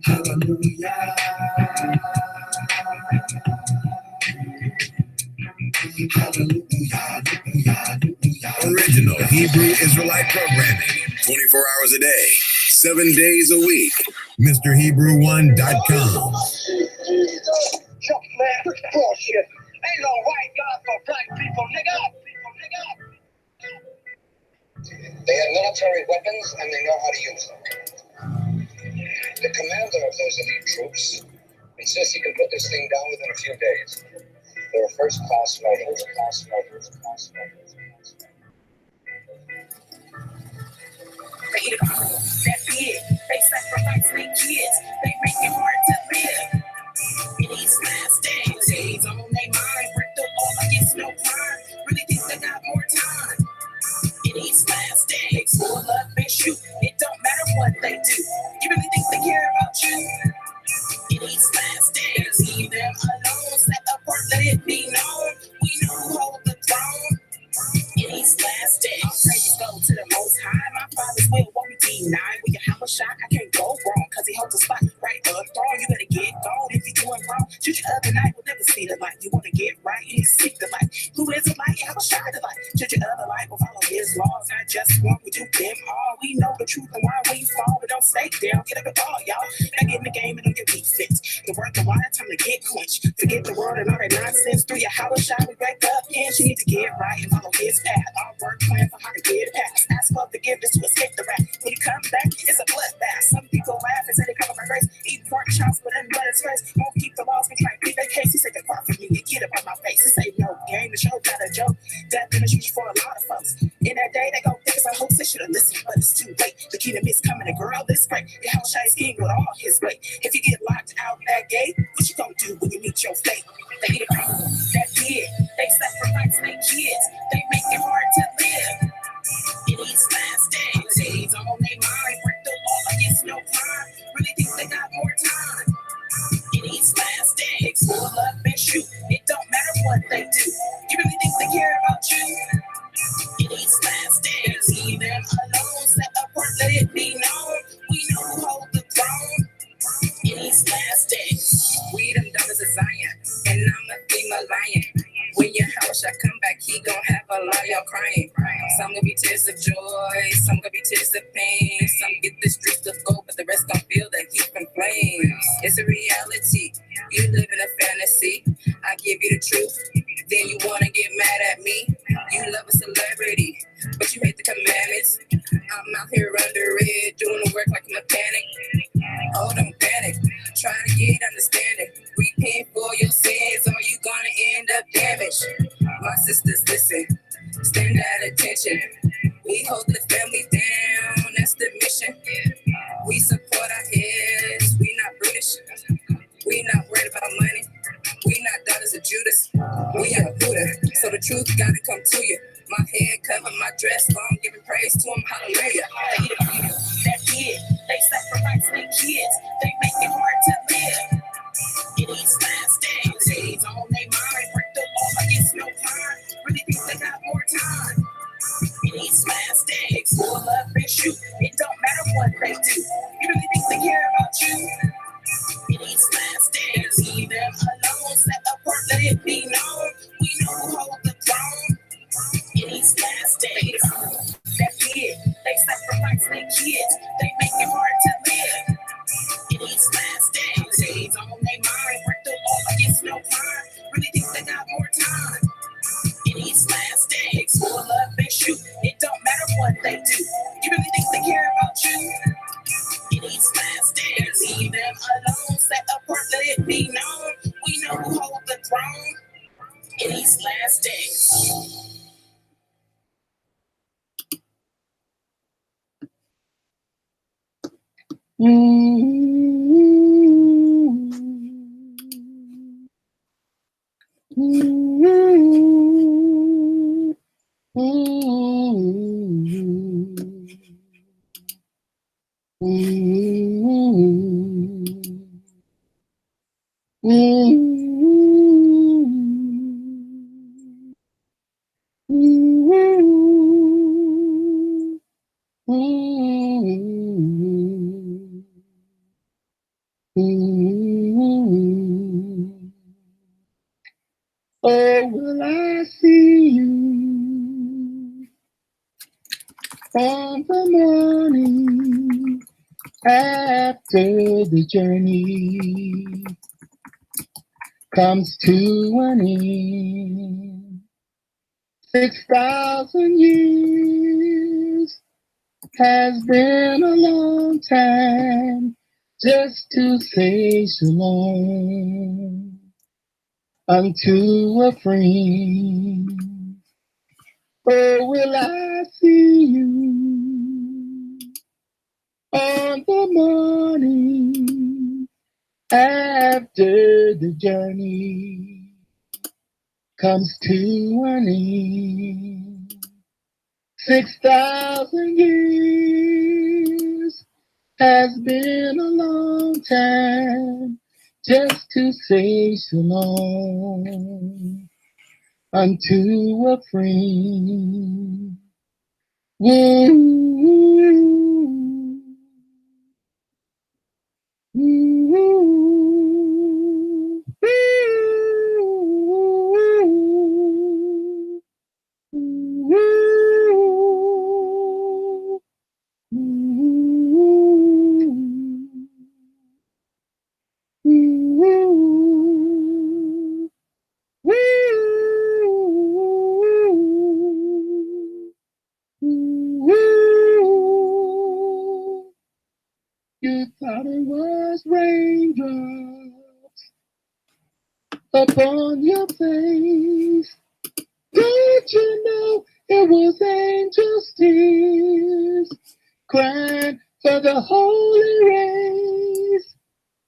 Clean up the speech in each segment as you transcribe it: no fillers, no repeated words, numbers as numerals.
Hallelujah. Original Hebrew Israelite programming, 24 hours a day, 7 days a week. MrHebrew1.com. Jump, man, bullshit. Ain't no white God for black people, nigga. They have military weapons and they know how to use them. The commander of those elite troops insists he can put this thing down within a few days. They're first-class fighters. They eat it all, that's it. They sacrifice their kids. They make it hard to live. In these last days on their mind, break the law like it's no crime. Really think they got more time. In these last days, pull up and shoot. It don't matter what they do. You really think they care about you? In these last days, leave them alone. Set apart, let it be known. We know who hold the throne. In these last days, all praises go to the Most High. My Father's will won't be denied. When you have a shot, I can't go wrong, cause he holds a spot right up throne. You better get gone if you're doing wrong. Shoot your other night, will never see the light. You wanna get right, you need to seek the light. Who is the light? Have a shot of the light. Shoot your other light, will follow his laws. Not just one, we do them all. We know the truth and why we fall, but don't stay down. Get up and fall, y'all. Now get in the game and don't get defense. The word, the water, time to get quenched. Forget the world and all that nonsense. Through your hollow shot, we break up. And she need to get right and follow his path. Our work plan for how to get past. Ask for forgiveness to escape the wrath. When you come back, it's a bloodbath. Some people laugh and say they cover my grace. Eat pork chops, but then blood is face. Won't keep the laws, we try to beat their case. He said, depart from me and get up on my face. This ain't no game, the show got a joke. Death in the streets for a lot of folks. In that day, they gon' think it's a hoax. They should've listened, but it's too late. The kingdom is coming, and girl, this great. Your hell shines king with all his weight. If you get locked out that gate, what you gon' do when you meet your fate? They eat it all, that's it. They sacrifice their kids. They make it hard to live. In these last days on their mind, break the law like it's no crime. Really think they got more time. In these last days, pull up and shoot. It don't matter what they do. You really think they care about you? In these last days, leave them alone. Set apart, let it be known. We know who hold the throne. In these last days, we them daughters of Zion, and I'm a female lion. When your house shall come back, he gon' have a lion crying. Some gonna be tears of joy, some gonna be tears of pain. Some get the streets of gold, but the rest gon' feel the heat from flames. It's a reality, you live in a fantasy. I give you the truth, then you wanna get mad at me. You love a celebrity, but you hate the commandments. I'm out here under it, doing the work like a mechanic. Oh, don't panic, trying to get understanding. Repent for your sins, or you gonna end up damaged. My sisters, listen, stand at attention. We hold the family down, that's the mission. We support our heads, we not British. We not worried about money, we not daughters of Judas. We are Buddha, so the truth gotta come to you. My head cover, my dress long, giving praise to him, hallelujah. They eat it all, that's it. They sacrifice their kids, they make it hard to live. In these last days on their mind, break the law like it's no crime. Really think they got more time. In these last days, pull up and shoot. It don't matter what they do. You really think they care about you? In these last days, leave them alone. Set apart, let it be known. We know who hold the throne. In these last days, that's it. They sacrifice their kids. They make it hard to live. In these last days on their mind, break the law like it's no crime. Really think they got more time. In these last days, pull up and shoot. It don't matter what they do. You really think they care about you? In these last days, leave them alone. Set apart, let it be known. We know who hold the throne. In these last days. will I see you on the morning after the journey comes to an end? 6,000 years has been a long time just to say shalom unto a friend. Oh, will I see you on the morning after the journey comes to an end? 6,000 years has been a long time just to say shalom unto a friend. Woo, woo, woo, You thought it was raindrops upon your face. Don't you know it was angels' tears crying for the holy race?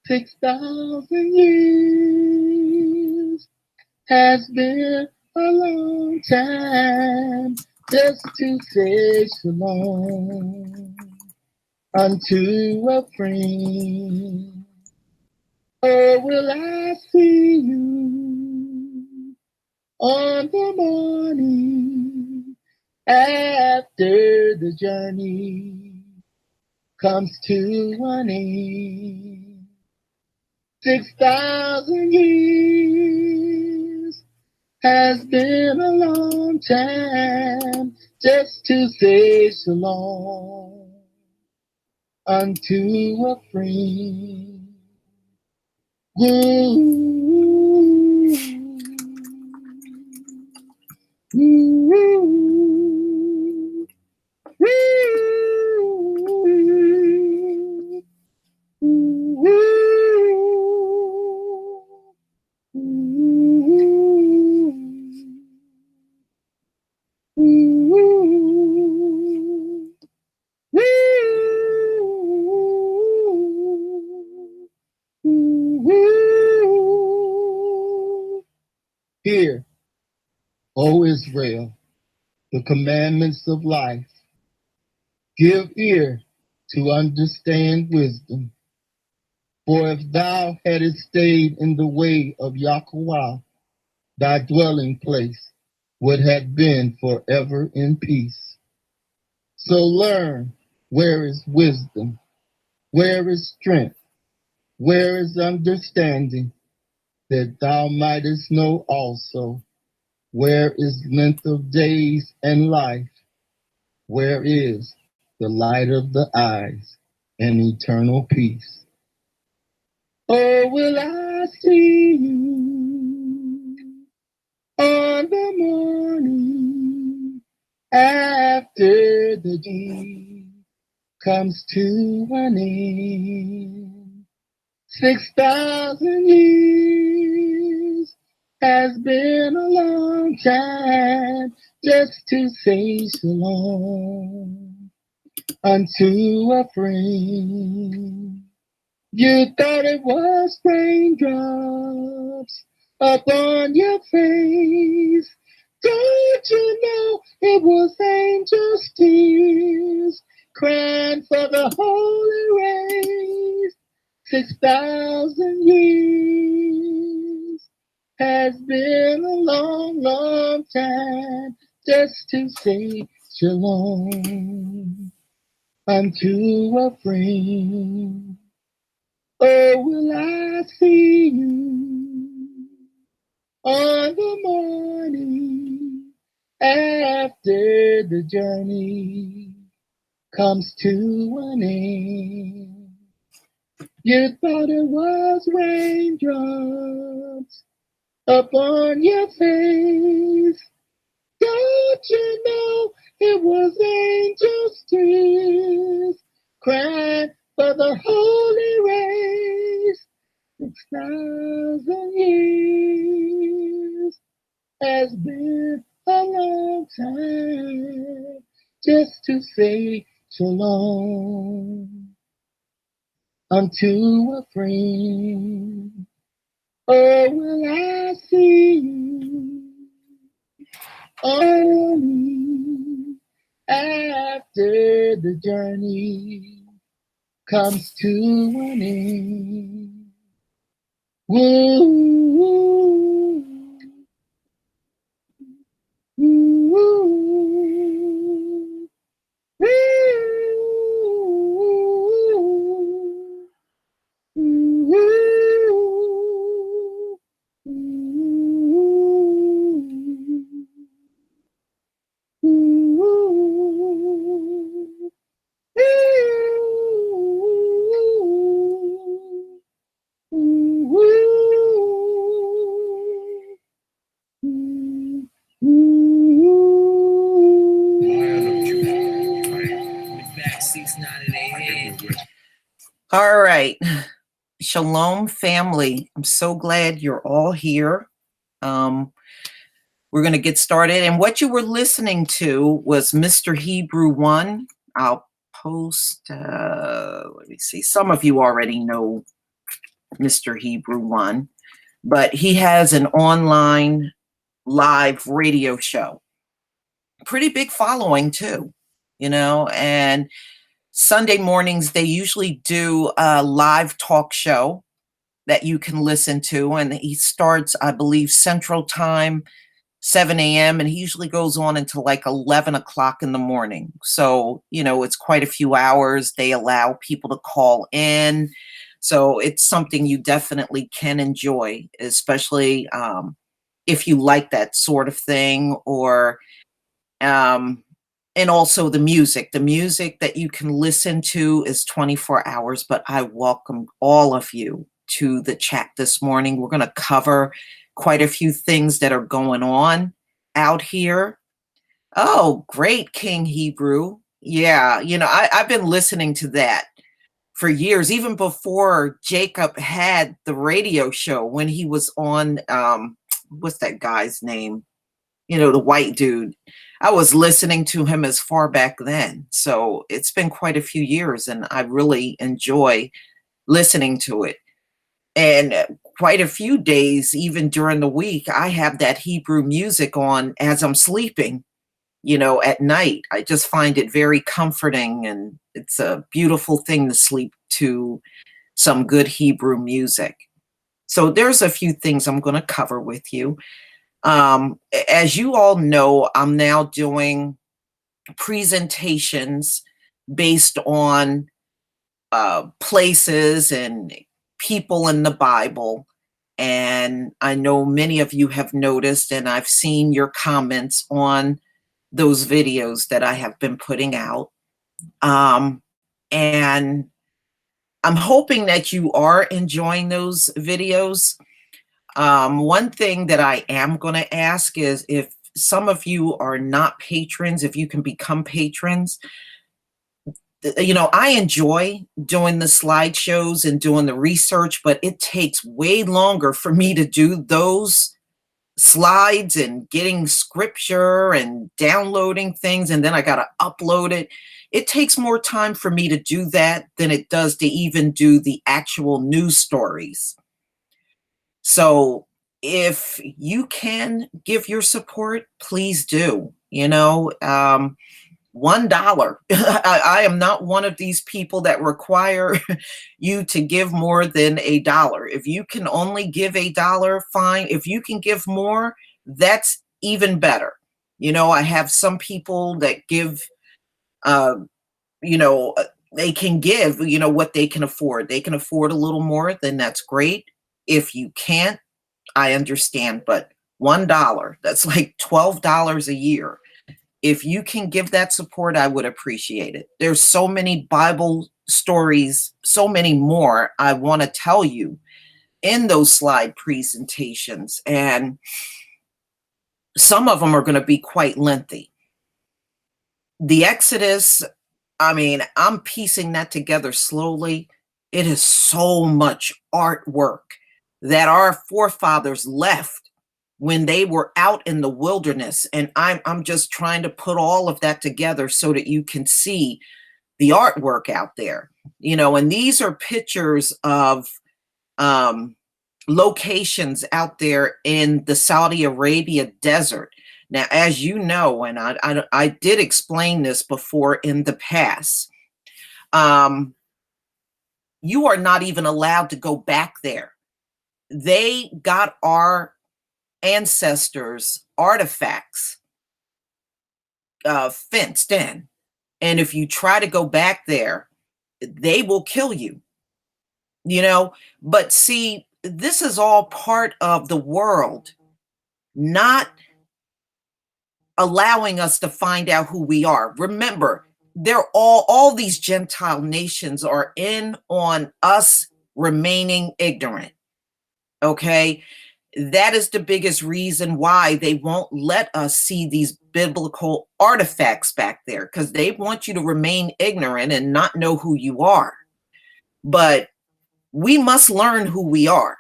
6,000 years has been a long time just to say shalom unto a friend. Oh, will I see you on the morning after the journey comes to an end? 6,000 years has been a long time just to say shalom unto a friend. Ooh, ooh, ooh, ooh, Hear, O Israel, the commandments of life. Give ear to understand wisdom. For if thou hadst stayed in the way of Yahweh, thy dwelling place would have been forever in peace. So learn where is wisdom, where is strength, where is understanding, that thou mightest know also where is length of days and life, where is the light of the eyes and eternal peace. Oh, will I see you on the morning after the day comes to an end? 6,000 years has been a long time just to say shalom unto a friend. You thought it was raindrops upon your face. Don't you know it was angels' tears crying for the holy race? 6,000 years has been a long, long time just to say shalom unto a friend. Oh, will I see you on the morning after the journey comes to an end. You thought it was raindrops upon your face. Don't you know it was angels' tears crying for the holy race? 6,000 years has been a long time just to say shalom unto a friend. Oh, will I see you only after the journey comes to an end? Woo, woo, woo, woo, All right. Shalom, family. I'm so glad you're all here. We're going to get started. And what you were listening to was Mr. Hebrew 1. I'll post, let me see. Some of you already know Mr. Hebrew 1, but he has an online live radio show. Pretty big following too, and Sunday mornings, they usually do a live talk show that you can listen to. And he starts, I believe, Central Time, 7 a.m. And he usually goes on until like 11 o'clock in the morning. So, it's quite a few hours. They allow people to call in. So it's something you definitely can enjoy, especially if you like that sort of thing, or and also the music that you can listen to is 24 hours, but I welcome all of you to the chat this morning. We're going to cover quite a few things that are going on out here. Oh, great, King Hebrew. Yeah, I've been listening to that for years, even before Jacob had the radio show, when he was on, what's that guy's name? The white dude. I was listening to him as far back then. So it's been quite a few years, and I really enjoy listening to it. And quite a few days, even during the week, I have that Hebrew music on as I'm sleeping, at night. I just find it very comforting, and it's a beautiful thing to sleep to some good Hebrew music. So there's a few things I'm going to cover with you. As you all know, I'm now doing presentations based on places and people in the Bible. And I know many of you have noticed, and I've seen your comments on those videos that I have been putting out. And I'm hoping that you are enjoying those videos. One thing that I am going to ask is, if some of you are not patrons, if you can become patrons. I enjoy doing the slideshows and doing the research, but it takes way longer for me to do those slides and getting scripture and downloading things, and then I got to upload it. It takes more time for me to do that than it does to even do the actual news stories. So if you can give your support, please do. $1. I am not one of these people that require you to give more than $1. If you can only give $1, fine. If you can give more, that's even better. I have some people that give, they can give, what they can afford. They can afford a little more, then that's great. If you can't, I understand, but $1. That's like $12 a year. If you can give that support, I would appreciate it. There's so many Bible stories, so many more I want to tell you in those slide presentations. And some of them are going to be quite lengthy. The Exodus, I mean, I'm piecing that together slowly. It is so much artwork that our forefathers left when they were out in the wilderness. And I'm just trying to put all of that together so that you can see the artwork out there. And these are pictures of locations out there in the Saudi Arabia desert. Now, as you know, and I did explain this before in the past, you are not even allowed to go back there. They got our ancestors' artifacts fenced in. And if you try to go back there, they will kill you. But see, this is all part of the world not allowing us to find out who we are. Remember, they're all these Gentile nations are in on us remaining ignorant. Okay? That is the biggest reason why they won't let us see these biblical artifacts back there, because they want you to remain ignorant and not know who you are. But we must learn who we are.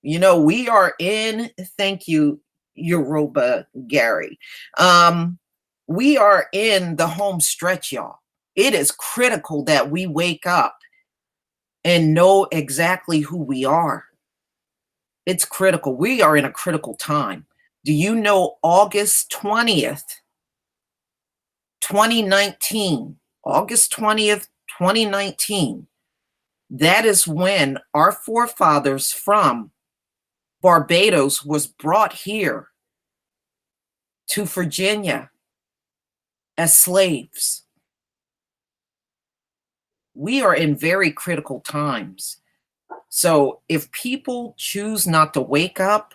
We are in, thank you, Yoruba Gary. We are in the home stretch, y'all. It is critical that we wake up and know exactly who we are. It's critical. We are in a critical time. Do you know August 20th, 2019, August 20th, 2019, that is when our forefathers from Barbados was brought here to Virginia as slaves. We are in very critical times. So if people choose not to wake up,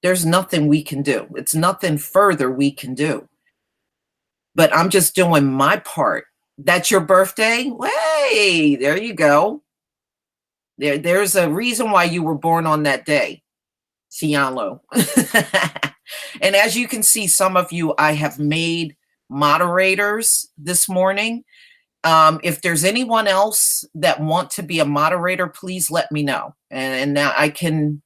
there's nothing we can do. It's nothing further we can do. But I'm just doing my part. That's your birthday? Hey, there you go. There's a reason why you were born on that day, Cianlo. And as you can see, some of you I have made moderators this morning. If there's anyone else that want to be a moderator, please let me know. And now I can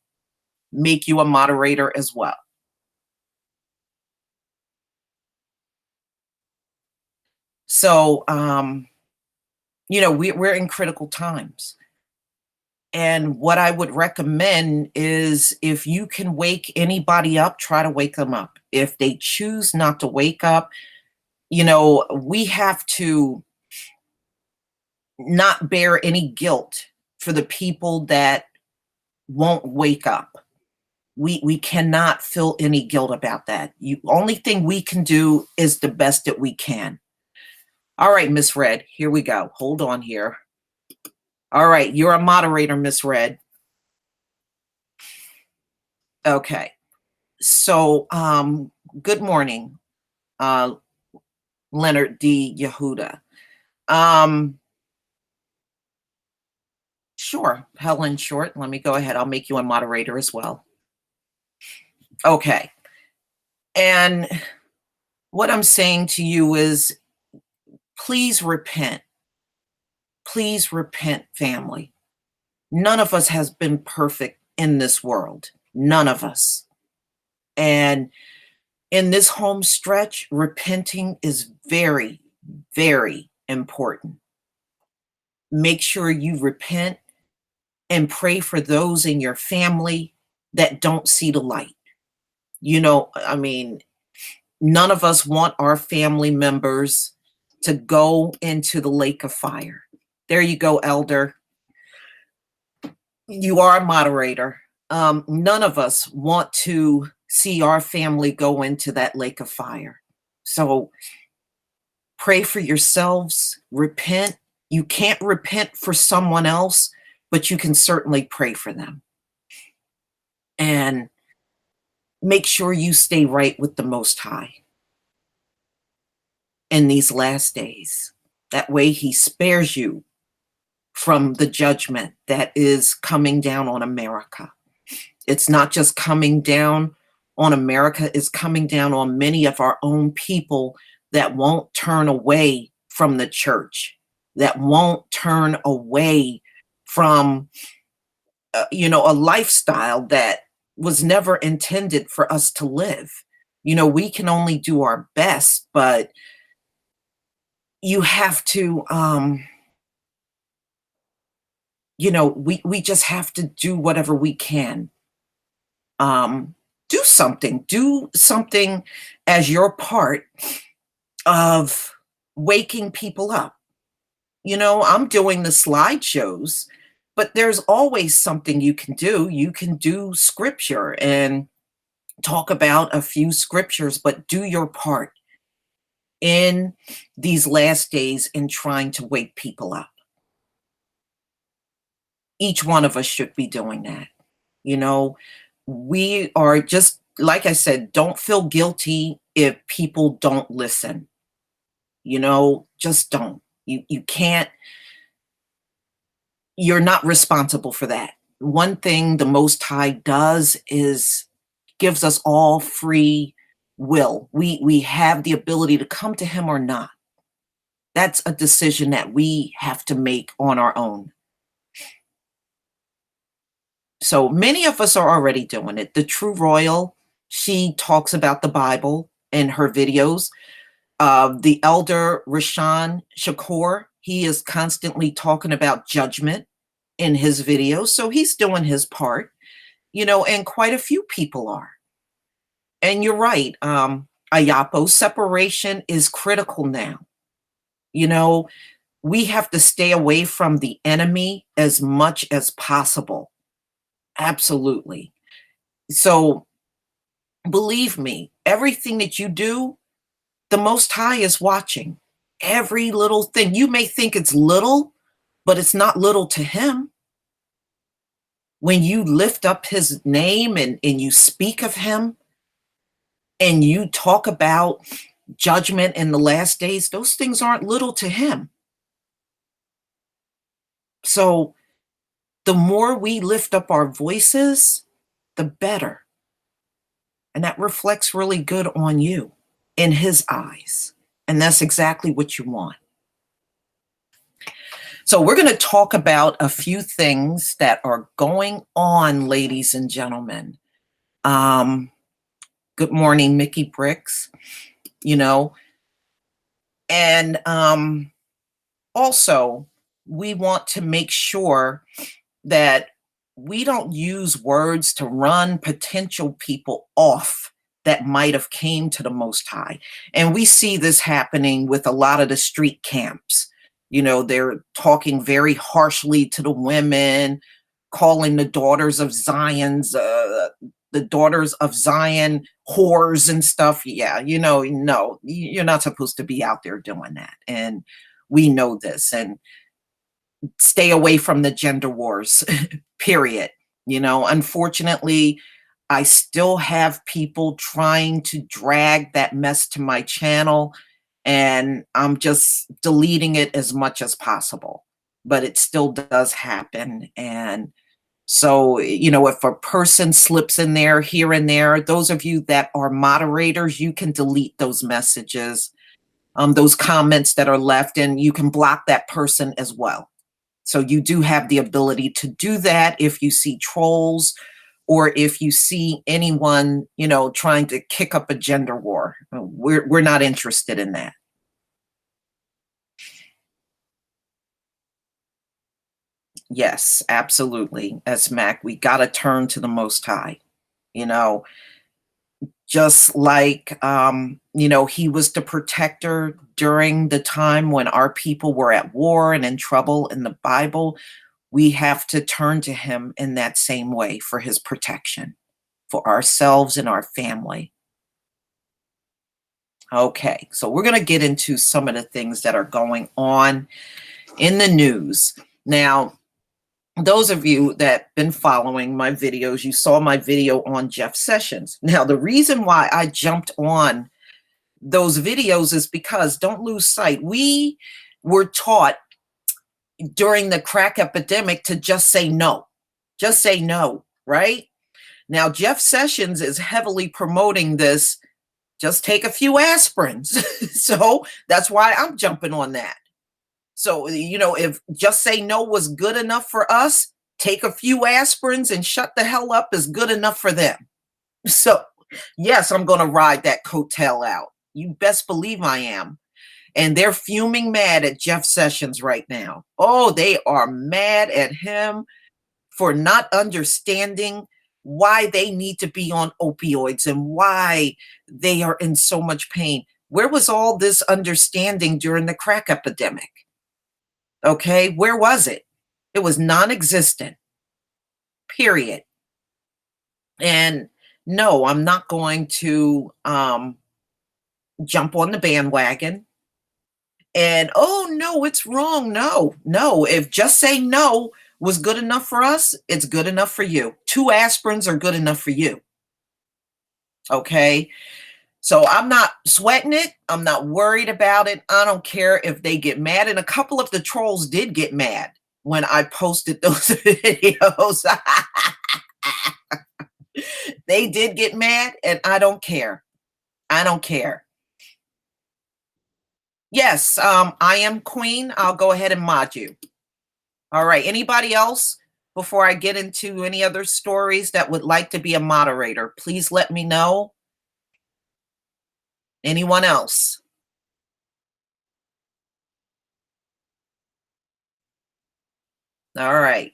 make you a moderator as well. So, we're in critical times. And what I would recommend is if you can wake anybody up, try to wake them up. If they choose not to wake up, we have to not bear any guilt for the people that won't wake up. We cannot feel any guilt about that. Only thing we can do is the best that we can. All right, Miss Red, here we go. Hold on here. All right, you're a moderator, Miss Red. Okay. So, good morning, Leonard D. Yehuda. Sure, Helen Short. Let me go ahead. I'll make you a moderator as well. Okay. And what I'm saying to you is, please repent. Please repent, family. None of us has been perfect in this world. None of us. And in this home stretch, repenting is very, very important. Make sure you repent and pray for those in your family that don't see the light. None of us want our family members to go into the lake of fire. There you go, Elder. You are a moderator. None of us want to see our family go into that lake of fire. So pray for yourselves, repent. You can't repent for someone else, but you can certainly pray for them. And make sure you stay right with the Most High in these last days. That way he spares you from the judgment that is coming down on America. It's not just coming down on America, it's coming down on many of our own people that won't turn away from the church, that won't turn away from, a lifestyle that was never intended for us to live. We can only do our best, but you have to, we just have to do whatever we can. Do something as your part of waking people up. I'm doing the slideshows, but there's always something you can do. You can do scripture and talk about a few scriptures, but do your part in these last days in trying to wake people up. Each one of us should be doing that. We are just, like I said, don't feel guilty if people don't listen. Just don't. You can't, you're not responsible for that. One thing the Most High does is gives us all free will. We have the ability to come to him or not. That's a decision that we have to make on our own. So many of us are already doing it. The True Royal, she talks about the Bible in her videos. The elder Rashawn Shakur, he is constantly talking about judgment in his videos. So he's doing his part, and quite a few people are. And you're right, Ayapo, separation is critical now. We have to stay away from the enemy as much as possible. Absolutely. So believe me, everything that you do, the Most High is watching. Every little thing. You may think it's little, but it's not little to him. When you lift up his name and you speak of him and you talk about judgment in the last days, those things aren't little to him. So the more we lift up our voices, the better. And that reflects really good on you in his eyes. And that's exactly what you want. So we're going to talk about a few things that are going on, ladies and gentlemen. Good morning, Mickey Bricks, And also, we want to make sure that we don't use words to run potential people off that might have came to the Most High. And we see this happening with a lot of the street camps. They're talking very harshly to the women, calling the daughters of the daughters of Zion whores and stuff. Yeah, no, you're not supposed to be out there doing that. And we know this. And stay away from the gender wars, period. Unfortunately, I still have people trying to drag that mess to my channel, and I'm just deleting it as much as possible. But it still does happen. And so, if a person slips in there, here and there, those of you that are moderators, you can delete those messages, those comments that are left, and you can block that person as well. So you do have the ability to do that if you see trolls or if you see anyone, trying to kick up a gender war. We're not interested in that. Yes, absolutely. As Mac, we got to turn to the Most High, just like, he was the protector during the time when our people were at war and in trouble in the Bible. We have to turn to him in that same way for his protection, for ourselves and our family. Okay, so we're going to get into some of the things that are going on in the news. Now, those of you that been following my videos, you saw my video on Jeff Sessions. Now, the reason why I jumped on those videos is because, don't lose sight, we were taught during the crack epidemic to just say no. Just say no, right? Now, Jeff Sessions is heavily promoting this, just take a few aspirins. So that's why I'm jumping on that. So, if just say no was good enough for us, take a few aspirins and shut the hell up is good enough for them. So, yes, I'm going to ride that coattail out. You best believe I am. And they're fuming mad at Jeff Sessions right now. Oh, they are mad at him for not understanding why they need to be on opioids and why they are in so much pain. Where was all this understanding during the crack epidemic? Okay, where was it? It was non-existent, period. And no, I'm not going to jump on the bandwagon. And, oh, no, it's wrong. No. If just say no was good enough for us, it's good enough for you. 2 aspirins are good enough for you. Okay. So I'm not sweating it. I'm not worried about it. I don't care if they get mad. And a couple of the trolls did get mad when I posted those videos. They did get mad, and I don't care. I don't care. Yes, I am Queen. I'll go ahead and mod you. All right. Anybody else before I get into any other stories that would like to be a moderator? Please let me know. Anyone else? All right.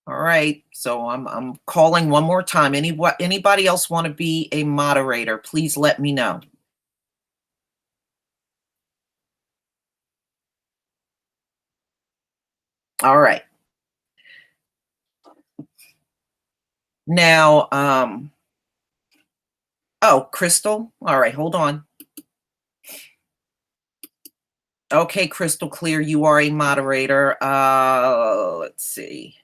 All right. So I'm calling one more time. Anybody else want to be a moderator? Please let me know. All right. Now, oh, Crystal. All right, hold on. Okay, Crystal Clear, you are a moderator. Let's see.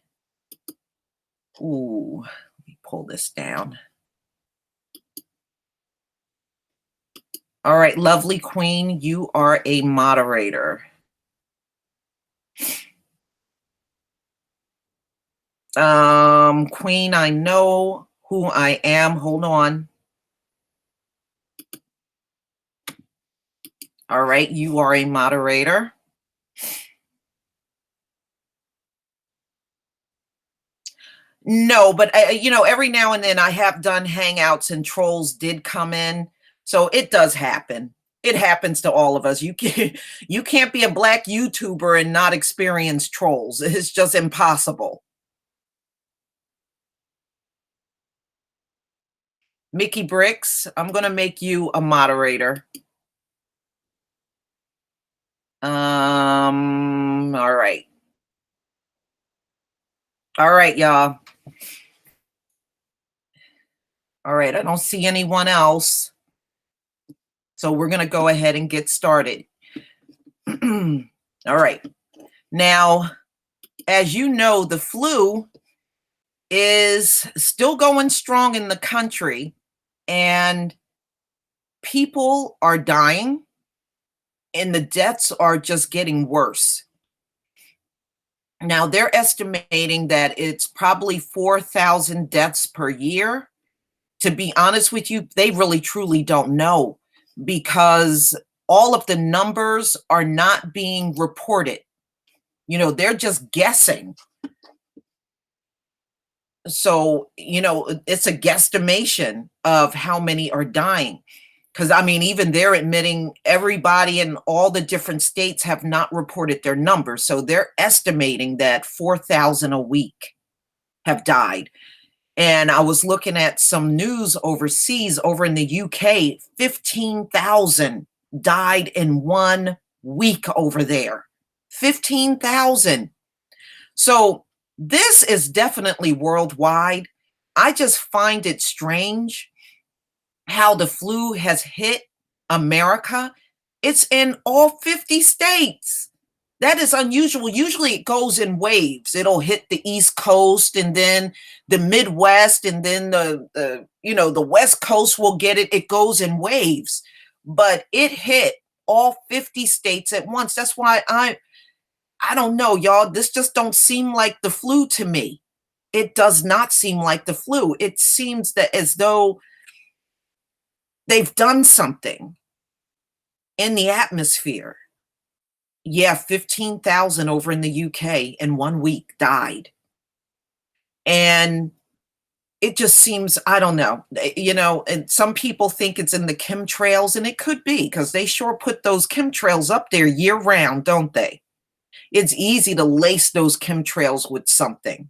Ooh, let me pull this down. All right, lovely Queen, you are a moderator. Queen, I know who I am. Hold on. All right, you are a moderator. No, but every now and then I have done hangouts and trolls did come in. So it does happen. It happens to all of us. You can't be a Black YouTuber and not experience trolls. It's just impossible. Mickey Bricks, I'm going to make you a moderator. All right. All right, y'all. All right, I don't see anyone else. So we're going to go ahead and get started. All right. Now, as you know, the flu is still going strong in the country, and people are dying, and the deaths are just getting worse. Now, they're estimating that it's probably 4,000 deaths per year. To be honest with you, they really truly don't know, because all of the numbers are not being reported. They're just guessing. So, it's a guesstimation of how many are dying. Because, even they're admitting everybody in all the different states have not reported their numbers. So they're estimating that 4,000 a week have died. And I was looking at some news overseas, over in the UK, 15,000 died in 1 week over there. 15,000. So this is definitely worldwide. I just find it strange how the flu has hit America. It's in all 50 states. That is unusual. Usually it goes in waves. It'll hit the East Coast and then the Midwest and then the West Coast will get it. It goes in waves. But it hit all 50 states at once. That's why I don't know, y'all. This just don't seem like the flu to me. It does not seem like the flu. It seems that as though they've done something in the atmosphere. Yeah, 15,000 over in the UK in 1 week died. And it just seems, I don't know, and some people think it's in the chemtrails, and it could be because they sure put those chemtrails up there year round, don't they? It's easy to lace those chemtrails with something.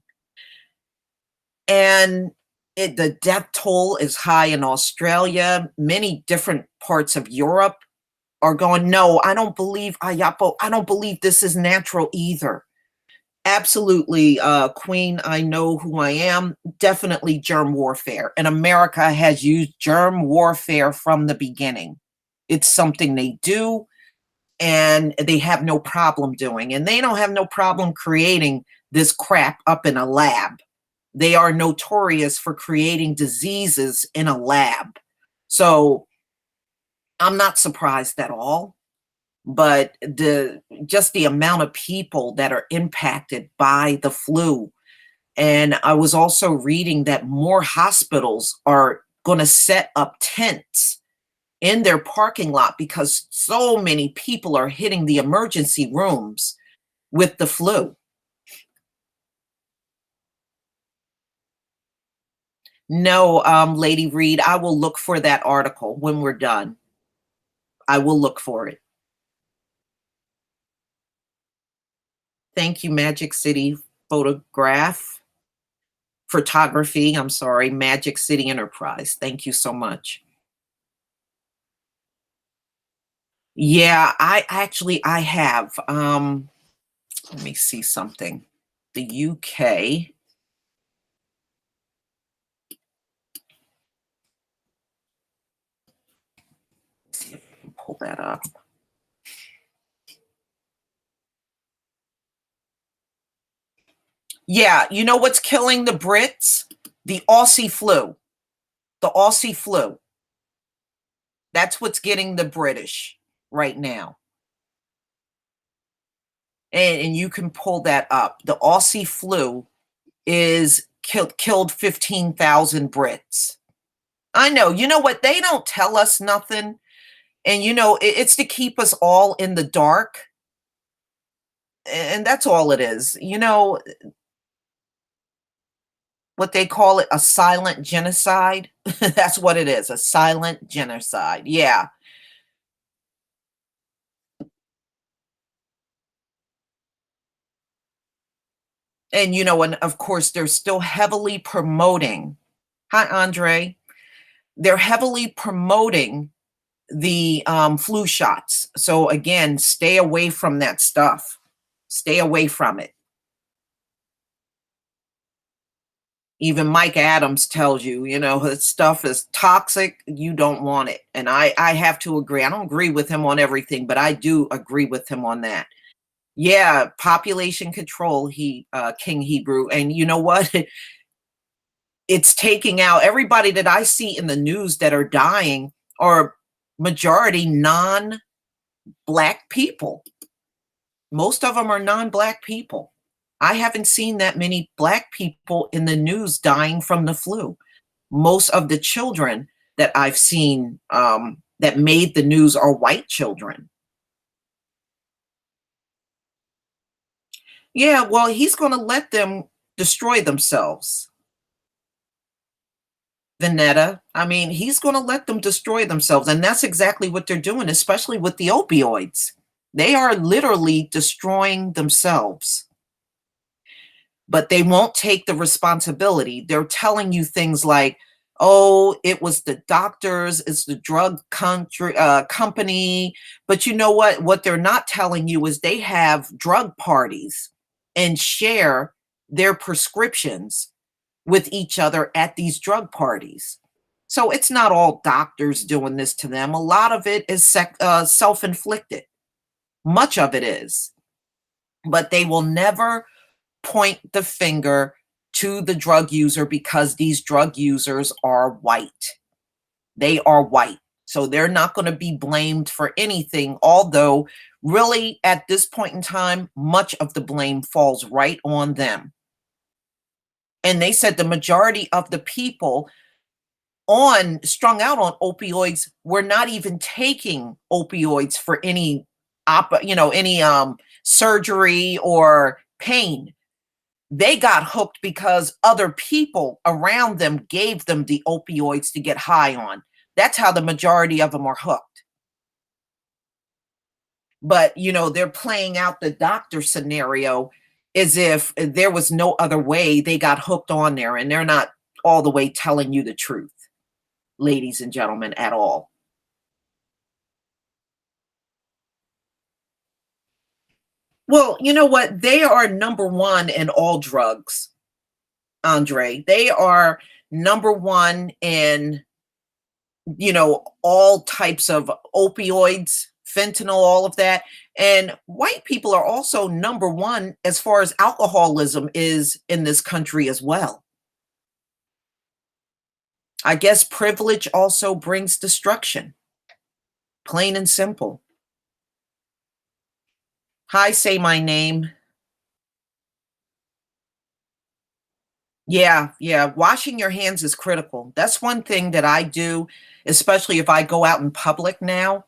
And the death toll is high in Australia. Many different parts of Europe are going, no, I don't believe Ayapo. I don't believe this is natural either. Absolutely, Queen, I know who I am. Definitely germ warfare. And America has used germ warfare from the beginning. It's something they do, and they have no problem doing. And they don't have no problem creating this crap up in a lab. They are notorious for creating diseases in a lab. So I'm not surprised at all. But just the amount of people that are impacted by the flu. And I was also reading that more hospitals are going to set up tents in their parking lot because so many people are hitting the emergency rooms with the flu. No, Lady Reed, I will look for that article when we're done. I will look for it. Thank you, Magic City Photography. I'm sorry, Magic City Enterprise. Thank you so much. Yeah, I have. Let me see something. The UK. Let's see if I can pull that up. Yeah, you know what's killing the Brits? The Aussie flu. The Aussie flu. That's what's getting the British right now. And you can pull that up. The Aussie flu is killed 15,000 Brits. I know. You know what? They don't tell us nothing. And, it's to keep us all in the dark. And that's all it is. What they call it, a silent genocide. That's what it is, a silent genocide. Yeah. And, and of course, they're still heavily promoting. Hi, Andre. They're heavily promoting the flu shots. So again, stay away from that stuff. Stay away from it. Even Mike Adams tells you, his stuff is toxic. You don't want it. And I have to agree. I don't agree with him on everything, but I do agree with him on that. Yeah, population control, King Hebrew. And you know what? It's taking out everybody that I see in the news that are dying are majority non-Black people. Most of them are non-Black people. I haven't seen that many Black people in the news dying from the flu. Most of the children that I've seen that made the news are white children. Yeah, well, he's going to let them destroy themselves. Vanetta, I mean, he's going to let them destroy themselves. And that's exactly what they're doing, especially with the opioids. They are literally destroying themselves. But they won't take the responsibility. They're telling you things like, oh, it was the doctors, it's the drug company. But you know what? What they're not telling you is they have drug parties and share their prescriptions with each other at these drug parties. So it's not all doctors doing this to them. A lot of it is self-inflicted. Much of it is. but they will never point the finger to the drug user because these drug users are white. They are white. So they're not going to be blamed for anything, although really at this point in time, much of the blame falls right on them. And they said the majority of the people strung out on opioids were not even taking opioids for any surgery or pain. They got hooked because other people around them gave them the opioids to get high on. That's how the majority of them are hooked. But, they're playing out the doctor scenario as if there was no other way they got hooked on there, and they're not all the way telling you the truth, ladies and gentlemen, at all. Well, you know what? They are number one in all drugs, Andre. They are number one in, all types of opioids, fentanyl, all of that. And white people are also number one as far as alcoholism is in this country as well. I guess privilege also brings destruction, plain and simple. Hi, say my name. Yeah. Washing your hands is critical. That's one thing that I do, especially if I go out in public now.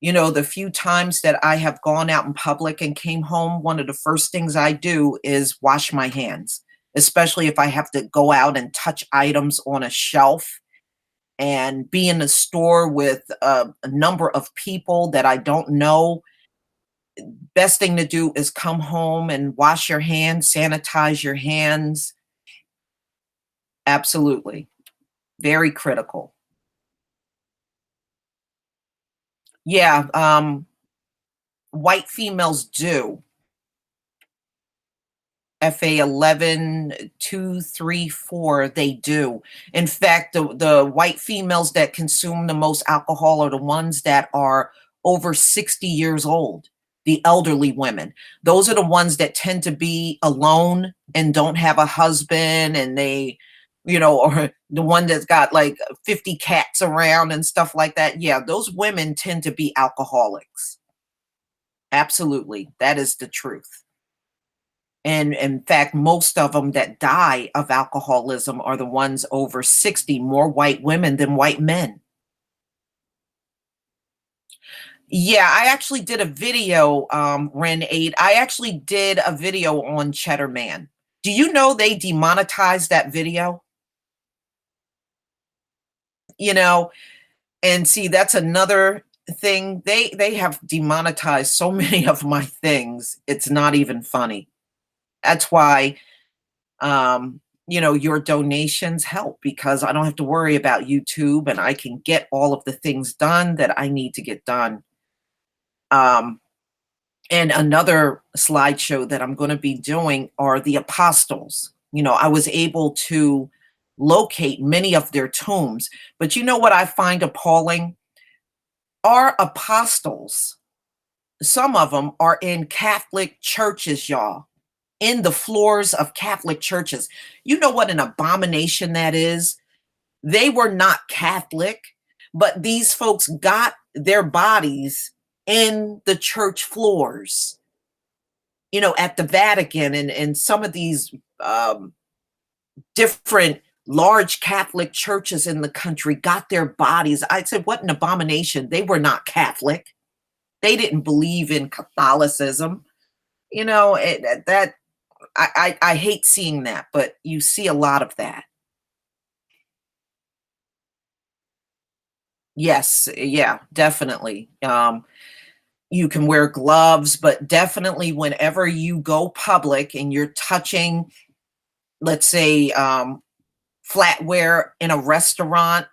The few times that I have gone out in public and came home, one of the first things I do is wash my hands, especially if I have to go out and touch items on a shelf and be in a store with a number of people that I don't know. Best thing to do is come home and wash your hands, sanitize your hands. Absolutely. Very critical. Yeah, white females do. FA 11 2 3 4, they do. In fact, the white females that consume the most alcohol are the ones that are over 60 years old, the elderly women. Those are the ones that tend to be alone and don't have a husband, and they, or the one that's got like 50 cats around and stuff like that. Yeah, those women tend to be alcoholics. Absolutely. That is the truth. And in fact, most of them that die of alcoholism are the ones over 60, more white women than white men. Yeah, I actually did a video, Ren 8. I actually did a video on Cheddar Man. Do you know they demonetized that video? You know, and see, that's another thing. They have demonetized so many of my things. It's not even funny. That's why your donations help, because I don't have to worry about YouTube and I can get all of the things done that I need to get done. Um, and another slideshow that I'm going to be doing are the apostles. I was able to locate many of their tombs, but you know what I find appalling? Our apostles, some of them are in Catholic churches, y'all, in the floors of Catholic churches. You know what an abomination that is? They were not Catholic, but these folks got their bodies in the church floors, at the Vatican and some of these different large Catholic churches in the country got their bodies. I said, what an abomination. They were not Catholic. They didn't believe in Catholicism. That I hate seeing that, but you see a lot of that. Yes, yeah, definitely. You can wear gloves, but definitely whenever you go public and you're touching, let's say, flatware in a restaurant,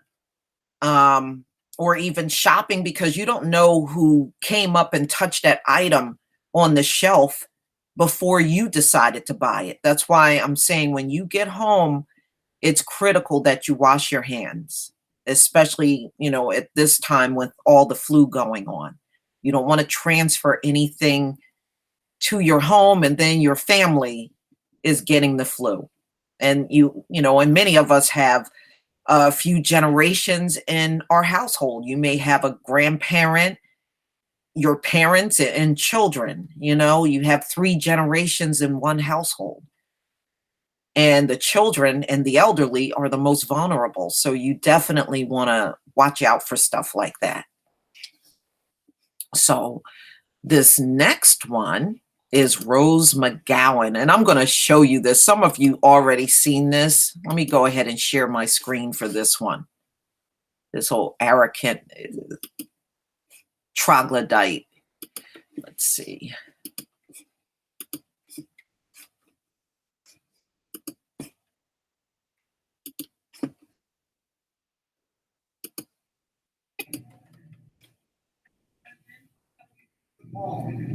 um, or even shopping, because you don't know who came up and touched that item on the shelf before you decided to buy it. That's why I'm saying when you get home, it's critical that you wash your hands, especially, at this time with all the flu going on. You don't want to transfer anything to your home, and then your family is getting the flu. And you know, and many of us have a few generations in our household. You may have a grandparent, your parents, and children. You know, you have 3 generations in one household. And the children and the elderly are the most vulnerable. So you definitely want to watch out for stuff like that. So this next one is Rose McGowan, and I'm going to show you this. Some of you already seen this. Let me go ahead and share my screen for this one. This whole arrogant troglodyte. Let's see.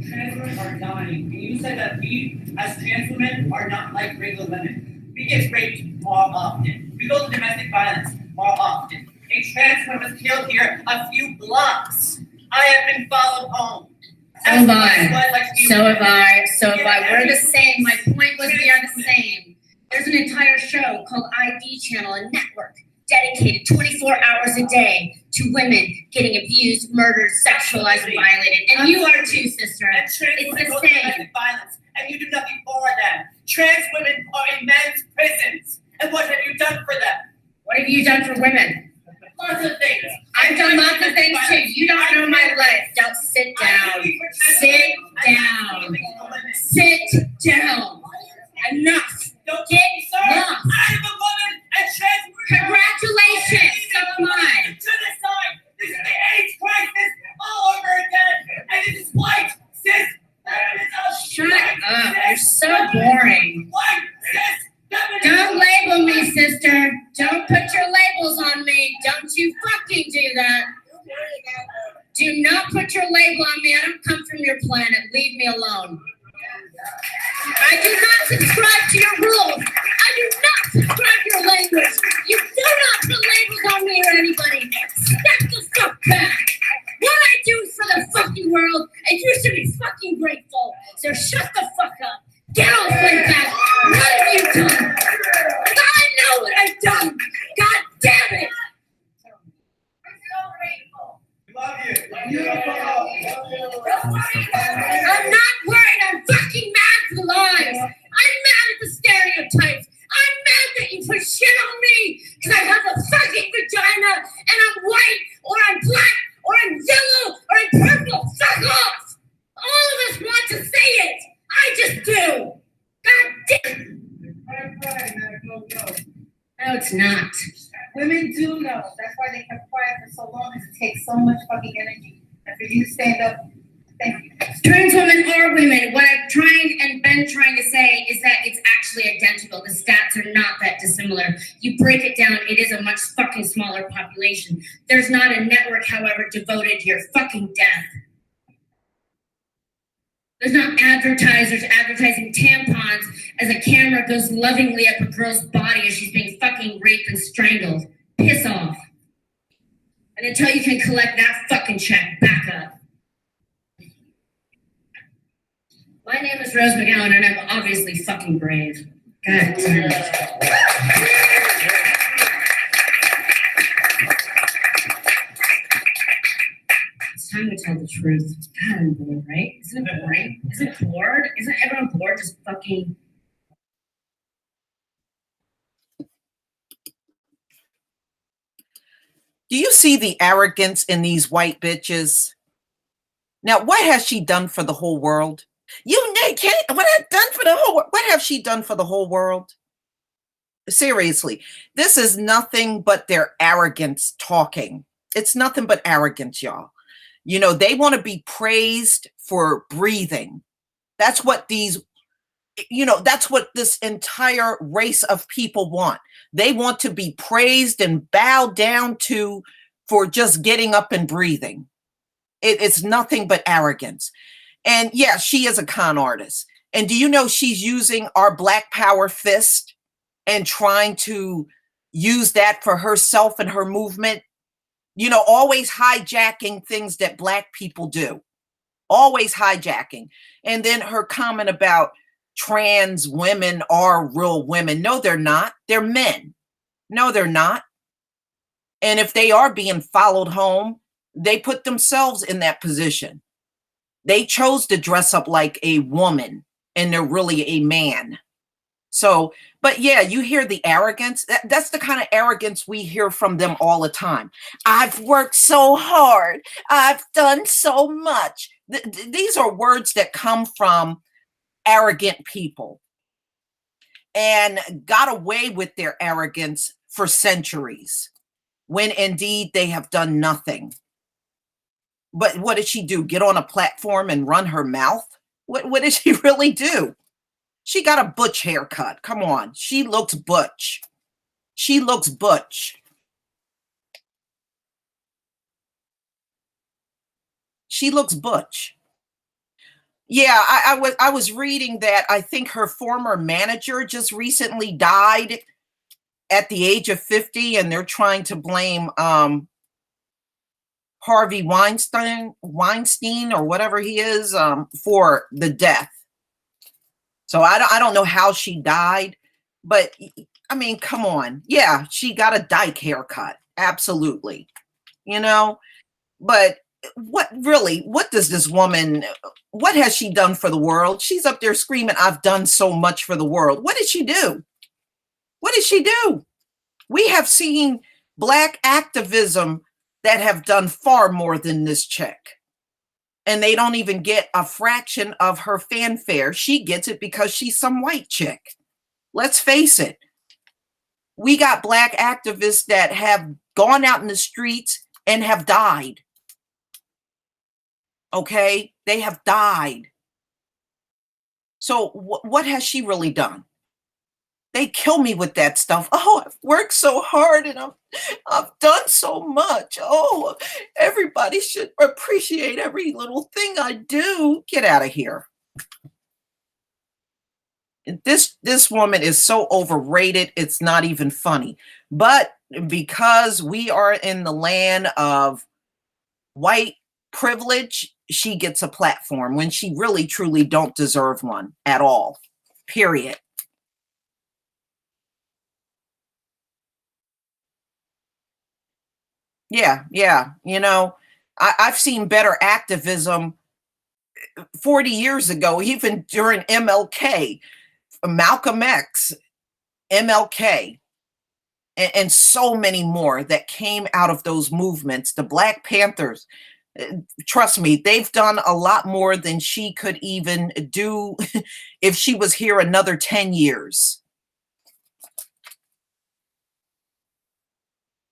Trans women are dying. And you said that we, as trans women, are not like regular women. We get raped more often. We go to domestic violence more often. A trans woman was killed here a few blocks. I have been followed home. So have I. So have I. So have I. We're the same. My point was we are the same. There's an entire show called ID Channel, a network dedicated 24 hours a day to women getting abused, murdered, sexualized, and violated. And you are too, sister. It's the same. Violence, and you do nothing for them. Trans women are in men's prisons. And what have you done for them? What have you done for women? Lots of things. I've done lots of things too. You don't know my life. Don't sit down. Sit down. Sit down. Enough. Get lost. I am a woman and trans women. Congratulations. So am I. Genocide. This is the AIDS crisis all over again. And it is white, cis, Shut up. You're so boring. White, cis, Don't label me, sister. Don't put your labels on me. Don't you fucking do that. Do not put your label on me. I don't come from your planet. Leave me alone. I do not subscribe to your rules. I do not subscribe to your language. You do not put labels on me or anybody. Step the fuck back. What I do is for the fucking world, and you should be fucking grateful. So shut the fuck up. Get off my back. What have you done? I know what I've done. God damn it. Love you. I'm not worried. I'm fucking mad at the lies. I'm mad at the stereotypes. I'm mad that you put shit on me because I have a fucking vagina and I'm white or I'm black or I'm yellow or I'm purple. Fuck off. All of us want to say it. I just do. God damn. No, it's not. Women do know. That's why they kept quiet for so long, because it takes so much fucking energy. And for you to stand up, thank you. Trans women are women. What I've been trying to say is that it's actually identical. The stats are not that dissimilar. You break it down, it is a much fucking smaller population. There's not a network, however, devoted to your fucking death. There's not advertisers advertising tampons as a camera goes lovingly up a girl's body as she's being fucking raped and strangled. Piss off. And until you can collect that fucking check, back up. My name is Rose McGowan, and I'm obviously fucking brave. God damn it. It's time to tell the truth. God, I'm bored, right? Isn't it boring? Isn't it bored? Isn't everyone bored just fucking... Do you see the arrogance in these white bitches? Now, what has she done for the whole world? What have done for the whole world? What have she done for the whole world? Seriously, this is nothing but their arrogance talking. It's nothing but arrogance, y'all. You know, they want to be praised for breathing. That's what that's what this entire race of people want. They want to be praised and bowed down to for just getting up and breathing. It's nothing but arrogance. And yeah, she is a con artist. And do you know she's using our Black Power fist and trying to use that for herself and her movement? You know, always hijacking things that Black people do. always hijacking. And then her comment about trans women are real women. No, they're not. They're men. No, they're not. And if they are being followed home, they put themselves in that position. They chose to dress up like a woman and they're really a man. So, but yeah, you hear the arrogance. That's the kind of arrogance we hear from them all the time. I've worked so hard. I've done so much. These are words that come from arrogant people and got away with their arrogance for centuries when indeed they have done nothing. But what did she do? Get on a platform and run her mouth? What did she really do? She got a butch haircut. Come on. She looks butch. She looks butch. She looks butch. Yeah, I was reading that I think her former manager just recently died at the age of 50, and they're trying to blame Harvey Weinstein or whatever he is for the death. So I don't know how she died, but I mean, come on. Yeah, she got a dyke haircut. Absolutely. You know, but what does this woman, what has she done for the world? She's up there screaming, I've done so much for the world. What did she do? What did she do? We have seen Black activism that have done far more than this chick. And they don't even get a fraction of her fanfare. She gets it because she's some white chick. Let's face it. We got Black activists that have gone out in the streets and have died. Okay? They have died. So what has she really done? They kill me with that stuff. Oh, I've worked so hard and I've done so much. Oh, everybody should appreciate every little thing I do. Get out of here. This woman is so overrated, it's not even funny. But because we are in the land of white privilege, she gets a platform when she really truly don't deserve one at all. Period. Yeah, yeah. You know, I've seen better activism 40 years ago, even during MLK, Malcolm X, MLK, and so many more that came out of those movements. The Black Panthers, trust me, they've done a lot more than she could even do if she was here another 10 years.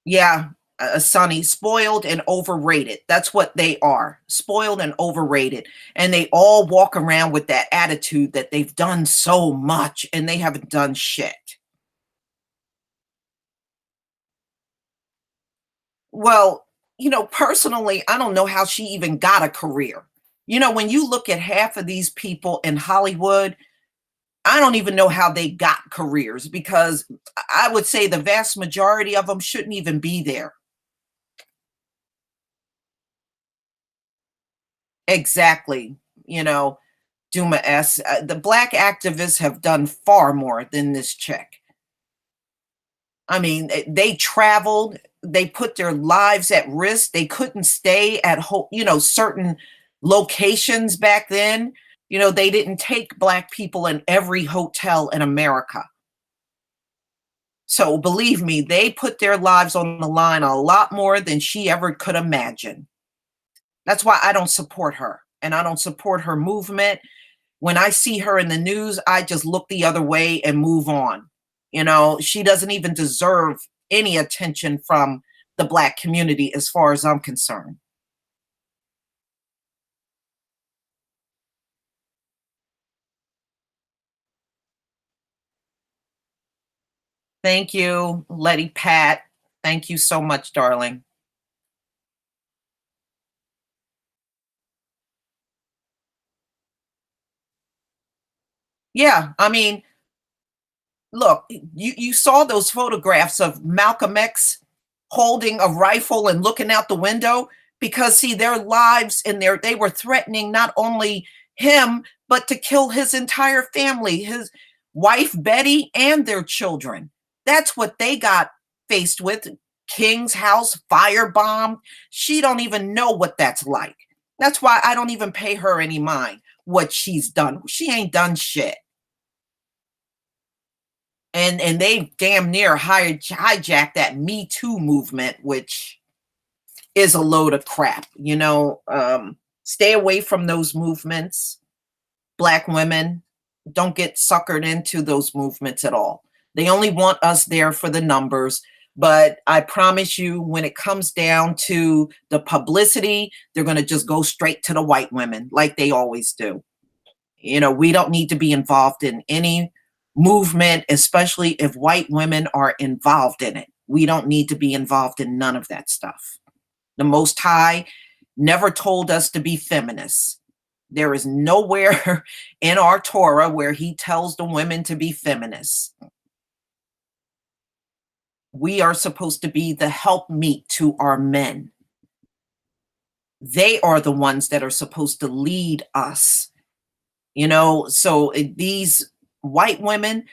Yeah, Sonny, spoiled and overrated. That's what they are, spoiled and overrated. And they all walk around with that attitude that they've done so much and they haven't done shit. Well, you know, personally, I don't know how she even got a career. You know, when you look at half of these people in Hollywood, I don't even know how they got careers because I would say the vast majority of them shouldn't even be there. Exactly. You know, Duma S. The Black activists have done far more than this chick. I mean, they traveled, they put their lives at risk. They couldn't stay at certain locations back then. You know, they didn't take Black people in every hotel in America. So believe me, they put their lives on the line a lot more than she ever could imagine. That's why I don't support her and I don't support her movement. When I see her in the news, I just look the other way and move on. You know, she doesn't even deserve any attention from the Black community as far as I'm concerned. Thank you, Letty Pat. Thank you so much, darling. Yeah, I mean, look, you saw those photographs of Malcolm X holding a rifle and looking out the window. because see, their lives and they were threatening not only him, but to kill his entire family, his wife Betty and their children. That's what they got faced with. King's house firebombed. She don't even know what that's like. That's why I don't even pay her any mind what she's done. She ain't done shit. And they damn near hijacked that Me Too movement, which is a load of crap. Stay away from those movements. Black women, don't get suckered into those movements at all. They only want us there for the numbers. But I promise you, when it comes down to the publicity, they're going to just go straight to the white women like they always do. We don't need to be involved in any movement, especially if white women are involved in it. We don't need to be involved in none of that stuff. The Most High never told us to be feminists. There is nowhere in our Torah where he tells the women to be feminists. We are supposed to be the helpmeet to our men. They are the ones that are supposed to lead us. So these white women,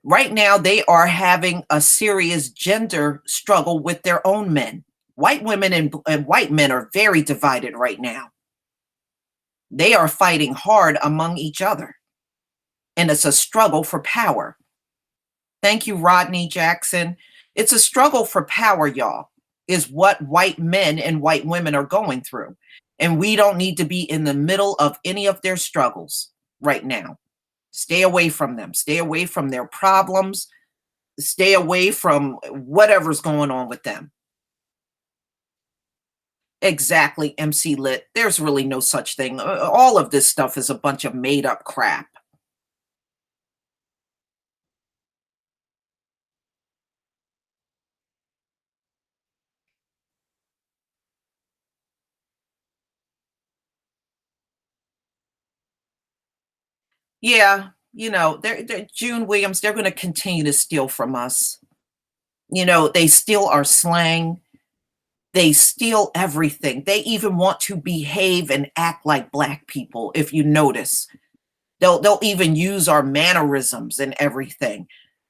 right now, they are having a serious gender struggle with their own men. White women and white men are very divided right now. They are fighting hard among each other. And it's a struggle for power. Thank you, Rodney Jackson. It's a struggle for power, y'all, is what white men and white women are going through. And we don't need to be in the middle of any of their struggles right now. Stay away from them. Stay away from their problems. Stay away from whatever's going on with them. Exactly, MC Lit. There's really no such thing. All of this stuff is a bunch of made up crap. Yeah, they're June Williams, they're going to continue to steal from us. They steal our slang. They steal everything. They even want to behave and act like black people, if you notice. They'll even use our mannerisms and everything.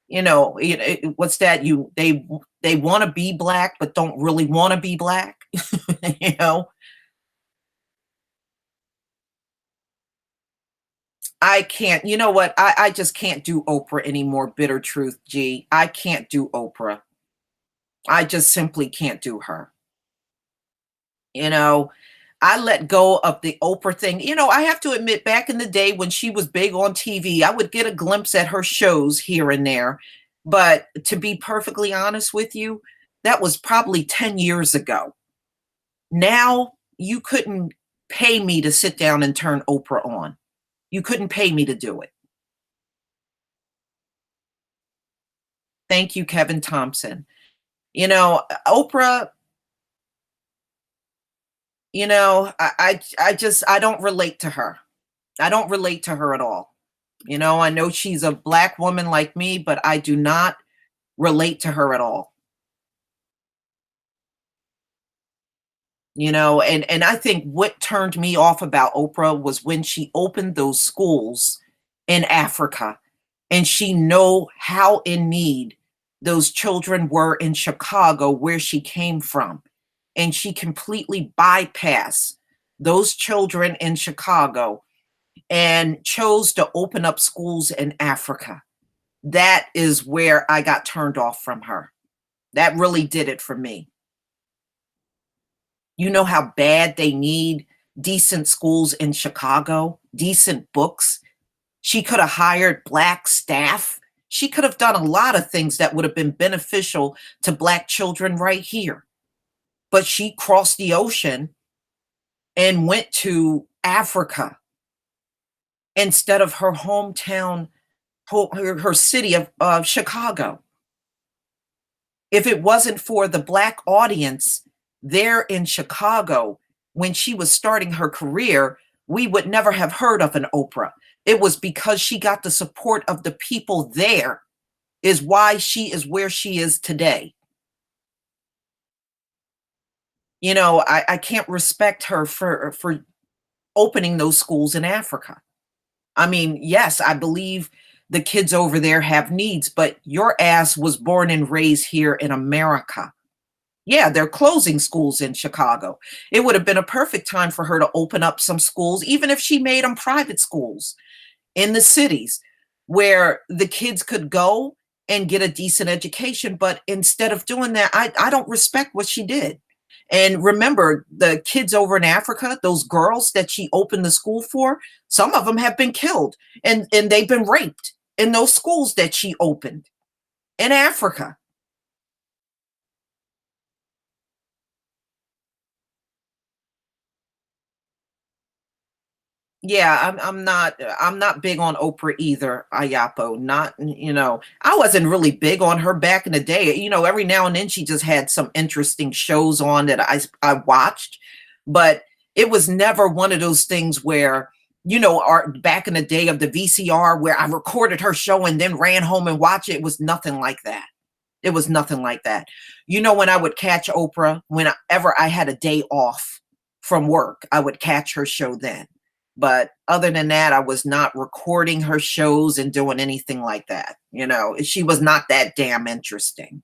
What's that? They want to be black, but don't really want to be black. I can't, you know what? I just can't do Oprah anymore, bitter truth, G. I can't do Oprah. I just simply can't do her. I let go of the Oprah thing. I have to admit, back in the day when she was big on TV, I would get a glimpse at her shows here and there. But to be perfectly honest with you, that was probably 10 years ago. Now, you couldn't pay me to sit down and turn Oprah on. You couldn't pay me to do it. Thank you, Kevin Thompson. Oprah, I don't relate to her. I don't relate to her at all. I know she's a black woman like me, but I do not relate to her at all. And I think what turned me off about Oprah was when she opened those schools in Africa, and she know how in need those children were in Chicago, where she came from. And she completely bypassed those children in Chicago and chose to open up schools in Africa. That is where I got turned off from her. That really did it for me. You know how bad they need decent schools in Chicago, decent books. She could have hired black staff. She could have done a lot of things that would have been beneficial to black children right here. But she crossed the ocean and went to Africa instead of her hometown, her city of Chicago. If it wasn't for the black audience there in Chicago when she was starting her career, we would never have heard of an Oprah. It was because she got the support of the people there is why she is where she is today. I can't respect her for opening those schools in Africa. I mean, yes, I believe the kids over there have needs, but your ass was born and raised here in America. Yeah, they're closing schools in Chicago. It would have been a perfect time for her to open up some schools, even if she made them private schools in the cities where the kids could go and get a decent education. But instead of doing that, I don't respect what she did. And remember, the kids over in Africa, those girls that she opened the school for, some of them have been killed and they've been raped in those schools that she opened in Africa. Yeah, I'm not big on Oprah either, Ayapo. Not, I wasn't really big on her back in the day. Every now and then she just had some interesting shows on that I watched, but it was never one of those things where, our back in the day of the VCR where I recorded her show and then ran home and watched it. It was nothing like that. It was nothing like that. When I would catch Oprah, whenever I had a day off from work, I would catch her show then. But other than that, I was not recording her shows and doing anything like that. She was not that damn interesting.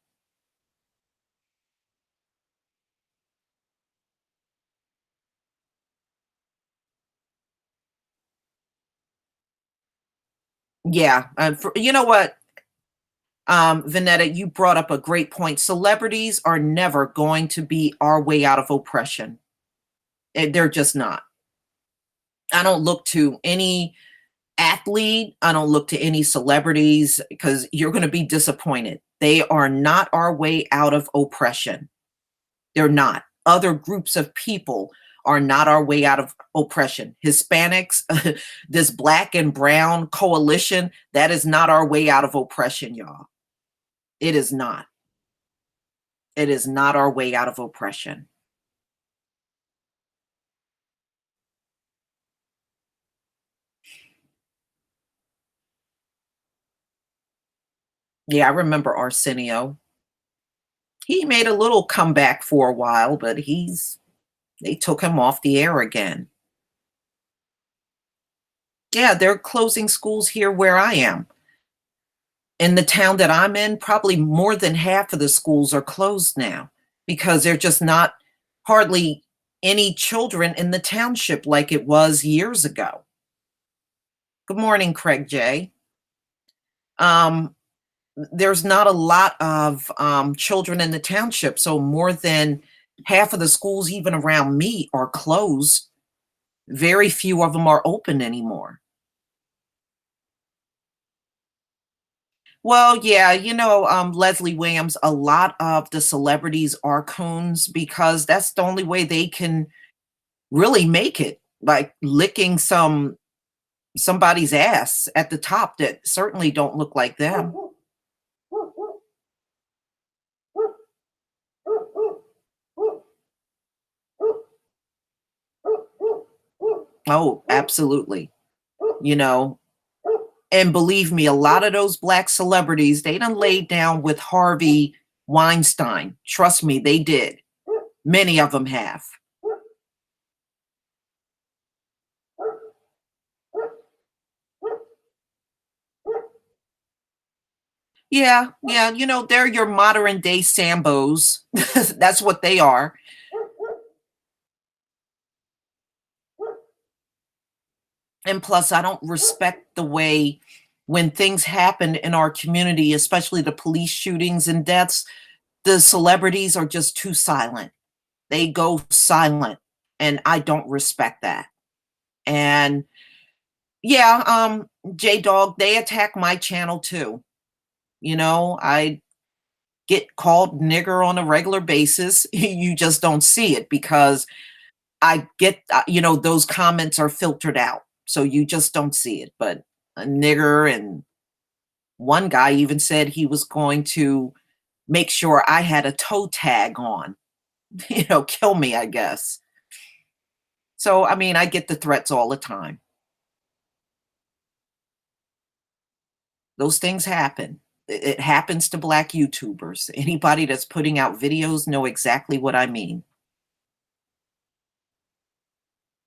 Yeah. You know what, Vanetta, you brought up a great point. Celebrities are never going to be our way out of oppression. They're just not. I don't look to any athlete. I don't look to any celebrities because you're going to be disappointed. They are not our way out of oppression. They're not. Other groups of people are not our way out of oppression. Hispanics, this black and brown coalition, that is not our way out of oppression, y'all. It is not. It is not our way out of oppression. Yeah, I remember Arsenio. He made a little comeback for a while, but they took him off the air again. Yeah, they're closing schools here where I am. In the town that I'm in, probably more than half of the schools are closed now because they're just not hardly any children in the township like it was years ago. Good morning, Craig J. Um, there's not a lot of children in the township, so more than half of the schools, even around me, are closed. Very few of them are open anymore. Well, yeah, Leslie Williams, a lot of the celebrities are coons because that's the only way they can really make it, like licking somebody's ass at the top that certainly don't look like them. Oh, absolutely. You know, and believe me, a lot of those black celebrities, they done laid down with Harvey Weinstein. Trust me, they did. Many of them have. Yeah, yeah, they're your modern day Sambos. That's what they are. And plus, I don't respect the way when things happen in our community, especially the police shootings and deaths, the celebrities are just too silent. They go silent, and I don't respect that. And yeah, J Dog, they attack my channel too. I get called nigger on a regular basis. You just don't see it because I get, those comments are filtered out. So you just don't see it. But a nigger, and one guy even said he was going to make sure I had a toe tag on, kill me, I guess. So, I mean, I get the threats all the time. Those things happen. It happens to black YouTubers. Anybody that's putting out videos know exactly what I mean.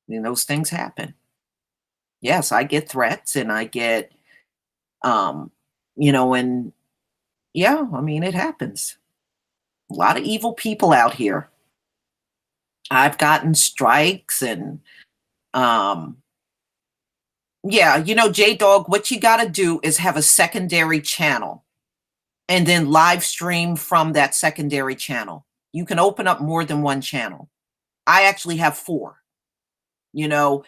those things happen. Yes, I get threats and I get, and yeah, I mean, it happens. A lot of evil people out here. I've gotten strikes and, um, yeah, J Dog, what you got to do is have a secondary channel and then live stream from that secondary channel. You can open up more than one channel. I actually have 4. You know,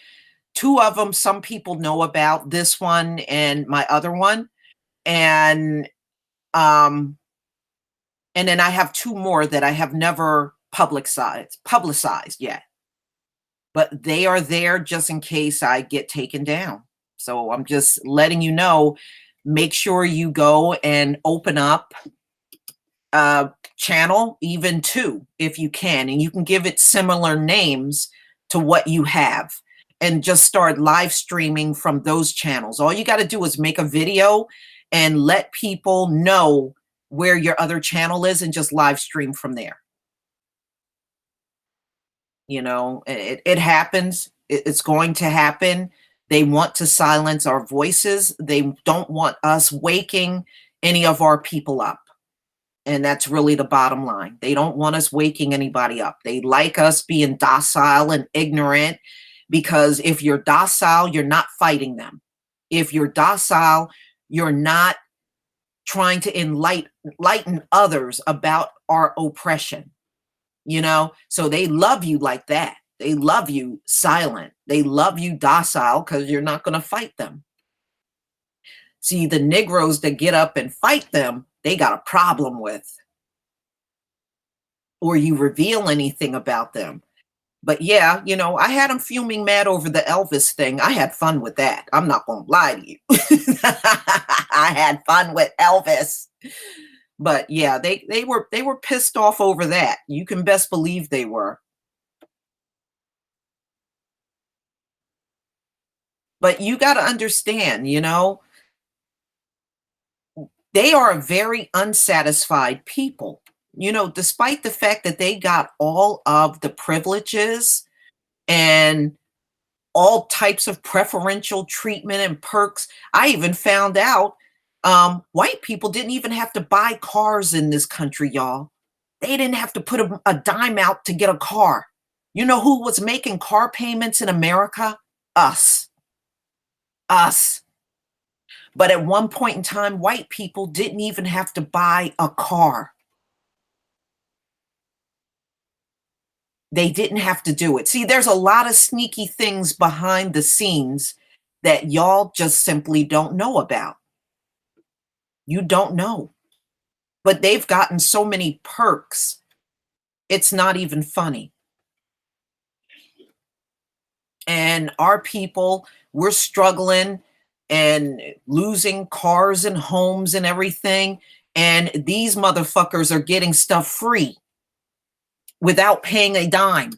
2 of them, some people know about, this one and my other one. And um and then I have 2 more that I have never publicized yet. But they are there just in case I get taken down. So I'm just letting you know, make sure you go and open up channel, even 2 if you can, and you can give it similar names to what you have and just start live streaming from those channels. All you got to do is make a video and let people know where your other channel is and just live stream from there. It happens. It's going to happen. They want to silence our voices. They don't want us waking any of our people up. And that's really the bottom line. They don't want us waking anybody up. They like us being docile and ignorant, because if you're docile, you're not fighting them. If you're docile, you're not trying to enlighten others about our oppression. So they love you like that. They love you silent. They love you docile because you're not going to fight them. See, the Negroes that get up and fight them, they got a problem with, or you reveal anything about them. But yeah, I had them fuming mad over the Elvis thing. I had fun with that. I'm not going to lie to you. I had fun with Elvis. But yeah, they were pissed off over that. You can best believe they were. But you got to understand, they are a very unsatisfied people. Despite the fact that they got all of the privileges and all types of preferential treatment and perks. I even found out white people didn't even have to buy cars in this country, y'all. They didn't have to put a dime out to get a car. You know who was making car payments in America? Us. Us. But at one point in time, white people didn't even have to buy a car. They didn't have to do it. See, there's a lot of sneaky things behind the scenes that y'all just simply don't know about. You don't know. But they've gotten so many perks, it's not even funny. And our people, we're struggling and losing cars and homes and everything. And these motherfuckers are getting stuff free without paying a dime.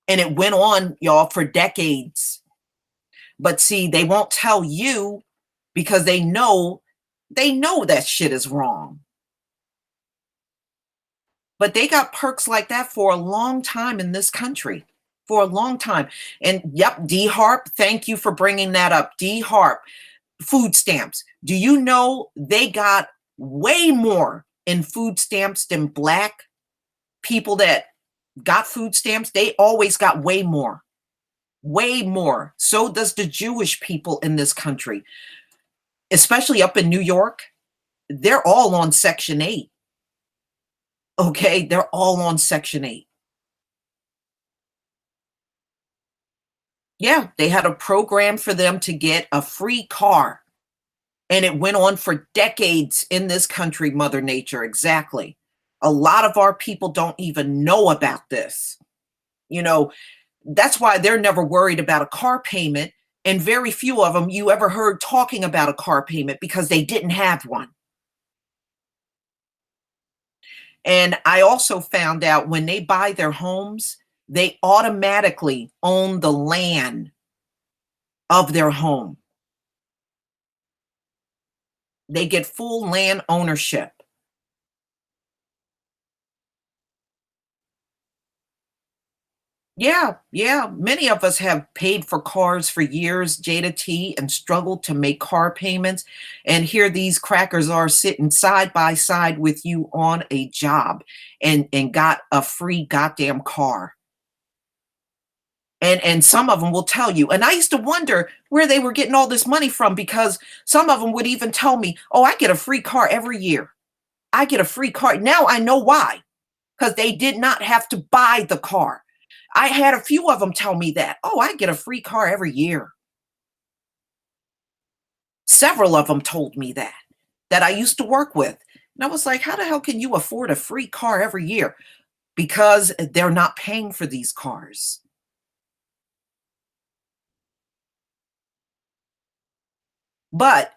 And it went on, y'all, for decades. But see, they won't tell you because they know that shit is wrong. But they got perks like that for a long time in this country. For a long time. And yep, D Harp, thank you for bringing that up. D Harp, food stamps. Do you know they got way more in food stamps than black people that got food stamps? They always got way more. Way more. So does the Jewish people in this country, especially up in New York. They're all on Section 8. Okay, they're all on Section 8. Yeah, they had a program for them to get a free car. And it went on for decades in this country, Mother Nature, exactly. A lot of our people don't even know about this. That's why they're never worried about a car payment. And very few of them you ever heard talking about a car payment because they didn't have one. And I also found out when they buy their homes, they automatically own the land of their home. They get full land ownership. Yeah, yeah. Many of us have paid for cars for years, Jada T, and struggled to make car payments. And here these crackers are sitting side by side with you on a job and got a free goddamn car. And some of them will tell you. And I used to wonder where they were getting all this money from, because some of them would even tell me, "Oh, I get a free car every year. I get a free car." Now I know why, because they did not have to buy the car. I had a few of them tell me that. "Oh, I get a free car every year." Several of them told me that I used to work with. And I was like, "How the hell can you afford a free car every year?" Because they're not paying for these cars. But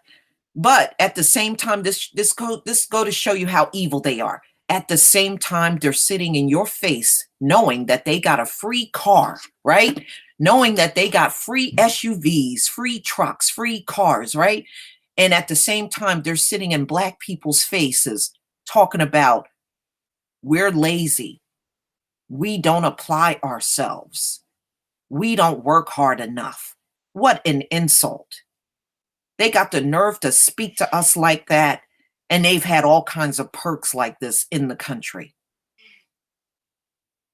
at the same time, this go to show you how evil they are. At the same time, they're sitting in your face knowing that they got a free car, right? Knowing that they got free SUVs, free trucks, free cars, right? And at the same time, they're sitting in black people's faces talking about, "We're lazy. We don't apply ourselves. We don't work hard enough." What an insult. They got the nerve to speak to us like that, and they've had all kinds of perks like this in the country.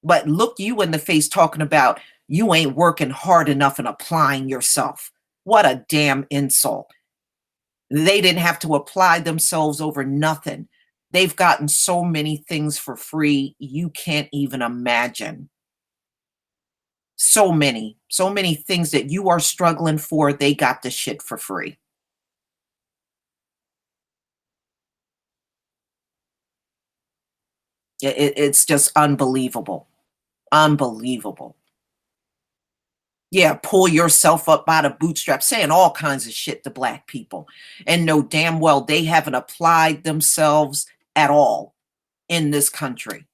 But look you in the face talking about you ain't working hard enough and applying yourself. What a damn insult. They didn't have to apply themselves over nothing. They've gotten so many things for free, you can't even imagine. So many things that you are struggling for, they got the shit for free. It's just unbelievable. Unbelievable. Yeah, pull yourself up by the bootstraps, saying all kinds of shit to black people, and know damn well they haven't applied themselves at all in this country.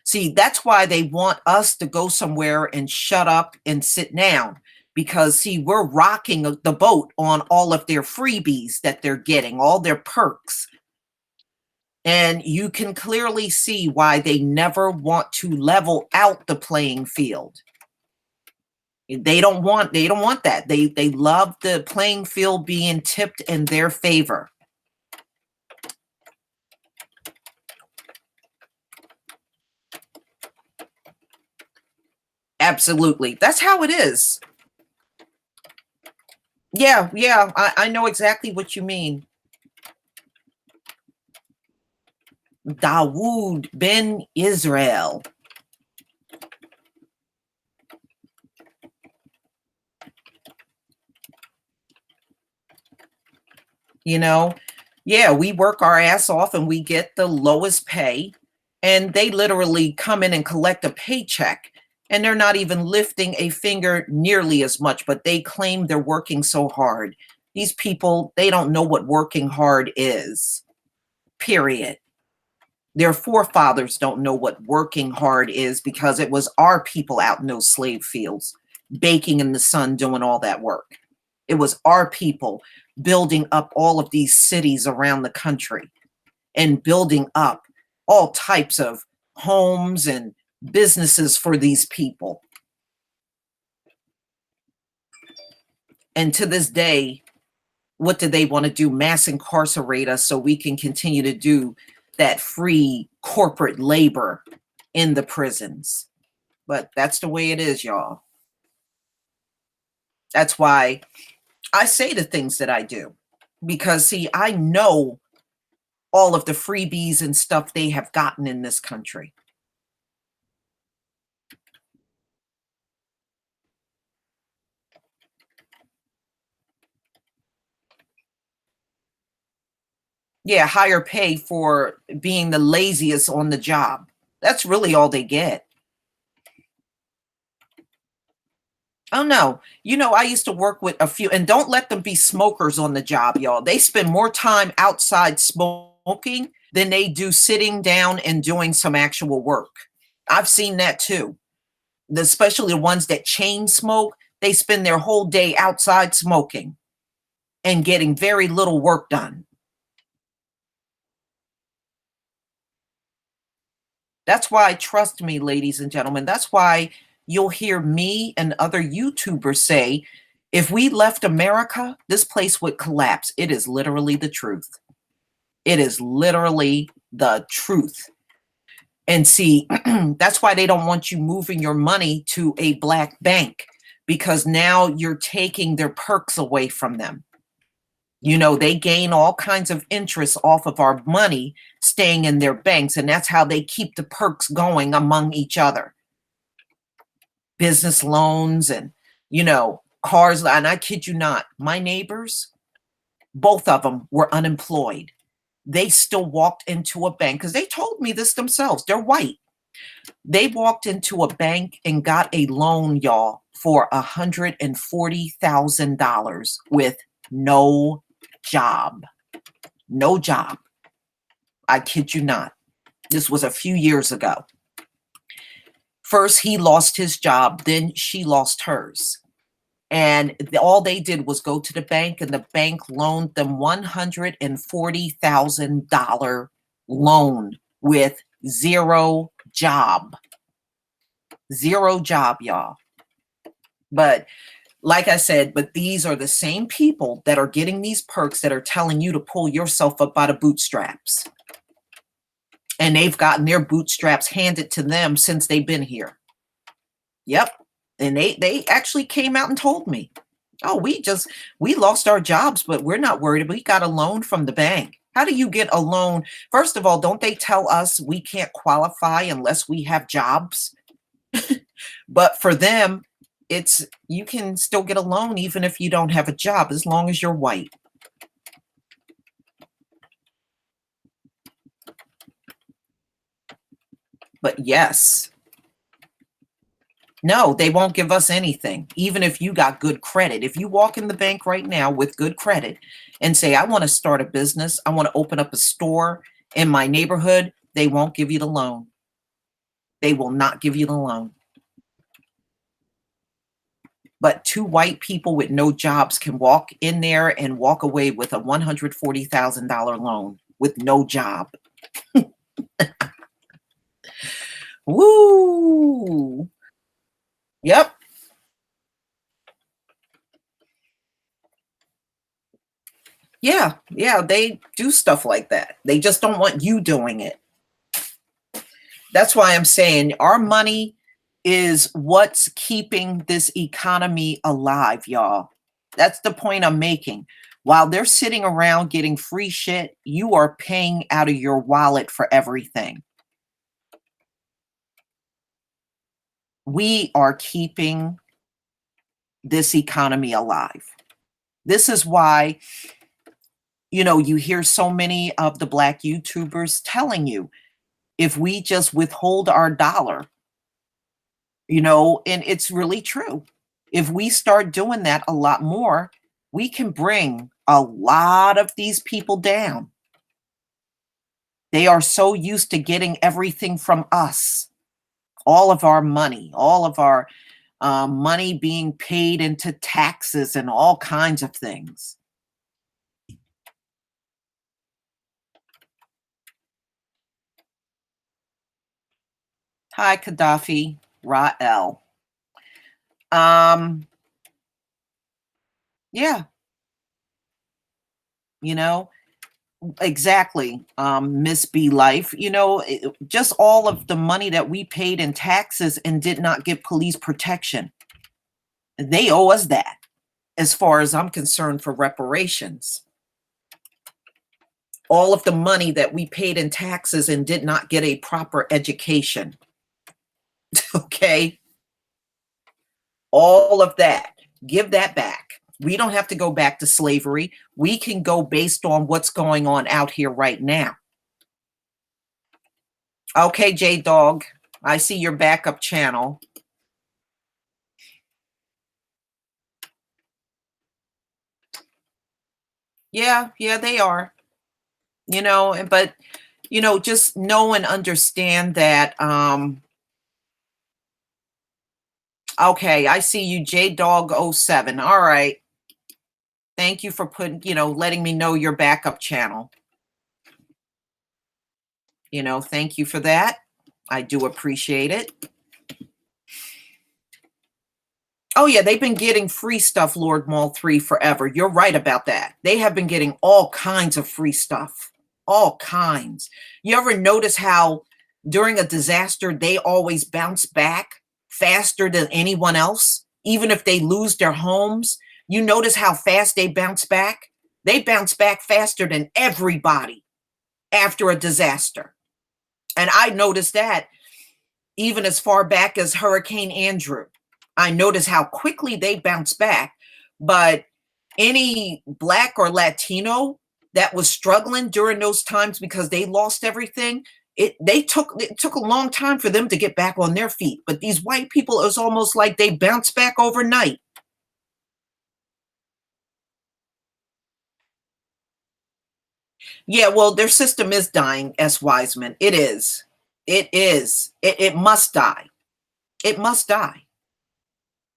See, that's why they want us to go somewhere and shut up and sit down, because see, we're rocking the boat on all of their freebies that they're getting, all their perks. And you can clearly see why they never want to level out the playing field. They don't want that. They love the playing field being tipped in their favor. Absolutely. That's how it is. Yeah, yeah, I know exactly what you mean. Dawood ben Israel. You know, yeah, we work our ass off and we get the lowest pay, and they literally come in and collect a paycheck, and they're not even lifting a finger nearly as much, but they claim they're working so hard. These people, they don't know what working hard is. Period. Their forefathers don't know what working hard is, because it was our people out in those slave fields, baking in the sun, doing all that work. It was our people building up all of these cities around the country and building up all types of homes and businesses for these people. And to this day, what do they want to do? Mass incarcerate us so we can continue to do that free corporate labor in the prisons. But that's the way it is, y'all. That's why I say the things that I do. Because, see, I know all of the freebies and stuff they have gotten in this country. Yeah, higher pay for being the laziest on the job. That's really all they get. Oh no. You know, I used to work with a few, and don't let them be smokers on the job, y'all. They spend more time outside smoking than they do sitting down and doing some actual work. I've seen that too. Especially the ones that chain smoke, they spend their whole day outside smoking and getting very little work done. That's why, trust me, ladies and gentlemen, that's why you'll hear me and other YouTubers say, if we left America, this place would collapse. It is literally the truth. It is literally the truth. And see, that's why they don't want you moving your money to a black bank, because now you're taking their perks away from them. You know, they gain all kinds of interest off of our money staying in their banks, and that's how they keep the perks going among each other. Business loans and, you know, cars. And I kid you not, my neighbors, both of them were unemployed. They still walked into a bank because they told me this themselves. They're white. They walked into a bank and got a loan, y'all, for $140,000 with no job. No job. I kid you not. This was a few years ago. First, he lost his job. Then she lost hers. And all they did was go to the bank, and the bank loaned them $140,000 loan with zero job. Zero job, y'all. But like I said, but these are the same people that are getting these perks that are telling you to pull yourself up by the bootstraps. And they've gotten their bootstraps handed to them since they've been here. Yep. And they actually came out and told me, oh, we lost our jobs, but we're not worried. We got a loan from the bank. How do you get a loan? First of all, don't they tell us we can't qualify unless we have jobs? But for them, it's, you can still get a loan even if you don't have a job, as long as you're white. But yes, no, they won't give us anything, even if you got good credit. If you walk in the bank right now with good credit and say, I want to start a business, I want to open up a store in my neighborhood, they won't give you the loan. They will not give you the loan. But two white people with no jobs can walk in there and walk away with a $140,000 loan with no job. Woo! Yep. Yeah, they do stuff like that. They just don't want you doing it. That's why I'm saying our money is what's keeping this economy alive, y'all. That's the point I'm making. While they're sitting around getting free shit, you are paying out of your wallet for everything. We are keeping this economy alive. This is why, you know, you hear so many of the Black YouTubers telling you, if we just withhold our dollar, you know, and it's really true. If we start doing that a lot more, we can bring a lot of these people down. They are so used to getting everything from us, all of our money, all of our money being paid into taxes and all kinds of things. Hi, Gaddafi, Ra'el. Yeah. You know, exactly. Miss B Life, you know, just all of the money that we paid in taxes and did not get police protection. They owe us that, as far as I'm concerned, for reparations. All of the money that we paid in taxes and did not get a proper education. Okay. All of that, give that back. We don't have to go back to slavery. We can go based on what's going on out here right now. Okay, J-Dog, I see your backup channel. Yeah, they are. You know, but, you know, just know and understand that, okay, I see you, J-Dog07. All right. Thank you for putting, you know, letting me know your backup channel. You know, thank you for that. I do appreciate it. Oh yeah, they've been getting free stuff, Lord Mall 3, forever. You're right about that. They have been getting all kinds of free stuff. All kinds. You ever notice how during a disaster, they always bounce back faster than anyone else? Even if they lose their homes, you notice how fast they bounce back? They bounce back faster than everybody after a disaster. And I noticed that even as far back as Hurricane Andrew. I noticed how quickly they bounce back. But any Black or Latino that was struggling during those times because they lost everything, it took a long time for them to get back on their feet. But these white people, it's almost like they bounce back overnight. Yeah, well, their system is dying, S. Wiseman. It is. It is. It must die. It must die.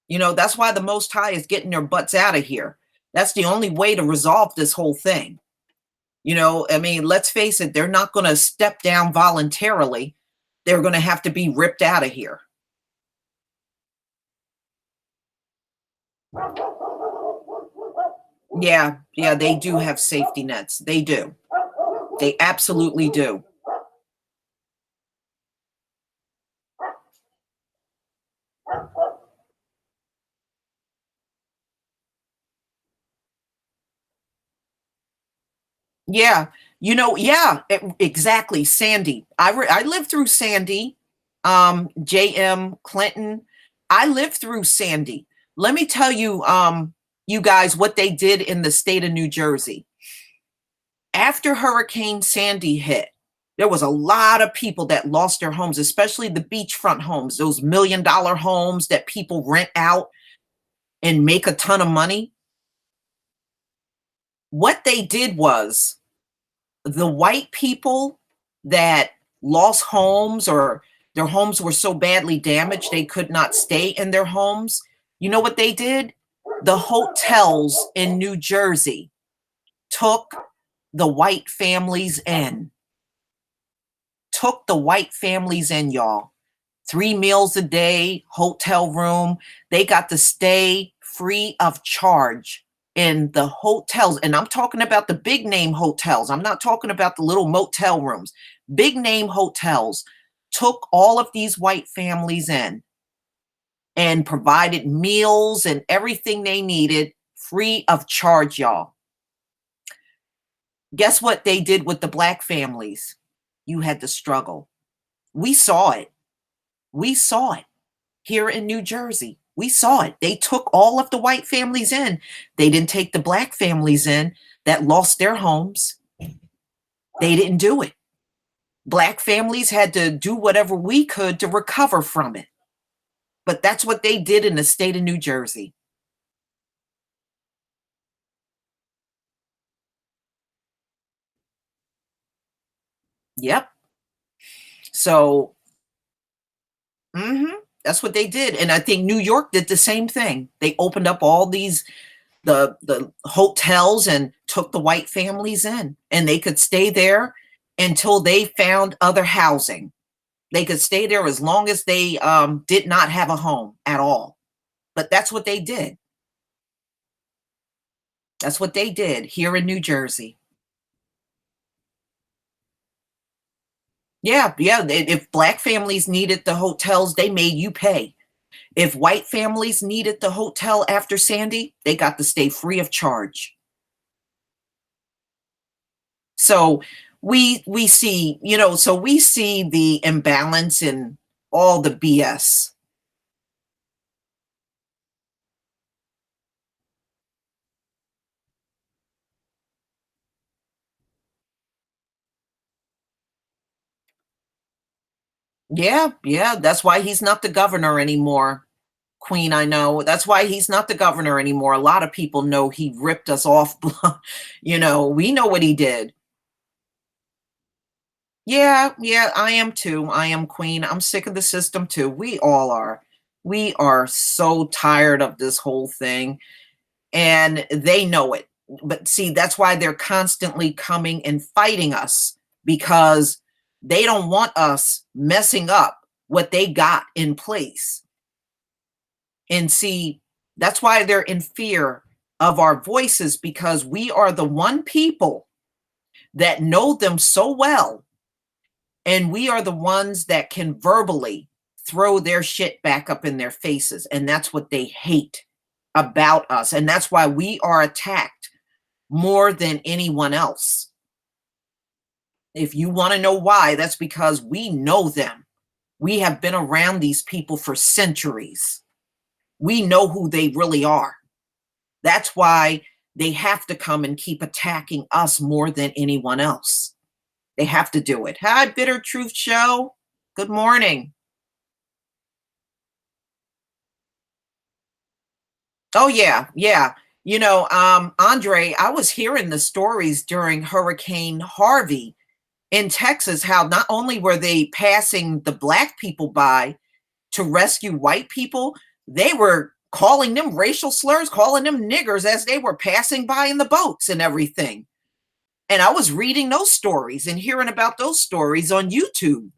You know, that's why the Most High is getting their butts out of here. That's the only way to resolve this whole thing. You know, I mean, let's face it, they're not going to step down voluntarily. They're going to have to be ripped out of here. Yeah, they do have safety nets. They do. They absolutely do. Yeah, exactly. Sandy. I lived through Sandy, J.M. Clinton. I lived through Sandy. Let me tell you, you guys, what they did in the state of New Jersey. After Hurricane Sandy hit, there was a lot of people that lost their homes, especially the beachfront homes, those $1 million homes that people rent out and make a ton of money. What they did was the white people that lost homes or their homes were so badly damaged they could not stay in their homes. You know what they did? The hotels in New Jersey took the white families in. Took the white families in, y'all. 3 meals a day, hotel room. They got to stay free of charge in the hotels. And I'm talking about the big name hotels. I'm not talking about the little motel rooms. Big name hotels took all of these white families in and provided meals and everything they needed free of charge, y'all. Guess what they did with the Black families? You had to struggle. We saw it. We saw it here in New Jersey. We saw it. They took all of the white families in. They didn't take the Black families in that lost their homes. They didn't do it. Black families had to do whatever we could to recover from it. But that's what they did in the state of New Jersey. Yep. So, that's what they did. And I think New York did the same thing. They opened up all these the hotels and took the white families in, and they could stay there until they found other housing. They could stay there as long as they did not have a home at all. But that's what they did. That's what they did here in New Jersey. Yeah. If Black families needed the hotels, they made you pay. If white families needed the hotel after Sandy, they got to stay free of charge. So we see, we see the imbalance in all the BS. Yeah, that's why he's not the governor anymore. Queen, I know. That's why he's not the governor anymore. A lot of people know he ripped us off. We know what he did. Yeah, I am too. I am, Queen. I'm sick of the system too. We all are. We are so tired of this whole thing, and they know it. But see, that's why they're constantly coming and fighting us, because They don't want us messing up what they got in place. And see, that's why they're in fear of our voices, because we are the one people that know them so well. And we are the ones that can verbally throw their shit back up in their faces. And that's what they hate about us. And that's why we are attacked more than anyone else. If you want to know why, that's because we know them. We have been around these people for centuries. We know who they really are. That's why they have to come and keep attacking us more than anyone else. They have to do it. Hi, Bitter Truth Show. Good morning. Oh, yeah, yeah. You know, Andre, I was hearing the stories during Hurricane Harvey in Texas, how not only were they passing the black people by to rescue white people, they were calling them racial slurs, calling them niggers as they were passing by in the boats and everything. And I was reading those stories and hearing about those stories on YouTube.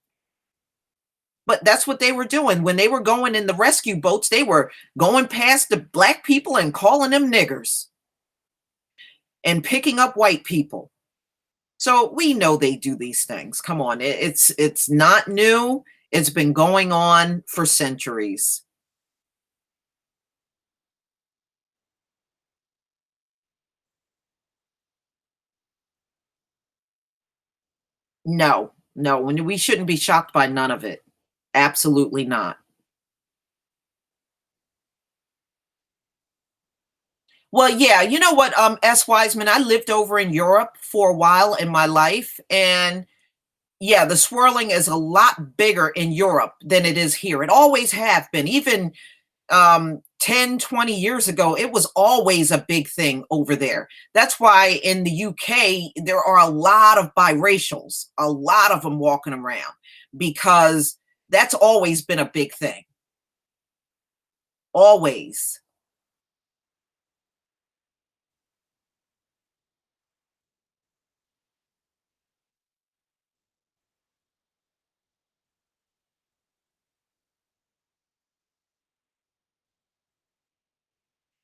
But that's what they were doing. When they were going in the rescue boats, they were going past the black people and calling them niggers and picking up white people. So we know they do these things. Come on, it's not new. It's been going on for centuries. No, no, we shouldn't be shocked by none of it. Absolutely not. Well, yeah, you know what, S. Wiseman, I lived over in Europe for a while in my life, and yeah, the swirling is a lot bigger in Europe than it is here. It always have been. Even 10, 20 years ago, it was always a big thing over there. That's why in the UK, there are a lot of biracials, a lot of them walking around, because that's always been a big thing. Always.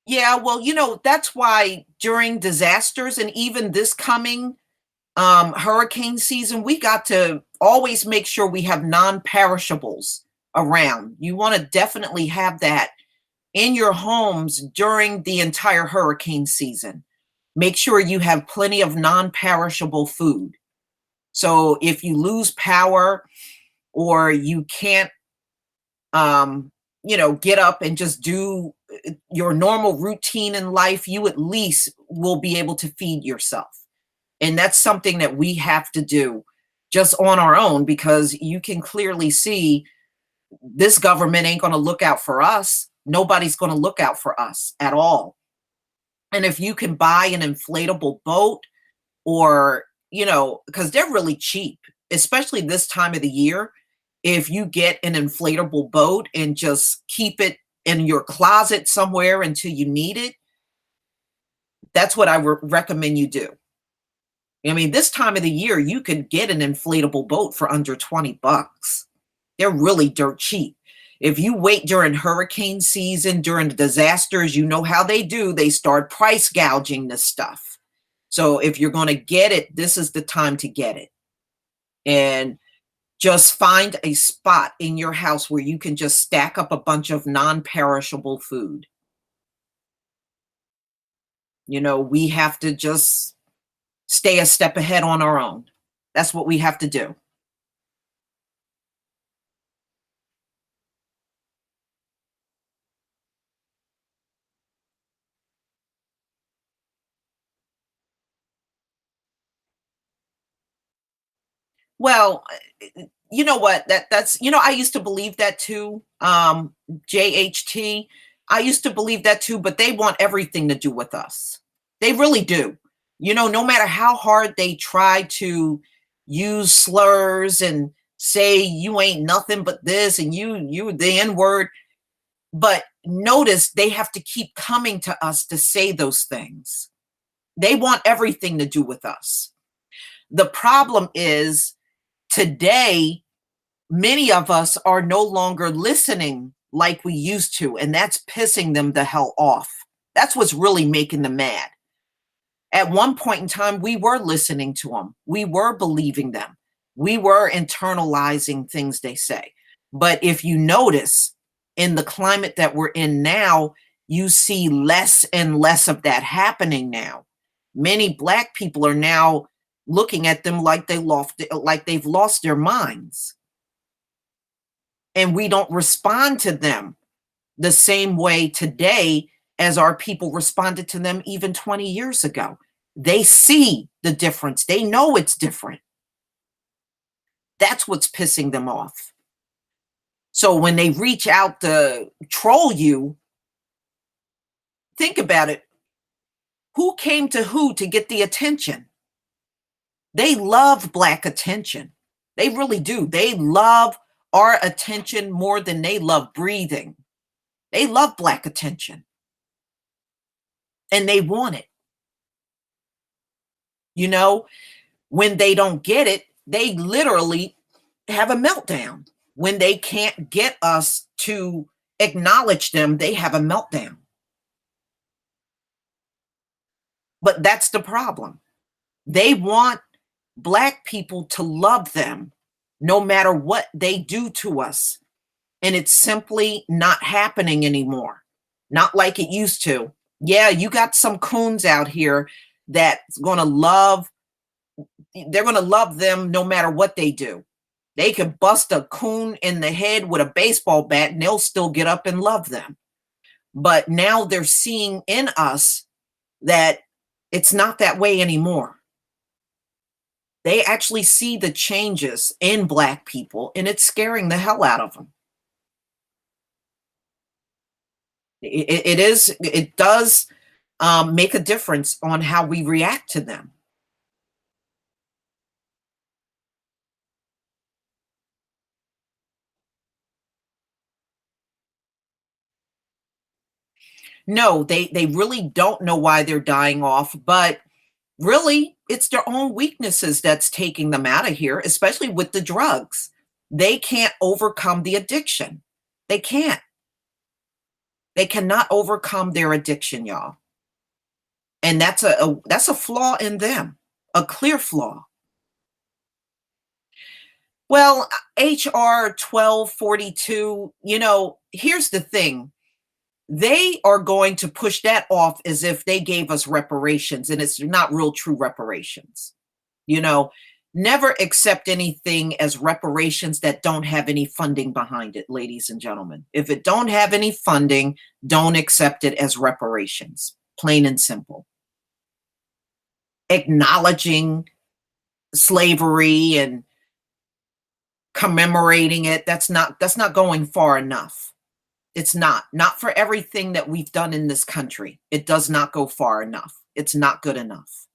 Yeah, well, you know, that's why during disasters and even this coming hurricane season, we got to always make sure we have non-perishables around. You want to definitely have that in your homes during the entire hurricane season. Make sure you have plenty of non-perishable food. So if you lose power or you can't get up and just do your normal routine in life, you at least will be able to feed yourself. And that's something that we have to do just on our own, because you can clearly see this government ain't going to look out for us. Nobody's going to look out for us at all. And if you can buy an inflatable boat, or, because they're really cheap, especially this time of the year, if you get an inflatable boat and just keep it in your closet somewhere until you need it, that's what I recommend you do. I mean, this time of the year, you could get an inflatable boat for under $20. They're really dirt cheap. If you wait during hurricane season, during the disasters, you know how they do. They start price gouging this stuff. So if you're going to get it, this is the time to get it. And just find a spot in your house where you can just stack up a bunch of non-perishable food. We have to just stay a step ahead on our own. That's what we have to do. Well, you know what? That's I used to believe that too. JHT. I used to believe that too, but they want everything to do with us. They really do. No matter how hard they try to use slurs and say you ain't nothing but this and you the N-word, but notice they have to keep coming to us to say those things. They want everything to do with us. The problem is Today, many of us are no longer listening like we used to, and that's pissing them the hell off. That's what's really making them mad. At one point in time, we were listening to them. We were believing them. We were internalizing things they say. But if you notice, in the climate that we're in now, you see less and less of that happening now. Many Black people are now looking at them like they've lost their minds. And we don't respond to them the same way today as our people responded to them even 20 years ago. They see the difference. They know it's different. That's what's pissing them off. So when they reach out to troll you, think about it. Who came to who to get the attention? They love Black attention. They really do. They love our attention more than they love breathing. They love Black attention. And they want it. You know, when they don't get it, they literally have a meltdown. When they can't get us to acknowledge them, they have a meltdown. But that's the problem. They want Black people to love them no matter what they do to us. And it's simply not happening anymore. Not like it used to. Yeah, you got some coons out here that's going to love, they're going to love them no matter what they do. They could bust a coon in the head with a baseball bat and they'll still get up and love them. But now they're seeing in us that it's not that way anymore. They actually see the changes in Black people and it's scaring the hell out of them. It does make a difference on how we react to them. No, they really don't know why they're dying off, but really it's their own weaknesses that's taking them out of here, especially with the drugs. They can't overcome the addiction. They can't. They cannot overcome their addiction, y'all. And that's a flaw in them, a clear flaw. Well, HR 1242, here's the thing. They are going to push that off as if they gave us reparations, and it's not real true reparations. Never accept anything as reparations that don't have any funding behind it, ladies and gentlemen. If it don't have any funding, don't accept it as reparations, plain and simple. Acknowledging slavery and commemorating it, that's not going far enough. It's not for everything that we've done in this country. It does not go far enough. It's not good enough.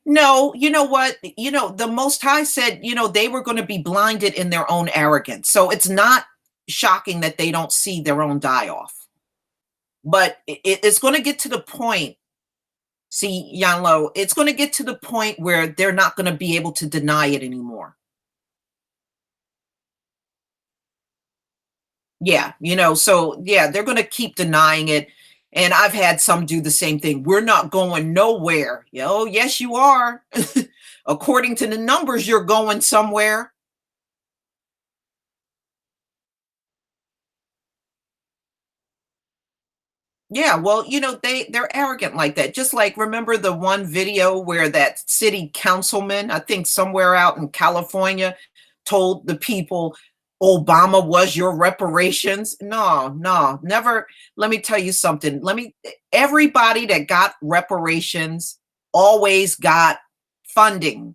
No, you know what? The Most High said, they were going to be blinded in their own arrogance. So it's not shocking that they don't see their own die off. But it's going to get to the point, see, Yanlo, it's going to get to the point where they're not going to be able to deny it anymore. Yeah, so yeah, they're going to keep denying it. And I've had some do the same thing. We're not going nowhere. Yes, you are. According to the numbers, you're going somewhere. Yeah, well, they're arrogant like that. Just like, remember the one video where that city councilman, I think somewhere out in California, told the people Obama was your reparations? No, never. Let me tell you something. Everybody that got reparations always got funding.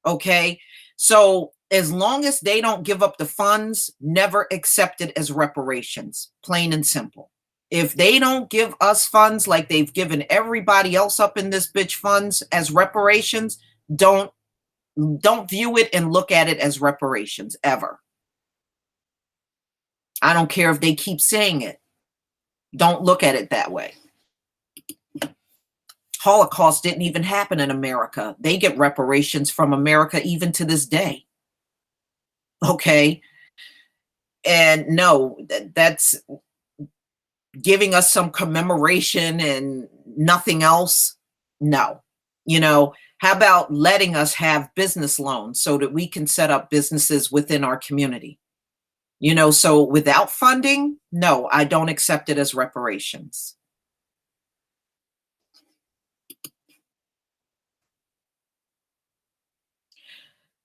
Okay. So as long as they don't give up the funds, never accept it as reparations, plain and simple. If they don't give us funds like they've given everybody else up in this bitch funds as reparations, don't view it and look at it as reparations ever. I don't care if they keep saying it. Don't look at it that way. Holocaust didn't even happen in America. They get reparations from America even to this day. Okay. And no, that's giving us some commemoration and nothing else. No. How about letting us have business loans so that we can set up businesses within our community? So without funding, no, I don't accept it as reparations.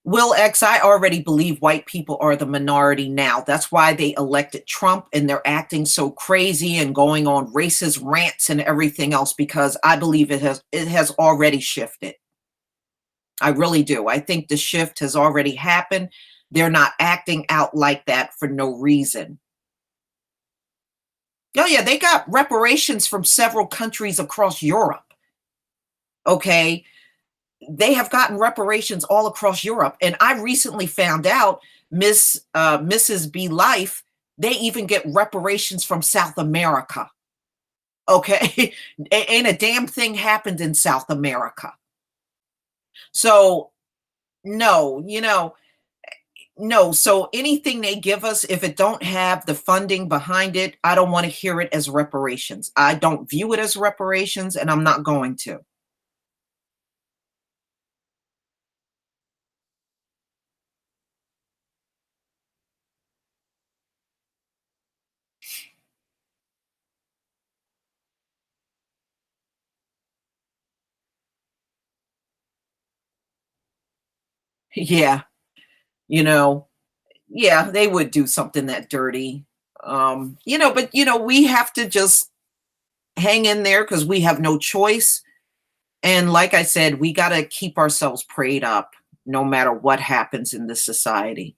Will X, I already believe white people are the minority now. That's why they elected Trump, and they're acting so crazy and going on racist rants and everything else, because I believe it has already shifted. I really do. I think the shift has already happened. They're not acting out like that for no reason. Oh yeah, they got reparations from several countries across Europe. Okay. They have gotten reparations all across Europe. And I recently found out Mrs. B Life, they even get reparations from South America. Okay. Ain't a damn thing happened in South America. So no, no. So anything they give us, if it don't have the funding behind it, I don't want to hear it as reparations. I don't view it as reparations, and I'm not going to. Yeah, yeah, they would do something that dirty. But we have to just hang in there because we have no choice. And like I said, we got to keep ourselves prayed up no matter what happens in this society.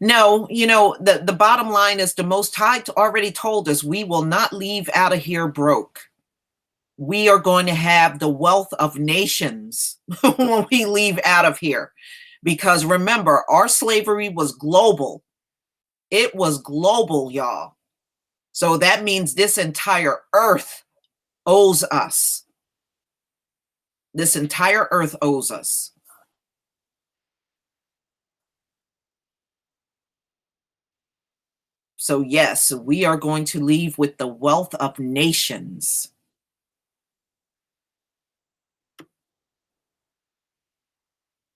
No, the bottom line is the Most High already told us we will not leave out of here broke. We are going to have the wealth of nations when we leave out of here. Because remember, our slavery was global. It was global, y'all. So that means this entire earth owes us. This entire earth owes us. So yes, we are going to leave with the wealth of nations.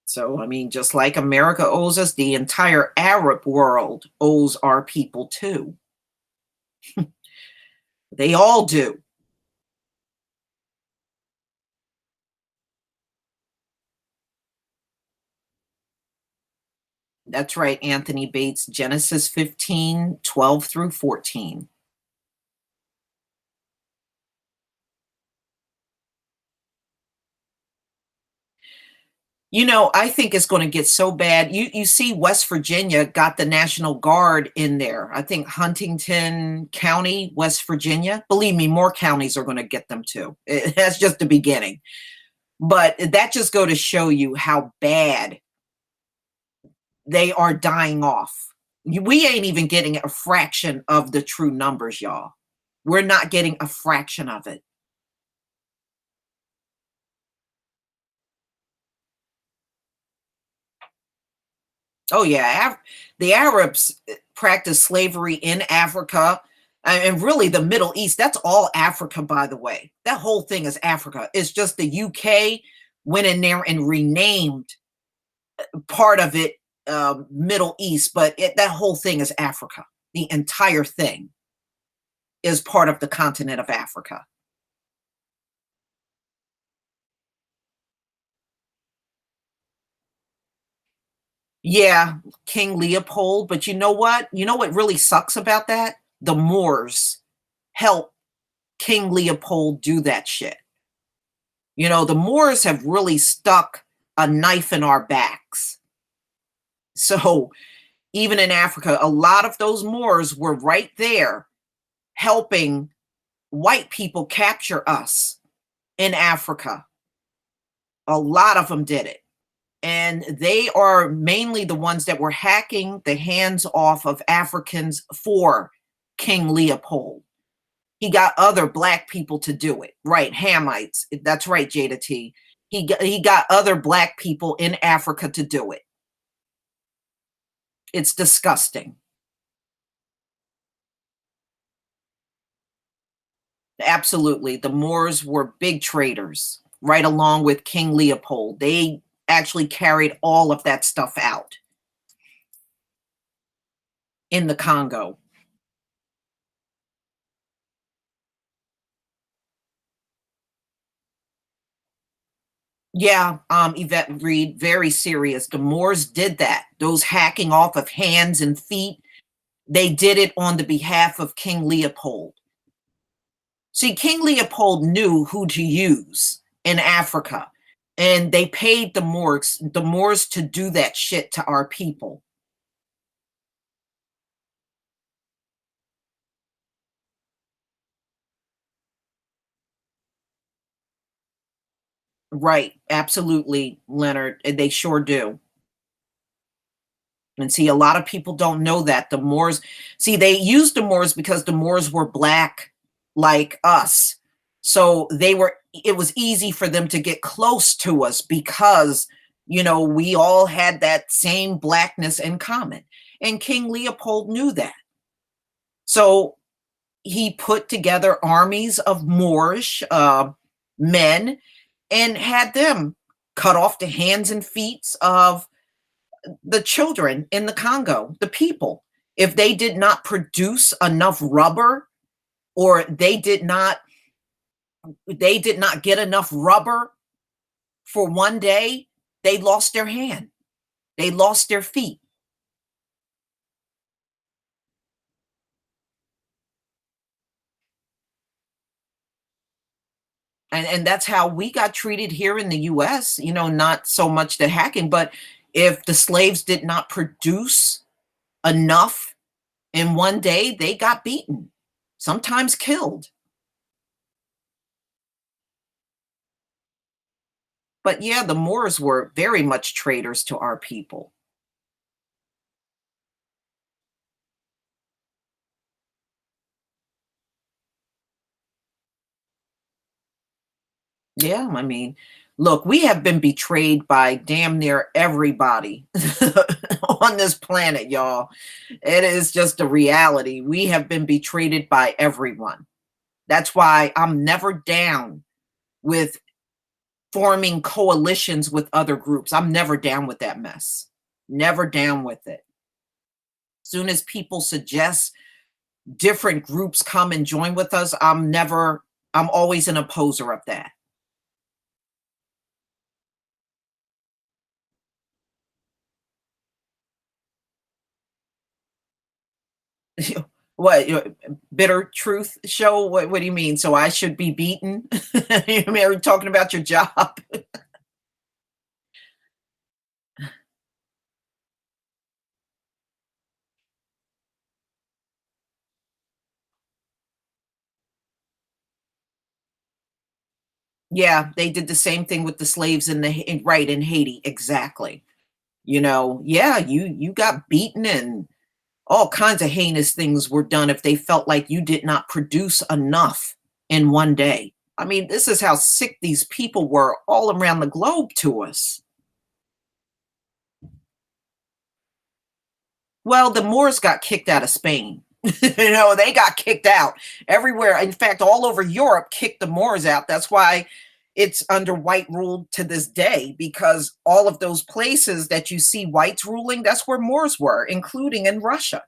So, I mean, just like America owes us, the entire Arab world owes our people too. They all do. That's right, Anthony Bates, Genesis 15, 12 through 14. I think it's going to get so bad. You see, West Virginia got the National Guard in there. I think Huntington County, West Virginia. Believe me, more counties are going to get them too. That's just the beginning. But that just go to show you how bad they are dying off. We ain't even getting a fraction of the true numbers, y'all. We're not getting a fraction of it. Oh yeah, the Arabs practiced slavery in Africa and really the Middle East. That's all Africa, by the way. That whole thing is Africa. It's just the UK went in there and renamed part of it Middle East, but that whole thing is Africa. The entire thing is part of the continent of Africa. Yeah, King Leopold. But you know what? You know what really sucks about that? The Moors helped King Leopold do that shit. The Moors have really stuck a knife in our backs. So even in Africa, a lot of those Moors were right there helping white people capture us in Africa. A lot of them did it. And they are mainly the ones that were hacking the hands off of Africans for King Leopold. He got other black people to do it. Right, Hamites. That's right, Jada T. He got other black people in Africa to do it. It's disgusting. Absolutely. The Moors were big traders, right along with King Leopold. They actually carried all of that stuff out in the Congo. Yeah, Yvette Reed, very serious. The Moors did that. Those hacking off of hands and feet, they did it on the behalf of King Leopold. See, King Leopold knew who to use in Africa, and they paid the Moors to do that shit to our people. Right, absolutely, Leonard. And they sure do. And see, a lot of people don't know that the Moors, see, they used the Moors because the Moors were black like us. So it was easy for them to get close to us because, we all had that same blackness in common. And King Leopold knew that. So he put together armies of Moorish men and had them cut off the hands and feet of the children in the Congo, the people. If they did not produce enough rubber, or they did not get enough rubber for one day, they lost their hand. They lost their feet. And that's how we got treated here in the US, not so much the hacking, but if the slaves did not produce enough in one day, they got beaten, sometimes killed. But yeah, the Moors were very much traitors to our people. Yeah, I mean, look, we have been betrayed by damn near everybody on this planet, y'all. It is just a reality. We have been betrayed by everyone. That's why I'm never down with forming coalitions with other groups. I'm never down with that mess. Never down with it. Soon as people suggest different groups come and join with us, I'm always an opposer of that. What, bitter truth show? What do you mean? So I should be beaten? You mean, are you talking about your job? Yeah, they did the same thing with the slaves in Haiti. Exactly. Yeah, you got beaten, and all kinds of heinous things were done if they felt like you did not produce enough in one day. I mean, this is how sick these people were all around the globe to us. Well, the Moors got kicked out of Spain. They got kicked out everywhere. In fact, all over Europe kicked the Moors out. That's why it's under white rule to this day, because all of those places that you see whites ruling, that's where Moors were, including in Russia.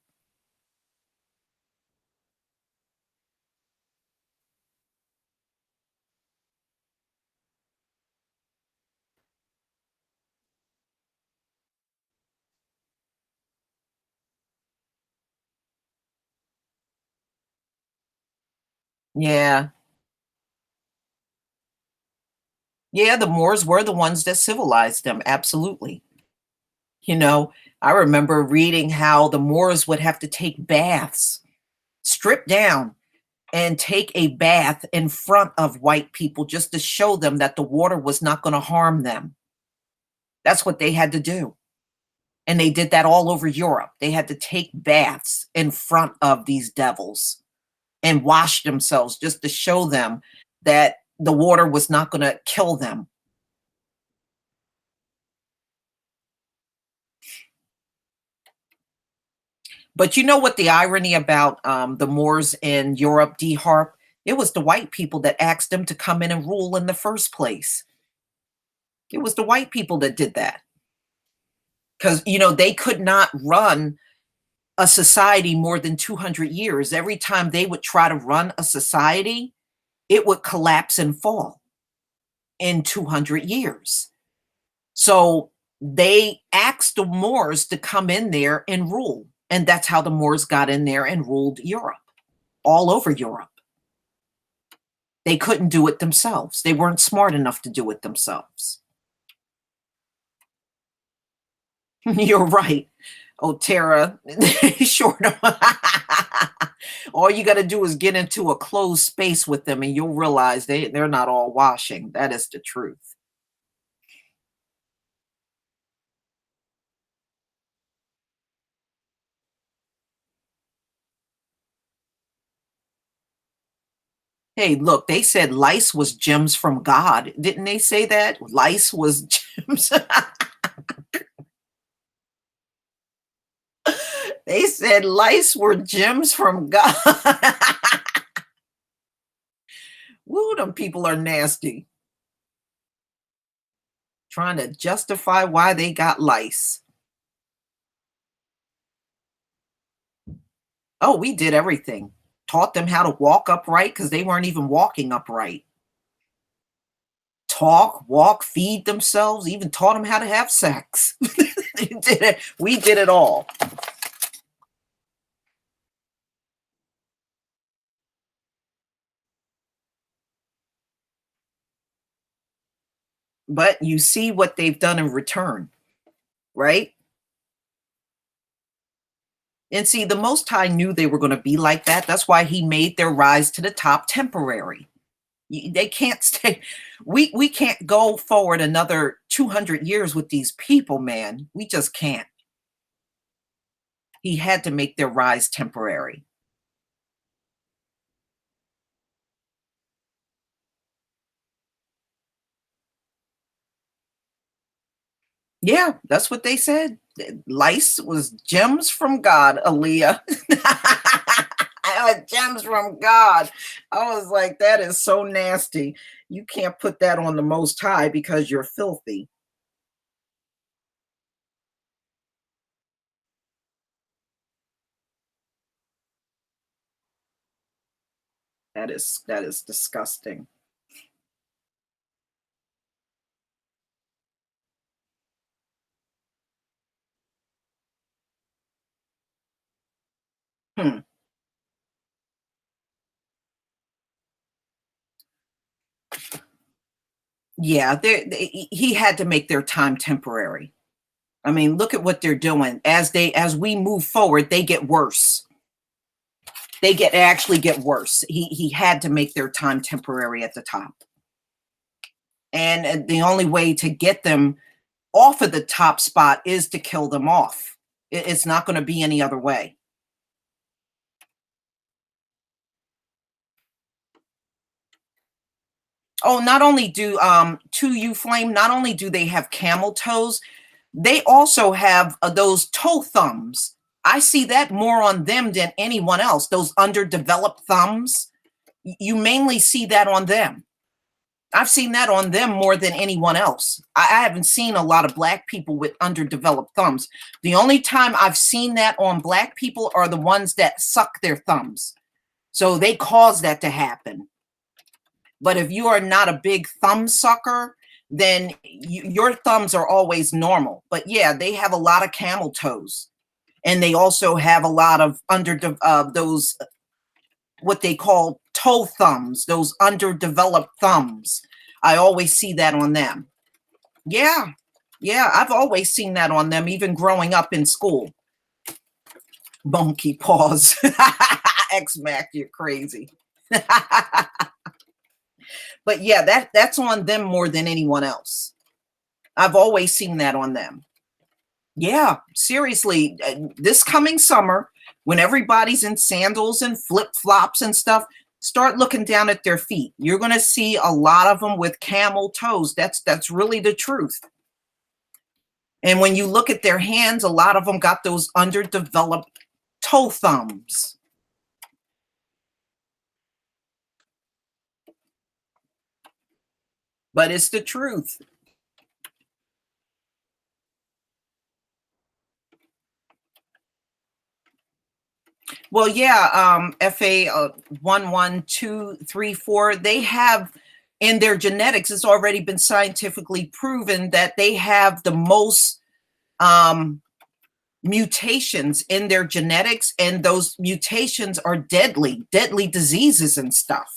Yeah. Yeah, the Moors were the ones that civilized them. Absolutely. You know, I remember reading how the Moors would have to take baths, strip down, and take a bath in front of white people just to show them that the water was not going to harm them. That's what they had to do. And they did that all over Europe. They had to take baths in front of these devils and wash themselves just to show them that the water was not going to kill them. But you know what the irony about the Moors in Europe, D. Harp? It was the white people that asked them to come in and rule in the first place. It was the white people that did that. Because, you know, they could not run a society more than 200 years. Every time they would try to run a society, it would collapse and fall in 200 years. So they asked the Moors to come in there and rule. And that's how the Moors got in there and ruled Europe, all over Europe. They couldn't do it themselves. They weren't smart enough to do it themselves. You're right. Oh, Tara, sure. All you got to do is get into a closed space with them and you'll realize they're not all washing. That is the truth. Hey, look, they said lice was gems from God. Didn't they say that? Lice was gems. They said lice were gems from God. Woo, them people are nasty. Trying to justify why they got lice. Oh, we did everything. Taught them how to walk upright because they weren't even walking upright. Talk, walk, feed themselves, even taught them how to have sex. We did it all. But you see what they've done in return, right? And see, the Most High knew they were going to be like that. That's why he made their rise to the top temporary. They can't stay. We can't go forward another 200 years with these people, man. We just can't. He had to make their rise temporary. Yeah, that's what they said. Lice was gems from God, Aaliyah. Gems from God. I was like, that is so nasty. You can't put that on the Most High because you're filthy. That is disgusting. Hmm. Yeah, he had to make their time temporary. I mean, look at what they're doing. As we move forward, they get worse. They actually get worse. He had to make their time temporary at the top. And the only way to get them off of the top spot is to kill them off. It's not going to be any other way. Oh, not only do to you flame, not only do they have camel toes, they also have those toe thumbs. I see that more on them than anyone else. Those underdeveloped thumbs, you mainly see that on them. I've seen that on them more than anyone else. I haven't seen a lot of black people with underdeveloped thumbs. The only time I've seen that on black people are the ones that suck their thumbs. So they cause that to happen. But if you are not a big thumb sucker, then your thumbs are always normal. But yeah, they have a lot of camel toes. And they also have a lot of those, what they call toe thumbs, those underdeveloped thumbs. I always see that on them. Yeah, I've always seen that on them, even growing up in school. Monkey paws. X-Mac, you're crazy. But yeah, that's on them more than anyone else. I've always seen that on them. Yeah, seriously, this coming summer, when everybody's in sandals and flip-flops and stuff, start looking down at their feet. You're going to see a lot of them with camel toes. That's really the truth. And when you look at their hands, a lot of them got those underdeveloped toe thumbs. But it's the truth. Well, yeah, FA 11234, they have in their genetics, it's already been scientifically proven that they have the most mutations in their genetics, and those mutations are deadly diseases and stuff.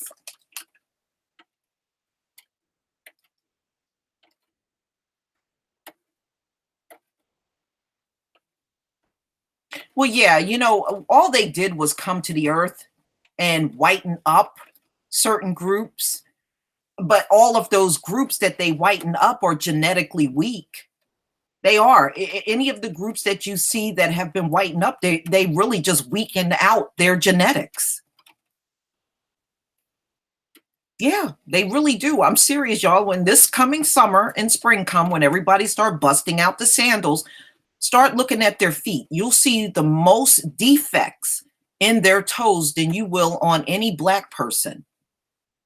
Well, yeah, you know, all they did was come to the earth and whiten up certain groups, but all of those groups that they whiten up are genetically weak. They are. Any of the groups that you see that have been whitened up, they really just weaken out their genetics. Yeah, they really do. I'm serious, y'all. When this coming summer and spring come, when everybody start busting out the sandals, start looking at their feet. You'll see the most defects in their toes than you will on any black person.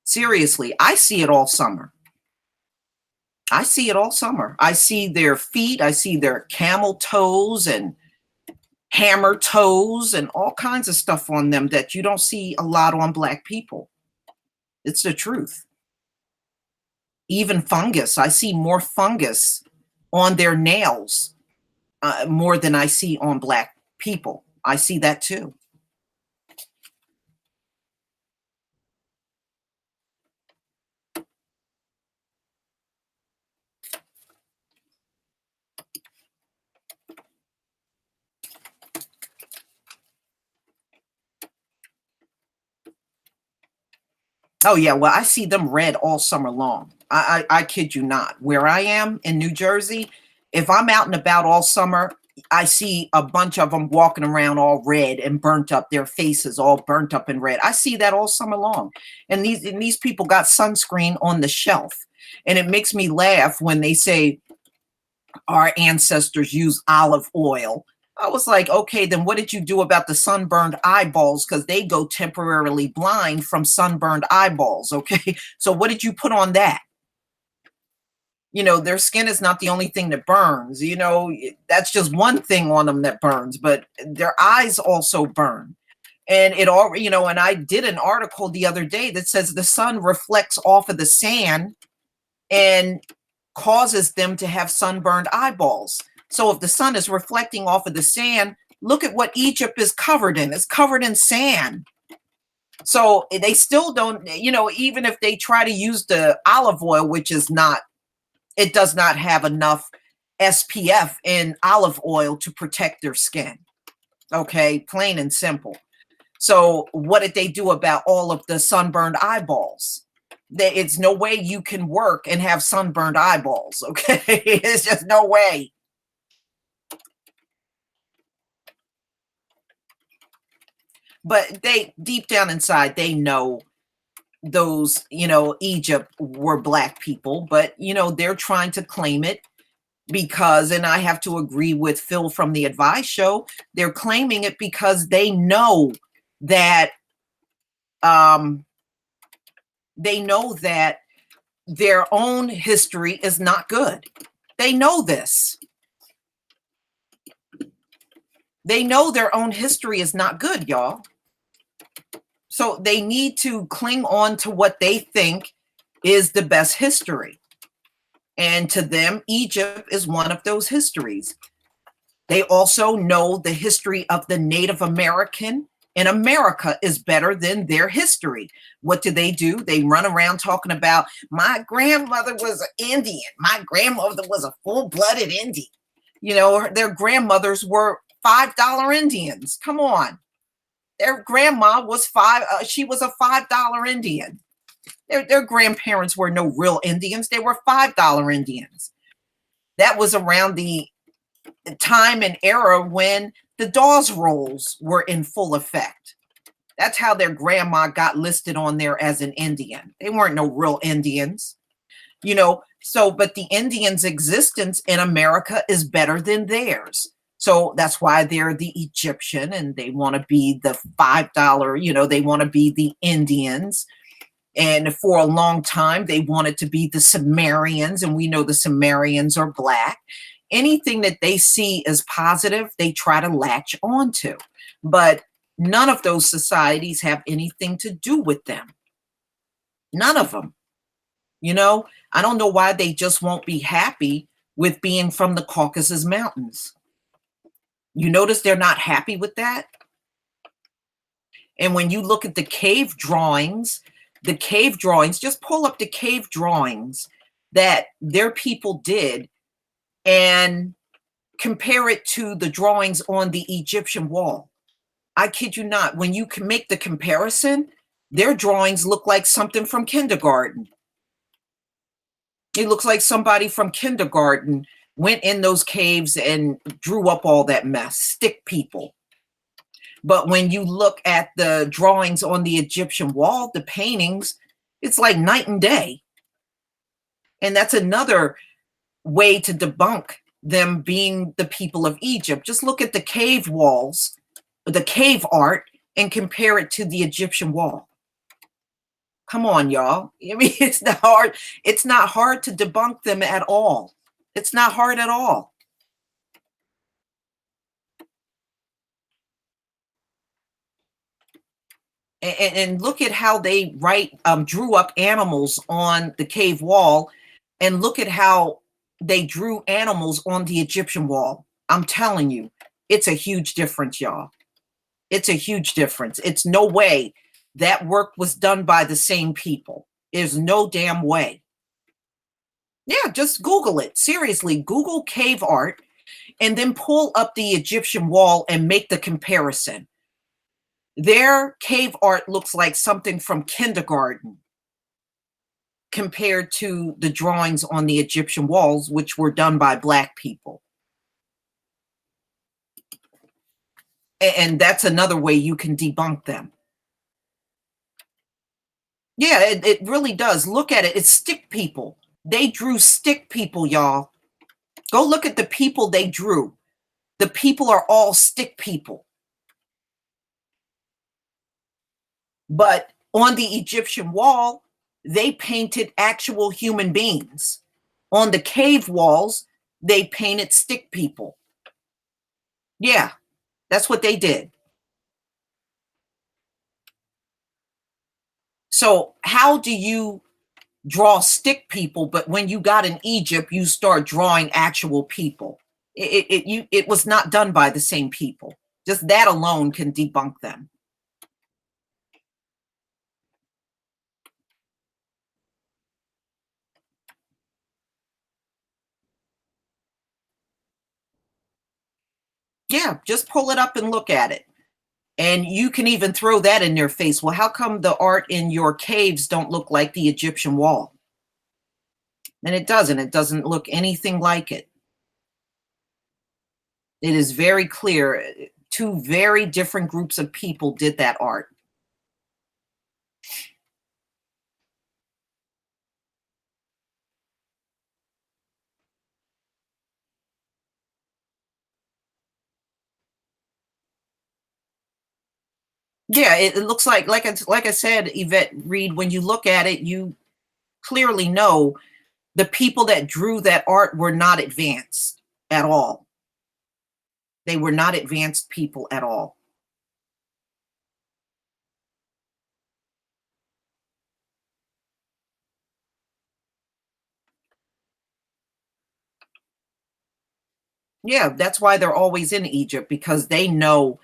Seriously, I see it all summer. I see it all summer. I see their feet. I see their camel toes and hammer toes and all kinds of stuff on them that you don't see a lot on black people. It's the truth. Even fungus. I see more fungus on their nails more than I see on black people. I see that too. Oh yeah, well, I see them red all summer long. I kid you not. Where I am in New Jersey, if I'm out and about all summer, I see a bunch of them walking around all red and burnt up, their faces all burnt up and red. I see that all summer long. And these people got sunscreen on the shelf. And it makes me laugh when they say our ancestors used olive oil. I was like, okay, then what did you do about the sunburned eyeballs? Because they go temporarily blind from sunburned eyeballs. Okay. So what did you put on that? You know, their skin is not the only thing that burns. You know, that's just one thing on them that burns, but their eyes also burn. And it all, you know, and I did an article the other day that says the sun reflects off of the sand and causes them to have sunburned eyeballs. So if the sun is reflecting off of the sand, look at what Egypt is covered in. It's covered in sand. So they still don't, you know, even if they try to use the olive oil, which is not, it does not have enough SPF in olive oil to protect their skin. Okay, plain and simple. So what did they do about all of the sunburned eyeballs? It's no way you can work and have sunburned eyeballs. Okay, it's just no way. But they deep down inside, they know those, you know, Egypt were black people, but you know, they're trying to claim it because, and I have to agree with Phil from the Advice Show, they're claiming it because they know that their own history is not good. They know this. They know their own history is not good, y'all. So they need to cling on to what they think is the best history. And to them, Egypt is one of those histories. They also know the history of the Native American in America is better than their history. What do? They run around talking about, my grandmother was an Indian. My grandmother was a full-blooded Indian. You know, their grandmothers were $5 Indians. Come on. Their grandma was she was a $5 Indian. Their grandparents were no real Indians. They were $5 Indians. That was around the time and era when the Dawes rolls were in full effect. That's how their grandma got listed on there as an Indian. They weren't no real Indians, you know. So, but the Indians' existence in America is better than theirs. So that's why they're the Egyptian and they want to be the $5, you know, they want to be the Indians. And for a long time, they wanted to be the Sumerians, and we know the Sumerians are Black. Anything that they see as positive, they try to latch onto. But none of those societies have anything to do with them. None of them. You know, I don't know why they just won't be happy with being from the Caucasus Mountains. You notice they're not happy with that? And when you look at the cave drawings, just pull up the cave drawings that their people did and compare it to the drawings on the Egyptian wall. I kid you not, when you can make the comparison, their drawings look like something from kindergarten. It looks like somebody from kindergarten went in those caves and drew up all that mess, stick people. But when you look at the drawings on the Egyptian wall, the paintings, it's like night and day. And that's another way to debunk them being the people of Egypt. Just look at the cave walls, the cave art, and compare it to the Egyptian wall. Come on, y'all. I mean, it's not hard. It's not hard to debunk them at all. It's not hard at all. And look at how they drew up animals on the cave wall, and look at how they drew animals on the Egyptian wall. I'm telling you, it's a huge difference, y'all. It's a huge difference. It's no way that work was done by the same people. There's no damn way. Yeah, just Google it. Seriously, Google cave art and then pull up the Egyptian wall and make the comparison. Their cave art looks like something from kindergarten compared to the drawings on the Egyptian walls, which were done by Black people. And that's another way you can debunk them. Yeah, it really does. Look at it. It's stick people. They drew stick people, y'all. Go look at the people they drew. The people are all stick people. But on the Egyptian wall, they painted actual human beings. On the cave walls, they painted stick people. Yeah, that's what they did. So how do you draw stick people, but when you got in Egypt, you start drawing actual people? It was not done by the same people. Just that alone can debunk them. Yeah, just pull it up and look at it. And you can even throw that in their face. Well, how come the art in your caves don't look like the Egyptian wall? And it doesn't. It doesn't look anything like it. It is very clear. Two very different groups of people did that art. Yeah, it looks like I said, Yvette Reed, when you look at it, you clearly know the people that drew that art were not advanced at all. They were not advanced people at all. Yeah, that's why they're always in Egypt, because they know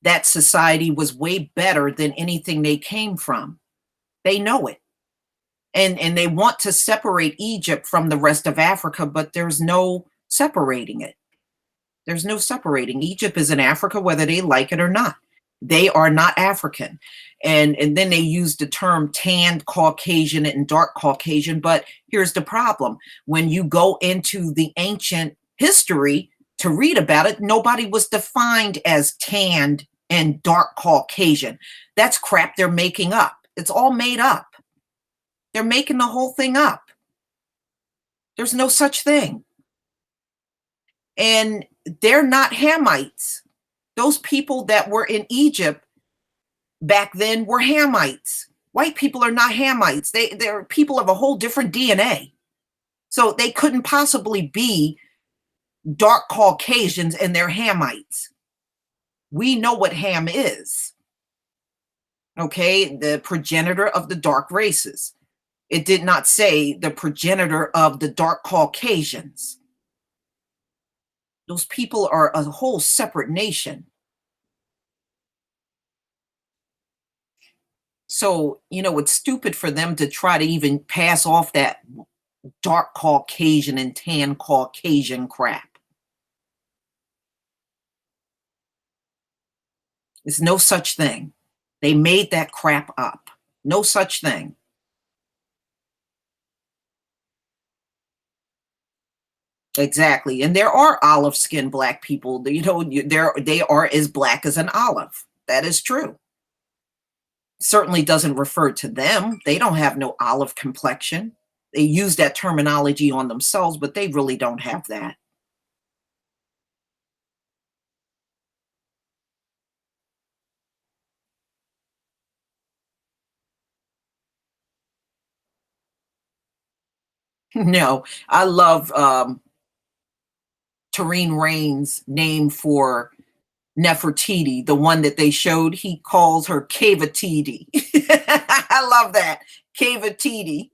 that society was way better than anything they came from. They know it. And they want to separate Egypt from the rest of Africa, but there's no separating it. There's no separating. Egypt is in Africa, whether they like it or not. They are not African. And then they use the term tanned Caucasian and dark Caucasian. But here's the problem. When you go into the ancient history to read about it, nobody was defined as tanned and dark Caucasian. That's crap they're making up. It's all made up. They're making the whole thing up. There's no such thing. And they're not Hamites. Those people that were in Egypt back then were Hamites. White people are not Hamites. They're people of a whole different DNA. So they couldn't possibly be dark Caucasians and they're Hamites. We know what Ham is. Okay, the progenitor of the dark races. It did not say the progenitor of the dark Caucasians. Those people are a whole separate nation. So, it's stupid for them to try to even pass off that dark Caucasian and tan Caucasian crap. There's no such thing. They made that crap up. No such thing. Exactly. And there are olive-skinned black people. They are as black as an olive. That is true. Certainly doesn't refer to them. They don't have no olive complexion. They use that terminology on themselves, but they really don't have that. No, I love Tareen Rain's name for Nefertiti, the one that they showed. He calls her Cavatiti. I love that. Cavatiti.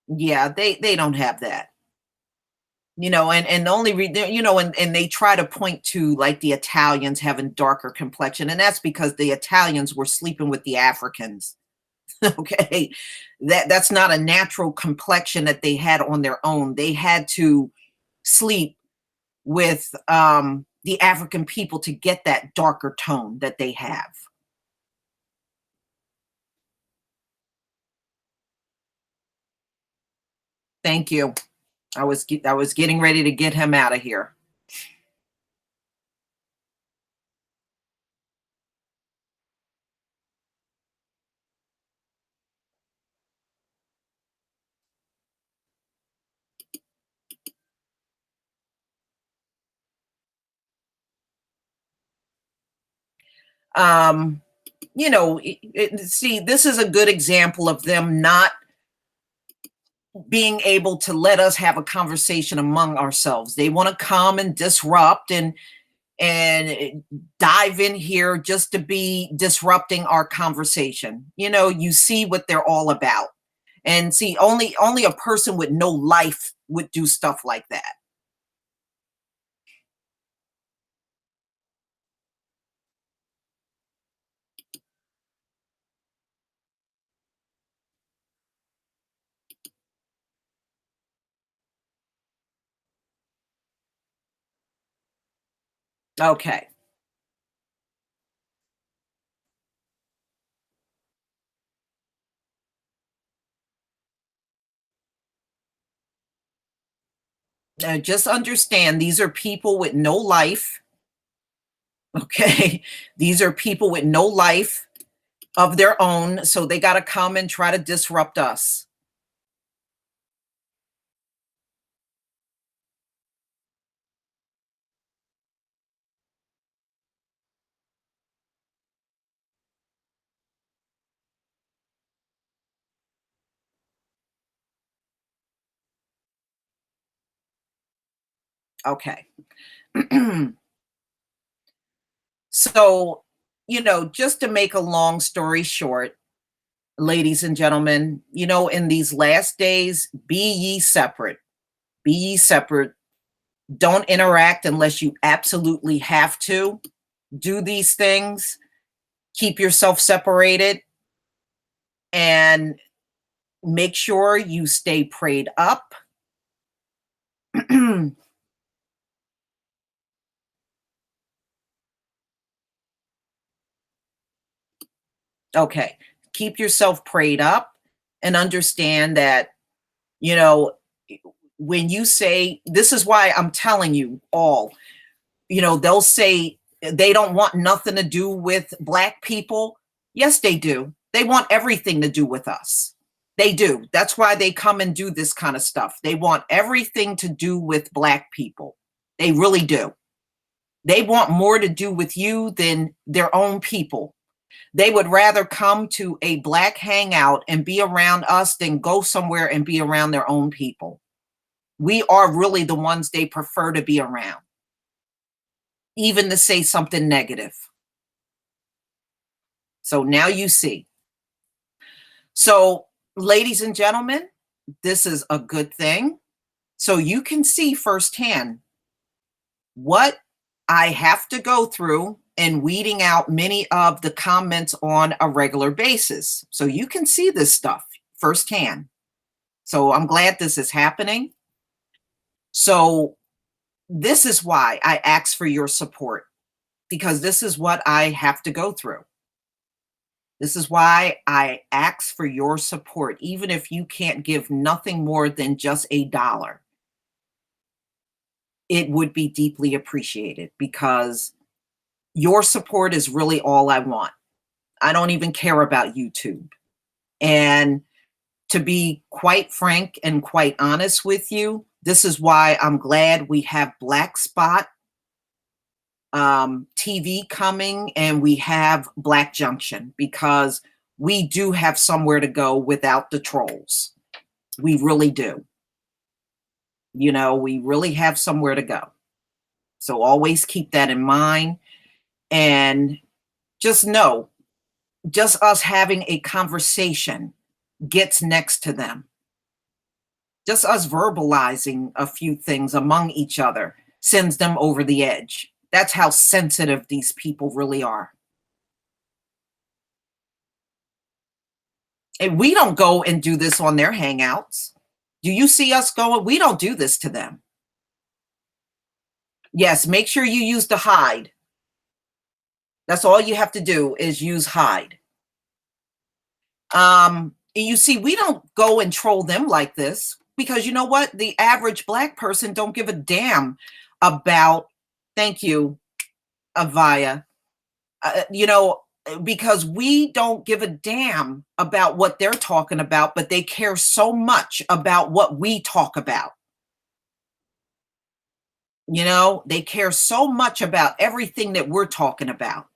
Yeah, they don't have that. And the only and they try to point to like the Italians having darker complexion, and that's because the Italians were sleeping with the Africans. Okay, that's not a natural complexion that they had on their own. They had to sleep with the African people to get that darker tone that they have. Thank you. I was getting ready to get him out of here. See, this is a good example of them not being able to let us have a conversation among ourselves. They want to come and disrupt and dive in here just to be disrupting our conversation. You see what they're all about. And see, only a person with no life would do stuff like that. Okay. Now, just understand these are people with no life. Okay. These are people with no life of their own. So they got to come and try to disrupt us. Okay. So, just to make a long story short, ladies and gentlemen, in these last days, be ye separate. Be ye separate. Don't interact unless you absolutely have to. Do these things. Keep yourself separated. And make sure you stay prayed up. Okay. Keep yourself prayed up and understand that, you know, when you say, this is why I'm telling you all, they'll say they don't want nothing to do with Black people. Yes, they do. They want everything to do with us. They do. That's why they come and do this kind of stuff. They want everything to do with Black people. They really do. They want more to do with you than their own people. They would rather come to a Black hangout and be around us than go somewhere and be around their own people. We are really the ones they prefer to be around, even to say something negative. So now you see. So, ladies and gentlemen, this is a good thing. So you can see firsthand what I have to go through in weeding out many of the comments on a regular basis. So you can see this stuff firsthand. So I'm glad this is happening. So this is why I ask for your support, because this is what I have to go through. This is why I ask for your support, even if you can't give nothing more than just $1. It would be deeply appreciated, because your support is really all I want. I don't even care about YouTube. And to be quite frank and quite honest with you, this is why I'm glad we have Black Spot TV coming and we have Black Junction, because we do have somewhere to go without the trolls. We really do. We really have somewhere to go. So always keep that in mind. And just know, just us having a conversation gets next to them. Just us verbalizing a few things among each other sends them over the edge. That's how sensitive these people really are. And we don't go and do this on their hangouts. Do you see us going? We don't do this to them. Yes, make sure you use the hide. That's all you have to do is use hide. You see, we don't go and troll them like this, because you know what? The average Black person don't give a damn about, thank you, Avaya, because we don't give a damn about what they're talking about, but they care so much about what we talk about. They care so much about everything that we're talking about.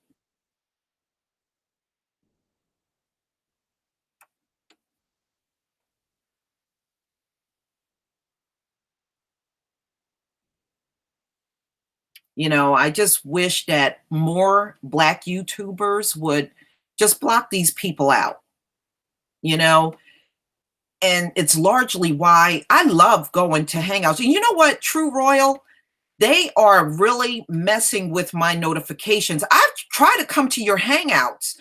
I just wish that more Black YouTubers would just block these people out, and it's largely why I love going to hangouts. And you know what, True Royal, they are really messing with my notifications. I've tried to come to your hangouts,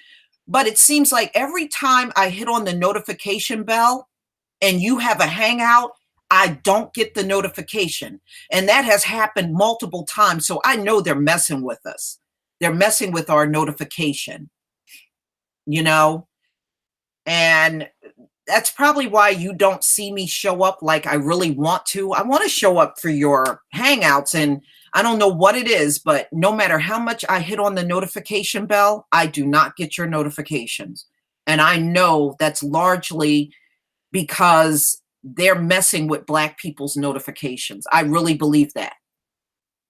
but it seems like every time I hit on the notification bell and you have a hangout, I don't get the notification. And that has happened multiple times. So I know they're messing with us. They're messing with our notification, and that's probably why you don't see me show up like I really want to. I want to show up for your hangouts, and I don't know what it is, but no matter how much I hit on the notification bell, I do not get your notifications. And I know that's largely because they're messing with Black people's notifications. I really believe that.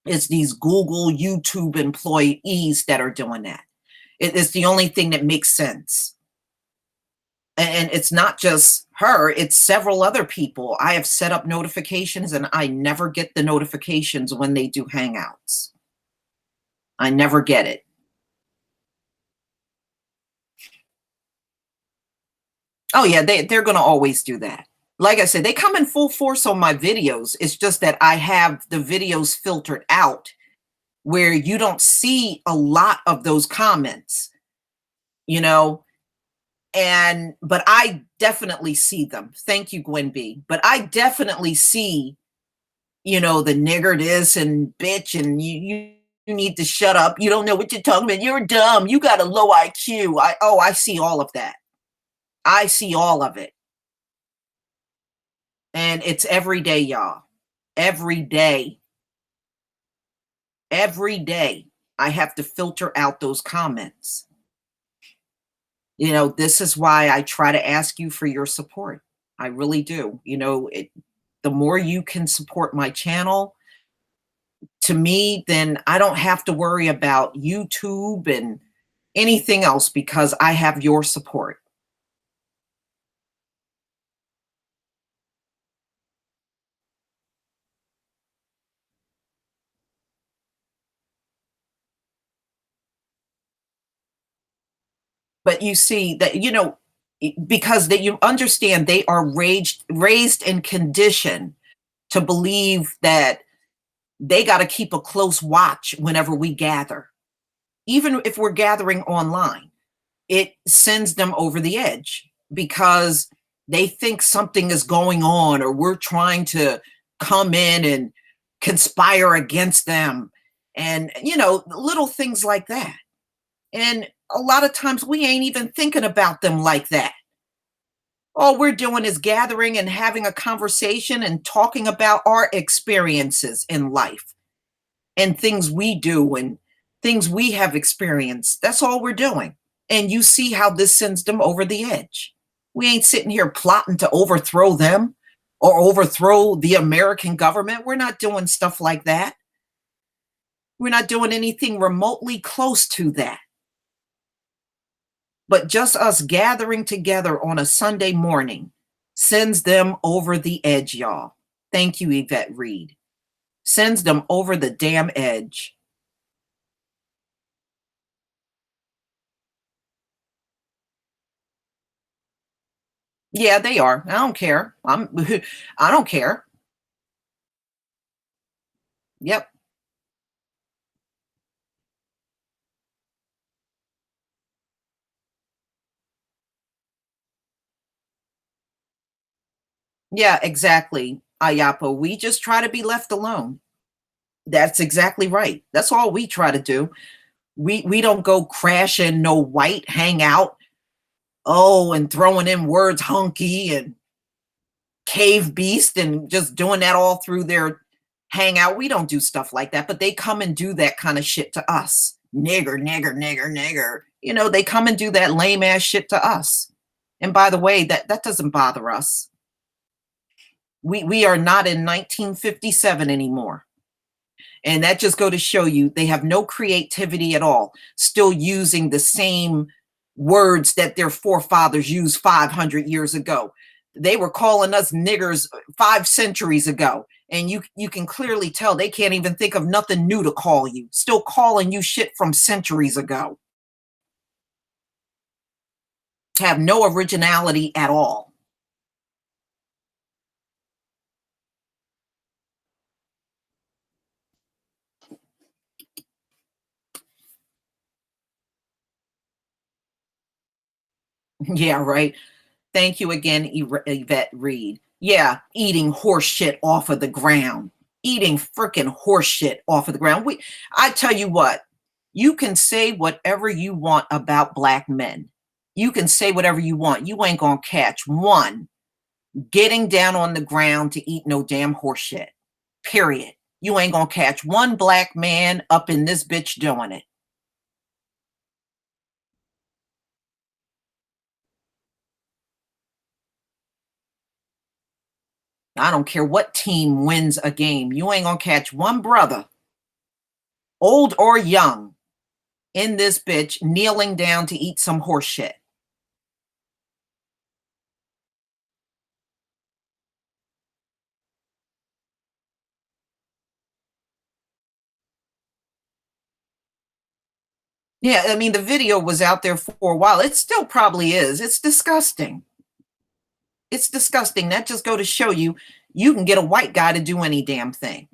It's these Google, YouTube employees that are doing that. It's the only thing that makes sense. And it's not just her, it's several other people. I have set up notifications and I never get the notifications when they do hangouts. I never get it. Oh yeah, they're going to always do that. Like I said, they come in full force on my videos. It's just that I have the videos filtered out where you don't see a lot of those comments, But I definitely see them. Thank you, Gwen B. But I definitely see, the nigger this and bitch, and you need to shut up. You don't know what you're talking about. You're dumb. You got a low IQ. I see all of that. I see all of it. And it's every day, y'all. Every day. Every day. I have to filter out those comments. This is why I try to ask you for your support. I really do. The more you can support my channel, to me, then I don't have to worry about YouTube and anything else because I have your support. But you see that, because that you understand they are raised and conditioned to believe that they got to keep a close watch whenever we gather. Even if we're gathering online, it sends them over the edge because they think something is going on or we're trying to come in and conspire against them and, little things like that. And a lot of times we ain't even thinking about them like that. All we're doing is gathering and having a conversation and talking about our experiences in life and things we do and things we have experienced. That's all we're doing. And you see how this sends them over the edge. We ain't sitting here plotting to overthrow them or overthrow the American government. We're not doing stuff like that. We're not doing anything remotely close to that. But just us gathering together on a Sunday morning sends them over the edge, y'all. Thank you, Yvette Reed. Sends them over the damn edge. Yeah, they are. I don't care. I don't care. Yep. Yeah, exactly, Ayapo. We just try to be left alone. That's exactly right. That's all we try to do. We don't go crashing no white hangout. Oh, and throwing in words hunky and cave beast and just doing that all through their hangout. We don't do stuff like that, but they come and do that kind of shit to us. Nigger, nigger, nigger, nigger. They come and do that lame ass shit to us. And by the way, that doesn't bother us. We are not in 1957 anymore. And that just go to show you they have no creativity at all, still using the same words that their forefathers used 500 years ago. They were calling us niggers 5 centuries ago. And you can clearly tell they can't even think of nothing new to call you, still calling you shit from centuries ago. Have no originality at all. Yeah, right. Thank you again, Yvette Reed. Yeah, eating horse shit off of the ground. Eating freaking horse shit off of the ground. I tell you what, you can say whatever you want about Black men. You can say whatever you want. You ain't gonna catch one getting down on the ground to eat no damn horse shit. Period. You ain't gonna catch one Black man up in this bitch doing it. I don't care what team wins a game. You ain't gonna catch one brother, old or young, in this bitch kneeling down to eat some horse shit. Yeah, I mean, the video was out there for a while. It still probably is. It's disgusting. It's disgusting. That just go to show you, you can get a white guy to do any damn thing,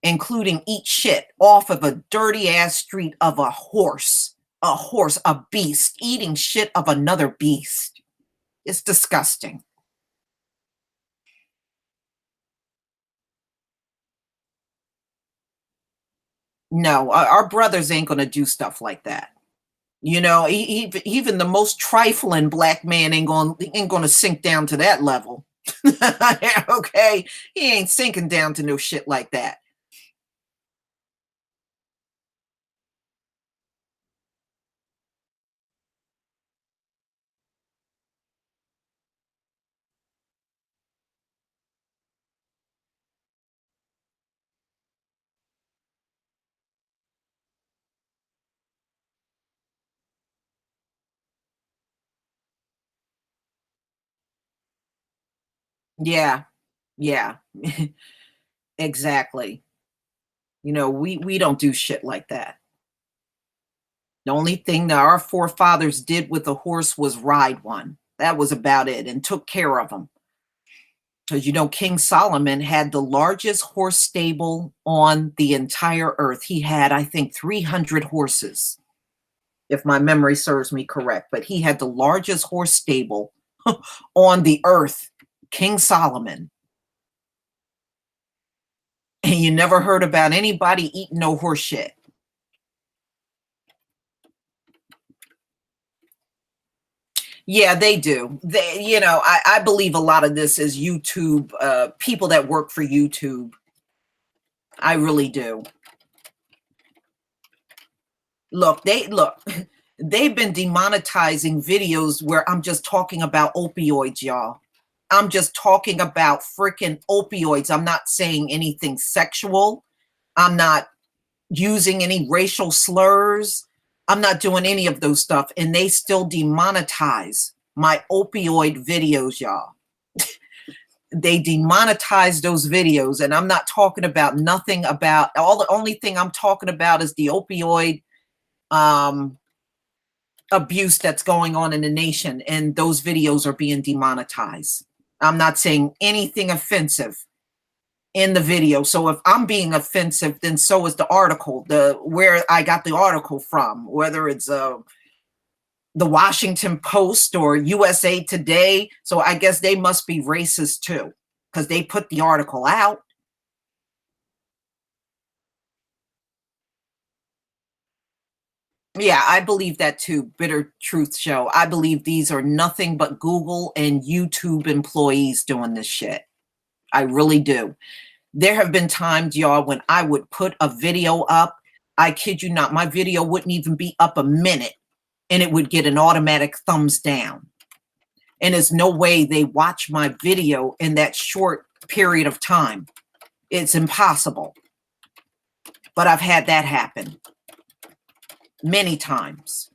including eat shit off of a dirty ass street of a horse, a beast, eating shit of another beast. It's disgusting. No, our brothers ain't going to do stuff like that. You know, even the most trifling black man ain't going to sink down to that level. Okay, he ain't sinking down to no shit like that. Yeah, yeah, exactly. You know, we don't do shit like that. The only thing that our forefathers did with a horse was ride one. That was about it, and took care of them. Because you know, King Solomon had the largest horse stable on the entire earth. He had, I think, 300 horses, if my memory serves me correct. But he had the largest horse stable on the earth, King Solomon. And you never heard about anybody eating no horse shit. Yeah, they do. They, you know, I believe a lot of this is YouTube, people that work for YouTube. I really do. Look, they've been demonetizing videos where I'm just talking about opioids, y'all. I'm just talking about freaking opioids. I'm not saying anything sexual. I'm not using any racial slurs. I'm not doing any of those stuff. And they still demonetize my opioid videos, y'all. They demonetize those videos. And I'm not talking about nothing about, the only thing I'm talking about is the opioid abuse that's going on in the nation. And those videos are being demonetized. I'm not saying anything offensive in the video. So if I'm being offensive, then so is the article, where I got the article from, whether it's the Washington Post or USA Today. So I guess they must be racist too, because they put the article out. Yeah, I believe that too. Bitter Truth Show. I believe these are nothing but Google and YouTube employees doing this shit. I really do. There have been times, y'all, when I would put a video up. I kid you not, my video wouldn't even be up a minute and it would get an automatic thumbs down. And there's no way they watch my video in that short period of time. It's impossible. But I've had that happen many times.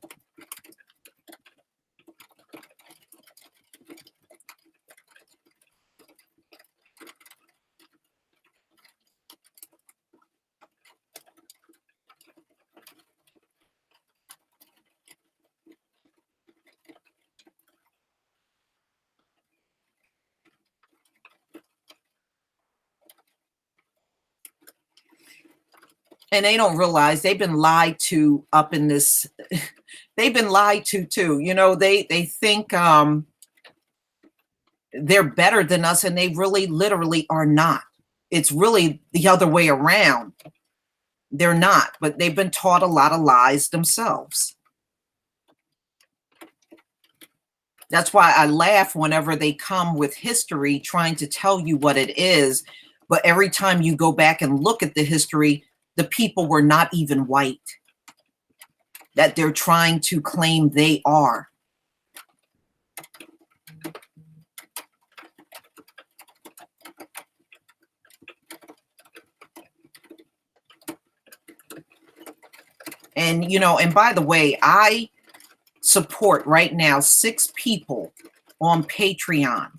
And they don't realize they've been lied to up in this. They've been lied to too. You know, they think they're better than us, and they really literally are not. It's really the other way around. They're not, but they've been taught a lot of lies themselves. That's why I laugh whenever they come with history trying to tell you what it is. But every time you go back and look at the history, the people were not even white that they're trying to claim they are. And, you know, and by the way, I support right now 6 people on Patreon.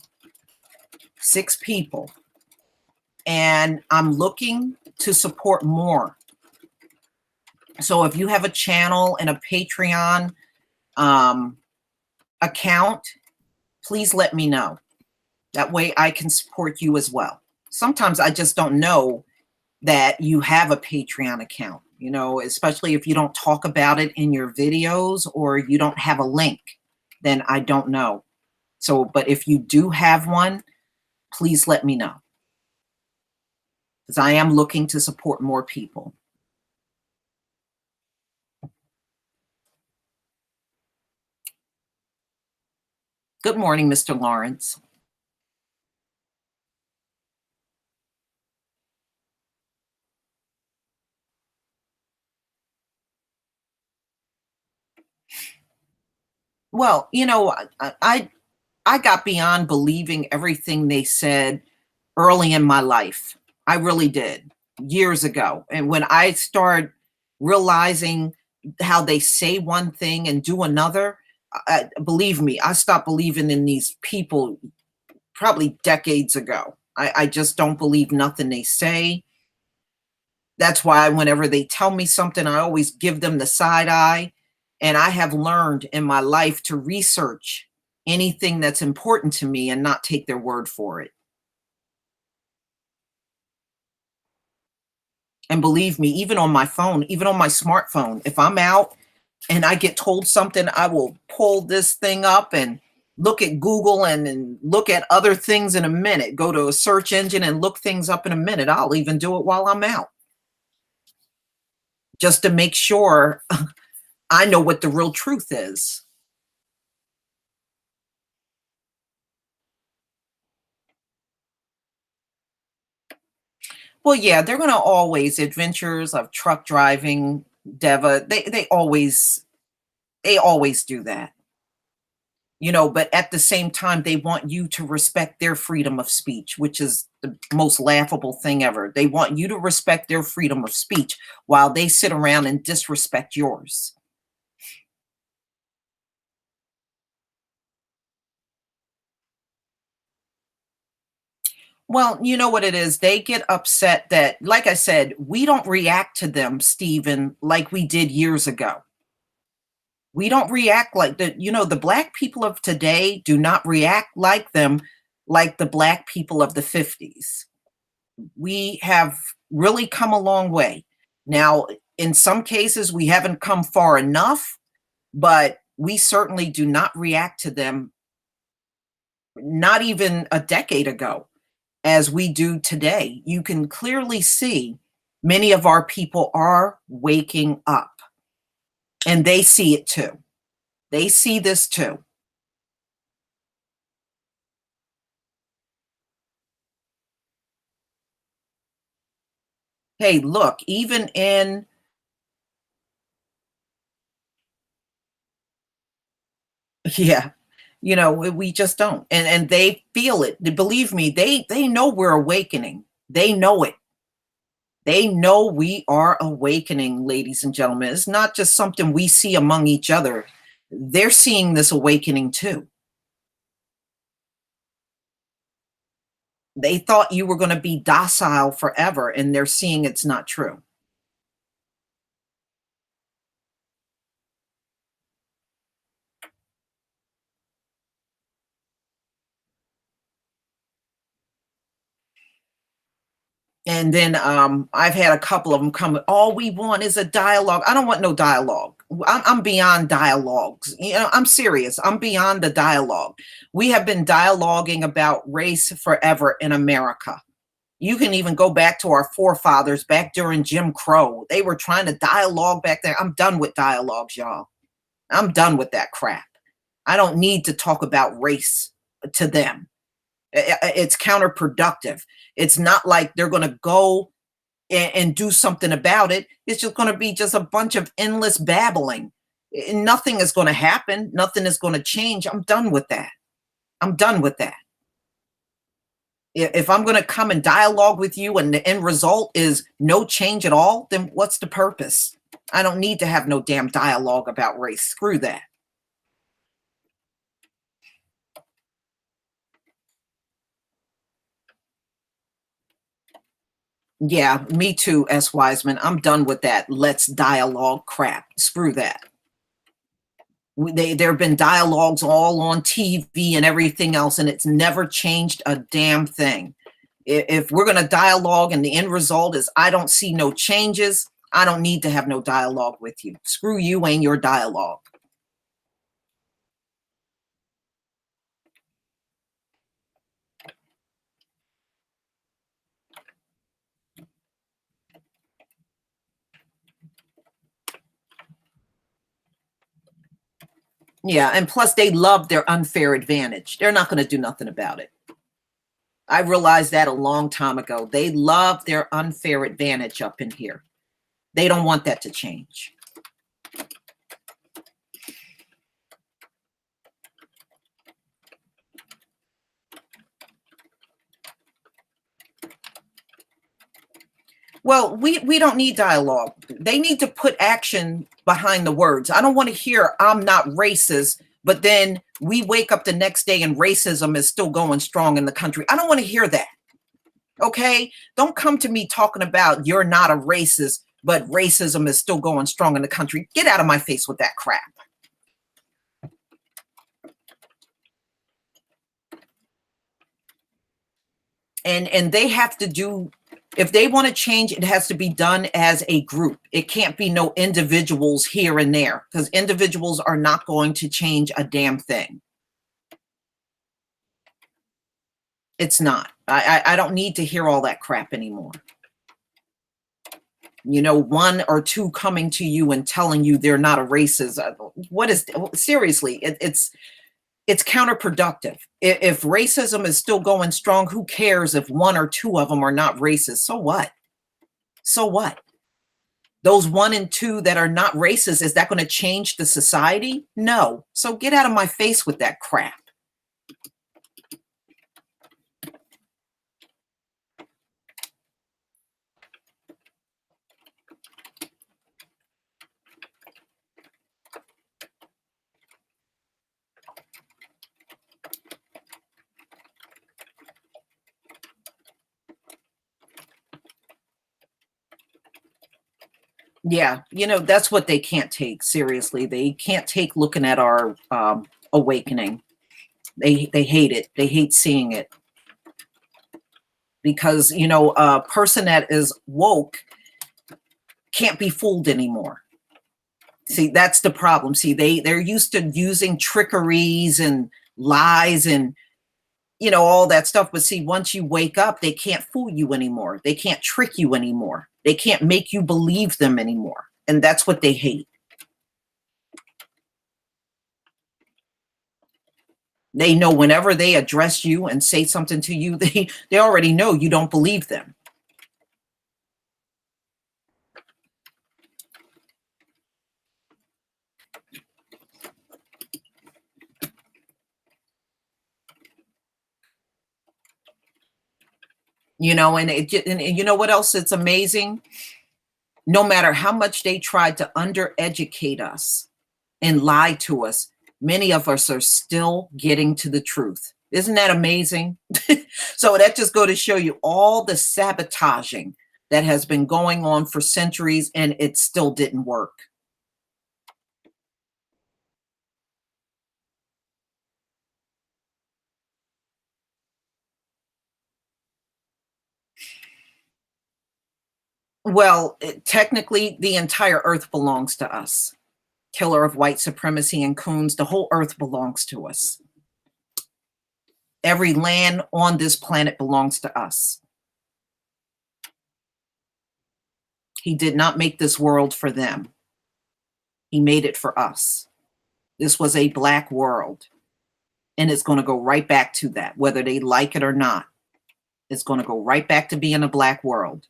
6 people. And I'm looking to support more. So if you have a channel and a Patreon account, please let me know. That way I can support you as well. Sometimes I just don't know that you have a Patreon account, you know, especially if you don't talk about it in your videos or you don't have a link, then I don't know. So, but if you do have one, please let me know, because I am looking to support more people. Good morning, Mr. Lawrence. Well, you know, I got beyond believing everything they said early in my life. I really did, years ago. And when I started realizing how they say one thing and do another, believe me, I stopped believing in these people probably decades ago. I just don't believe nothing they say. That's why whenever they tell me something, I always give them the side eye. And I have learned in my life to research anything that's important to me and not take their word for it. And believe me, even on my phone, even on my smartphone, if I'm out and I get told something, I will pull this thing up and look at Google and look at other things in a minute. Go to a search engine and look things up in a minute. I'll even do it while I'm out, just to make sure I know what the real truth is. Well, yeah, they're going to always adventures of truck driving, Deva. They always do that. You know, but at the same time, they want you to respect their freedom of speech, which is the most laughable thing ever. They want you to respect their freedom of speech while they sit around and disrespect yours. Well, you know what it is. They get upset that, like I said, we don't react to them, Stephen, like we did years ago. We don't react like the black people of today do not react like them, like the black people of the 50s. We have really come a long way. Now, in some cases, we haven't come far enough, but we certainly do not react to them, not even a decade ago, as we do today. You can clearly see many of our people are waking up, and they see it too. They see this too. Hey, look, even in yeah, we just don't. And they feel it. Believe me, they know we're awakening. They know it. They know we are awakening, ladies and gentlemen. It's not just something we see among each other. They're seeing this awakening too. They thought you were going to be docile forever, and they're seeing it's not true. And then I've had a couple of them come. All we want is a dialogue. I don't want no dialogue. I'm beyond dialogues. I'm serious. I'm beyond the dialogue. We have been dialoguing about race forever in America. You can even go back to our forefathers back during Jim Crow. They were trying to dialogue back there. I'm done with dialogues, y'all. I'm done with that crap. I don't need to talk about race to them. It's counterproductive. It's not like they're going to go and do something about it. It's just going to be just a bunch of endless babbling. Nothing is going to happen. Nothing is going to change. I'm done with that. I'm done with that. If I'm going to come and dialogue with you and the end result is no change at all, then what's the purpose? I don't need to have no damn dialogue about race. Screw that. Yeah, me too, S. Wiseman. I'm done with that. Let's dialogue crap. Screw that. There have been dialogues all on TV and everything else, and it's never changed a damn thing. If we're going to dialogue and the end result is I don't see no changes, I don't need to have no dialogue with you. Screw you and your dialogue. Yeah, and plus they love their unfair advantage. They're not going to do nothing about it. I realized that a long time ago. They love their unfair advantage up in here. They don't want that to change. Well, we don't need dialogue. They need to put action behind the words. I don't want to hear I'm not racist, but then we wake up the next day and racism is still going strong in the country. I don't want to hear that. Okay? Don't come to me talking about you're not a racist, but racism is still going strong in the country. Get out of my face with that crap. And they have to do, if they want to change, it has to be done as a group. It can't be no individuals here and there, because individuals are not going to change a damn thing. It's not. I don't need to hear all that crap anymore. You know, one or two coming to you and telling you they're not a racist. What is, seriously, it's counterproductive. If racism is still going strong, who cares if one or two of them are not racist? So what? So what? Those one and two that are not racist, is that going to change the society? No. So get out of my face with that crap. Yeah, you know, that's what they can't take seriously. They can't take looking at our awakening. They hate it. They hate seeing it. Because, you know, a person that is woke can't be fooled anymore. See, that's the problem. See, they're used to using trickeries and lies and, you know, all that stuff. But see, once you wake up, they can't fool you anymore. They can't trick you anymore. They can't make you believe them anymore. And that's what they hate. They know whenever they address you and say something to you, they already know you don't believe them. You know, and you know what else? It's amazing. No matter how much they tried to undereducate us and lie to us, many of us are still getting to the truth. Isn't that amazing? So that just go to show you all the sabotaging that has been going on for centuries, and it still didn't work. Well, technically, the entire earth belongs to us. Killer of white supremacy and coons, the whole earth belongs to us. Every land on this planet belongs to us. He did not make this world for them. He made it for us. This was a black world, and it's going to go right back to that, whether they like it or not. It's going to go right back to being a black world.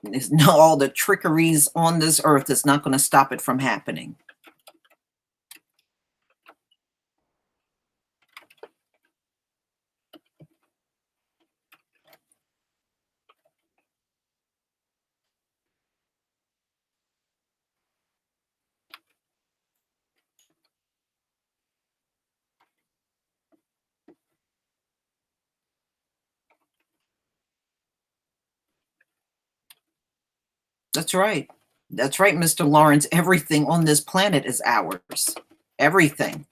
There's no, all the trickeries on this earth is not going to stop it from happening. That's right. That's right, Mr. Lawrence. Everything on this planet is ours. Everything.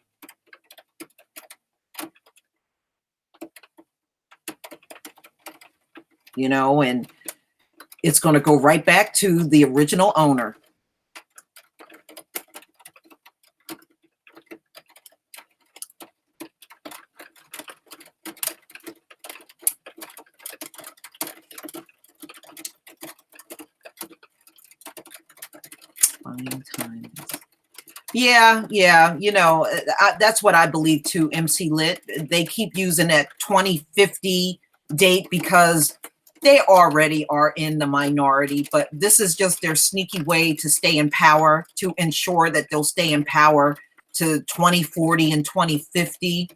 You know, and it's going to go right back to the original owner. Fine time. Yeah, you know, that's what I believe too, MC Lit. They keep using that 2050 date because they already are in the minority, but this is just their sneaky way to stay in power, to ensure that they'll stay in power to 2040 and 2050.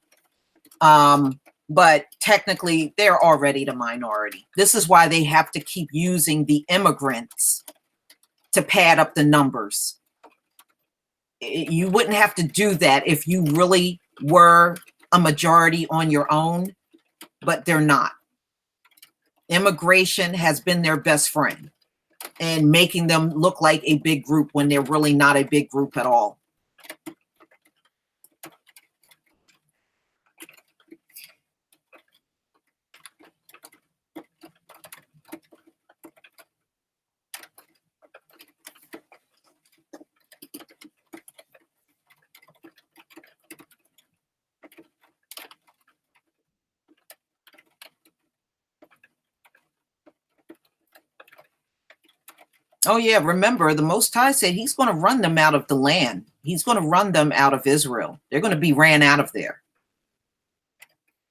But technically, they're already the minority. This is why they have to keep using the immigrants to pad up the numbers. You wouldn't have to do that if you really were a majority on your own, but they're not. Immigration has been their best friend and making them look like a big group when they're really not a big group at all. Oh yeah, remember the Most High said he's going to run them out of the land. He's going to run them out of Israel. They're going to be ran out of there.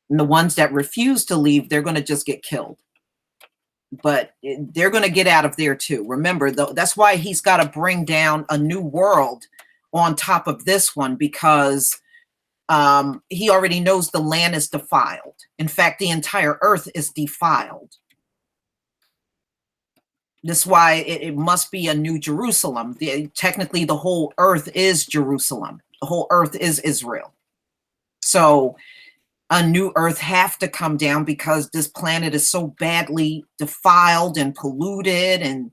And the ones that refuse to leave, they're going to just get killed. But they're going to get out of there too. Remember, though, that's why he's got to bring down a new world on top of this one, because he already knows the land is defiled. In fact, the entire earth is defiled. That's why it must be a new Jerusalem. Technically, the whole earth is Jerusalem. The whole earth is Israel. So a new earth have to come down because this planet is so badly defiled and polluted and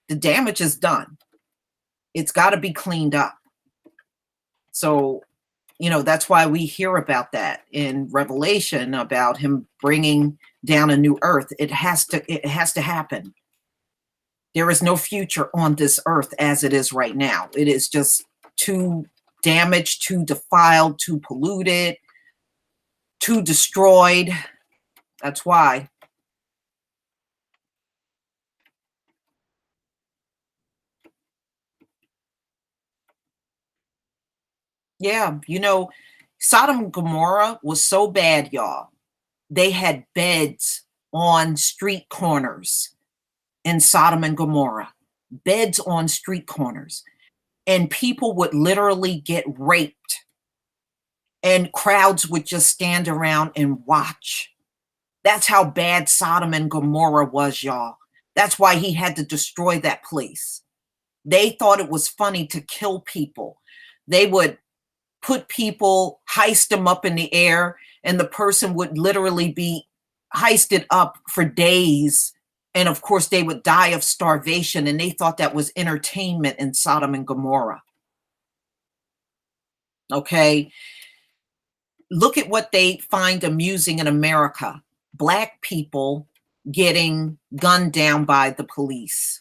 the damage is done. It's got to be cleaned up. So, you know, that's why we hear about that in Revelation, about him bringing down a new earth. It has to happen. There is no future on this earth as it is right now. It is just too damaged, too defiled, too polluted, too destroyed. That's why. Yeah, you know, Sodom and Gomorrah was so bad, y'all. They had beds on street corners in Sodom and Gomorrah. Beds on street corners. And people would literally get raped. And crowds would just stand around and watch. That's how bad Sodom and Gomorrah was, y'all. That's why he had to destroy that place. They thought it was funny to kill people. They would put people, heist them up in the air, and the person would literally be heisted up for days. And of course, they would die of starvation, and they thought that was entertainment in Sodom and Gomorrah. Okay? Look at what they find amusing in America. Black people getting gunned down by the police.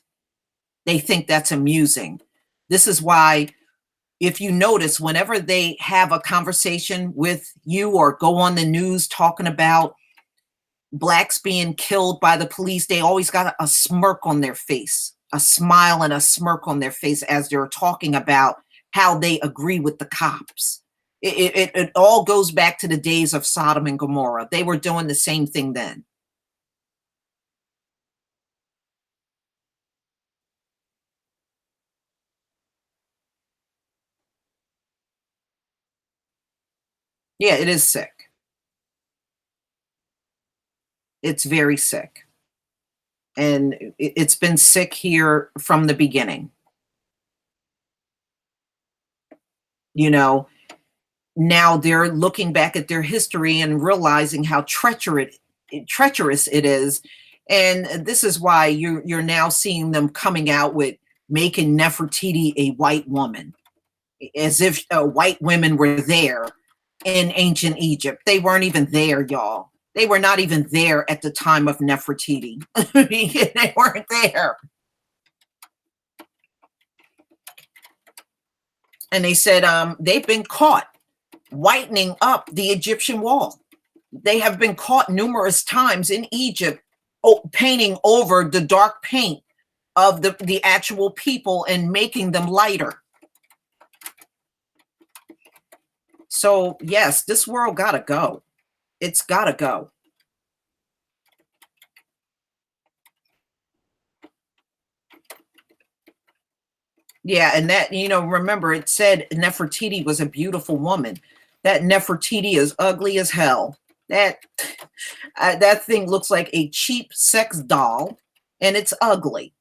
They think that's amusing. This is why, if you notice, whenever they have a conversation with you or go on the news talking about blacks being killed by the police, they always got a smirk on their face, a smile and a smirk on their face as they're talking about how they agree with the cops. It all goes back to the days of Sodom and Gomorrah. They were doing the same thing then. Yeah, it is sick. It's very sick. And it's been sick here from the beginning. You know, now they're looking back at their history and realizing how treacherous it is. And this is why you're now seeing them coming out with making Nefertiti a white woman, as if white women were there in ancient Egypt. They weren't even there, y'all. They were not even there at the time of Nefertiti. They weren't there. And they said they've been caught whitening up the Egyptian wall. They have been caught numerous times in Egypt painting over the dark paint of the actual people and making them lighter. So yes, this world gotta go. It's gotta go. Yeah, and that, remember it said Nefertiti was a beautiful woman. That Nefertiti is ugly as hell. That thing looks like a cheap sex doll, and it's ugly.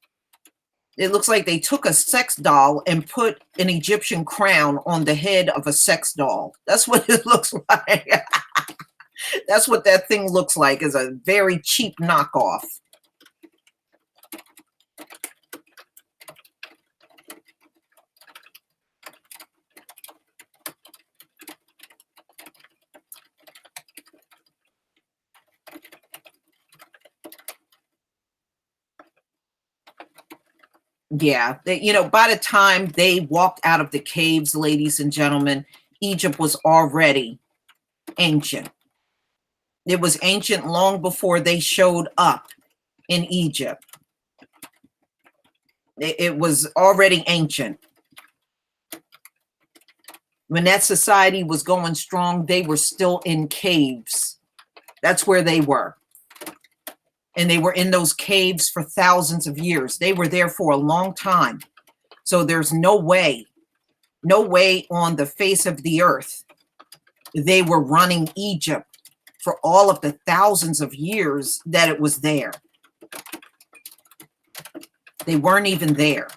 It looks like they took a sex doll and put an Egyptian crown on the head of a sex doll. That's what it looks like. That's what that thing looks like, is a very cheap knockoff. Yeah, by the time they walked out of the caves, ladies and gentlemen, Egypt was already ancient. It was ancient long before they showed up in Egypt. It was already ancient. When that society was going strong, they were still in caves. That's where they were. And they were in those caves for thousands of years. They were there for a long time. So there's no way on the face of the earth they were running Egypt for all of the thousands of years that it was there. They weren't even there.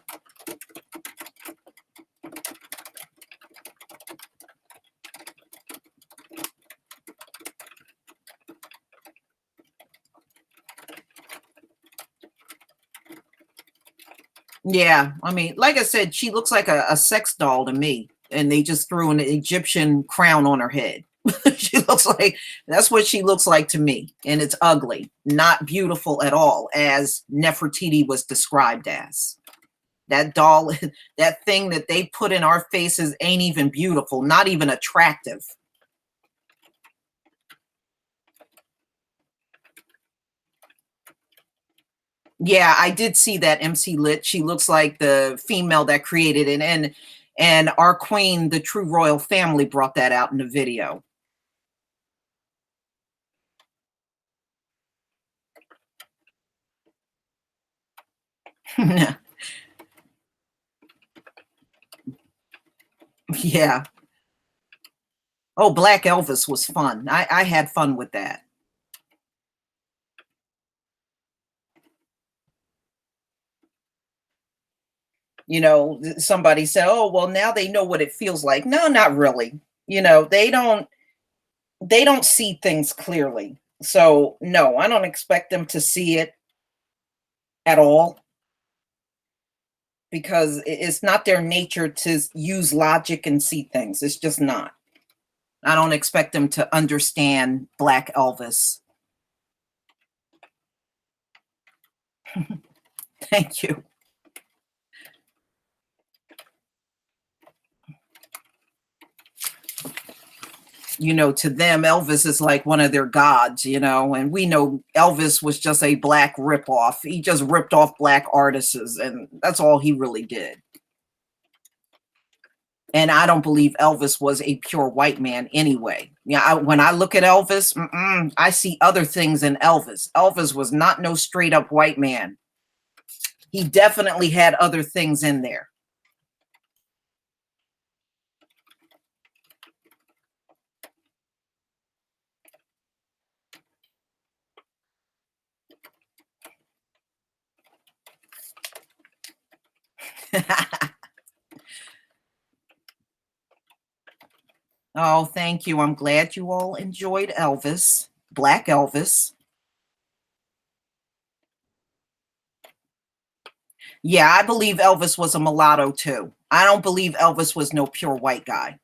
Yeah, I mean, like I said, she looks like a sex doll to me, and they just threw an Egyptian crown on her head. She looks like, that's what she looks like to me, and it's ugly, not beautiful at all, as Nefertiti was described as. That doll, that thing that they put in our faces ain't even beautiful, not even attractive. Yeah, I did see that, MC Lit. She looks like the female that created it, and our queen, the true royal family, brought that out in the video. Yeah. Oh, Black Elvis was fun. I had fun with that. Somebody said, oh, well, now they know what it feels like. No, not really. They don't see things clearly. So no, I don't expect them to see it at all, because it's not their nature to use logic and see things. It's just not. I don't expect them to understand Black Elvis. Thank you. To them, Elvis is like one of their gods, and we know Elvis was just a black ripoff. He just ripped off black artists, and that's all he really did. And I don't believe Elvis was a pure white man anyway. Yeah, when I look at Elvis, I see other things in Elvis. Elvis was not no straight up white man. He definitely had other things in there. Oh, thank you. I'm glad you all enjoyed Elvis, Black Elvis. Yeah, I believe Elvis was a mulatto too. I don't believe Elvis was no pure white guy.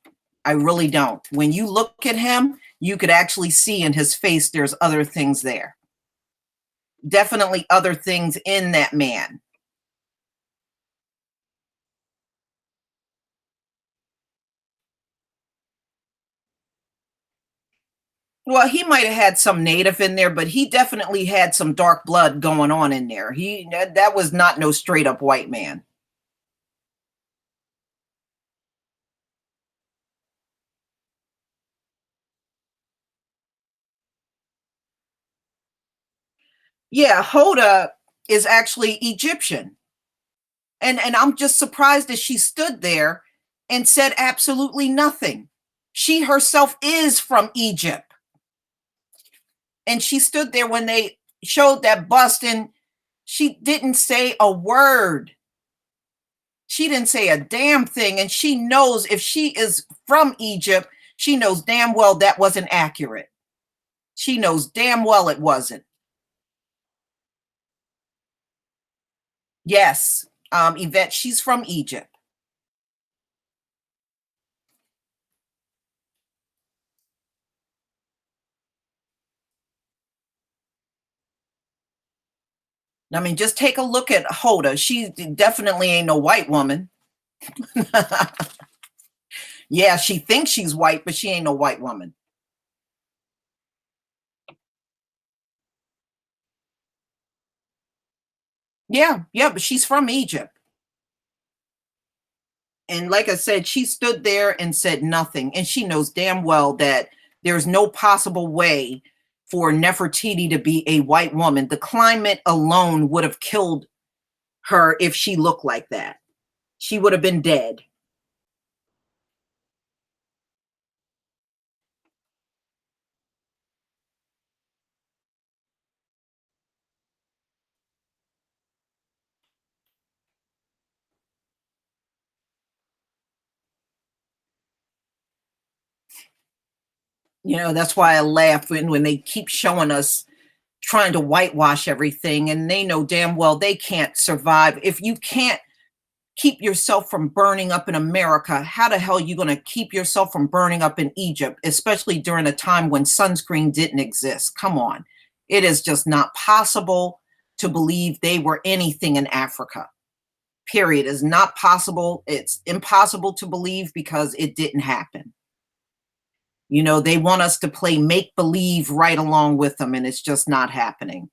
I really don't. When you look at him, you could actually see in his face there's other things there. Definitely other things in that man. Well, he might have had some native in there, but he definitely had some dark blood going on in there. That was not no straight up white man. Yeah, Hoda is actually Egyptian. And I'm just surprised that she stood there and said absolutely nothing. She herself is from Egypt. And she stood there when they showed that bust and she didn't say a word. She didn't say a damn thing. And she knows if she is from Egypt, she knows damn well that wasn't accurate. She knows damn well it wasn't. Yes, Yvette, she's from Egypt. I mean, just take a look at Hoda. She definitely ain't no white woman. Yeah, she thinks she's white, but she ain't no white woman. Yeah, yeah, but she's from Egypt. And like I said, she stood there and said nothing. And she knows damn well that there's no possible way for Nefertiti to be a white woman. The climate alone would have killed her if she looked like that. She would have been dead. You know, that's why I laugh when they keep showing us trying to whitewash everything, and they know damn well they can't survive. If you can't keep yourself from burning up in America, how the hell are you going to keep yourself from burning up in Egypt, especially during a time when sunscreen didn't exist? Come on. It is just not possible to believe they were anything in Africa. Period. Is not possible. It's impossible to believe because it didn't happen. You know, they want us to play make believe right along with them, and it's just not happening.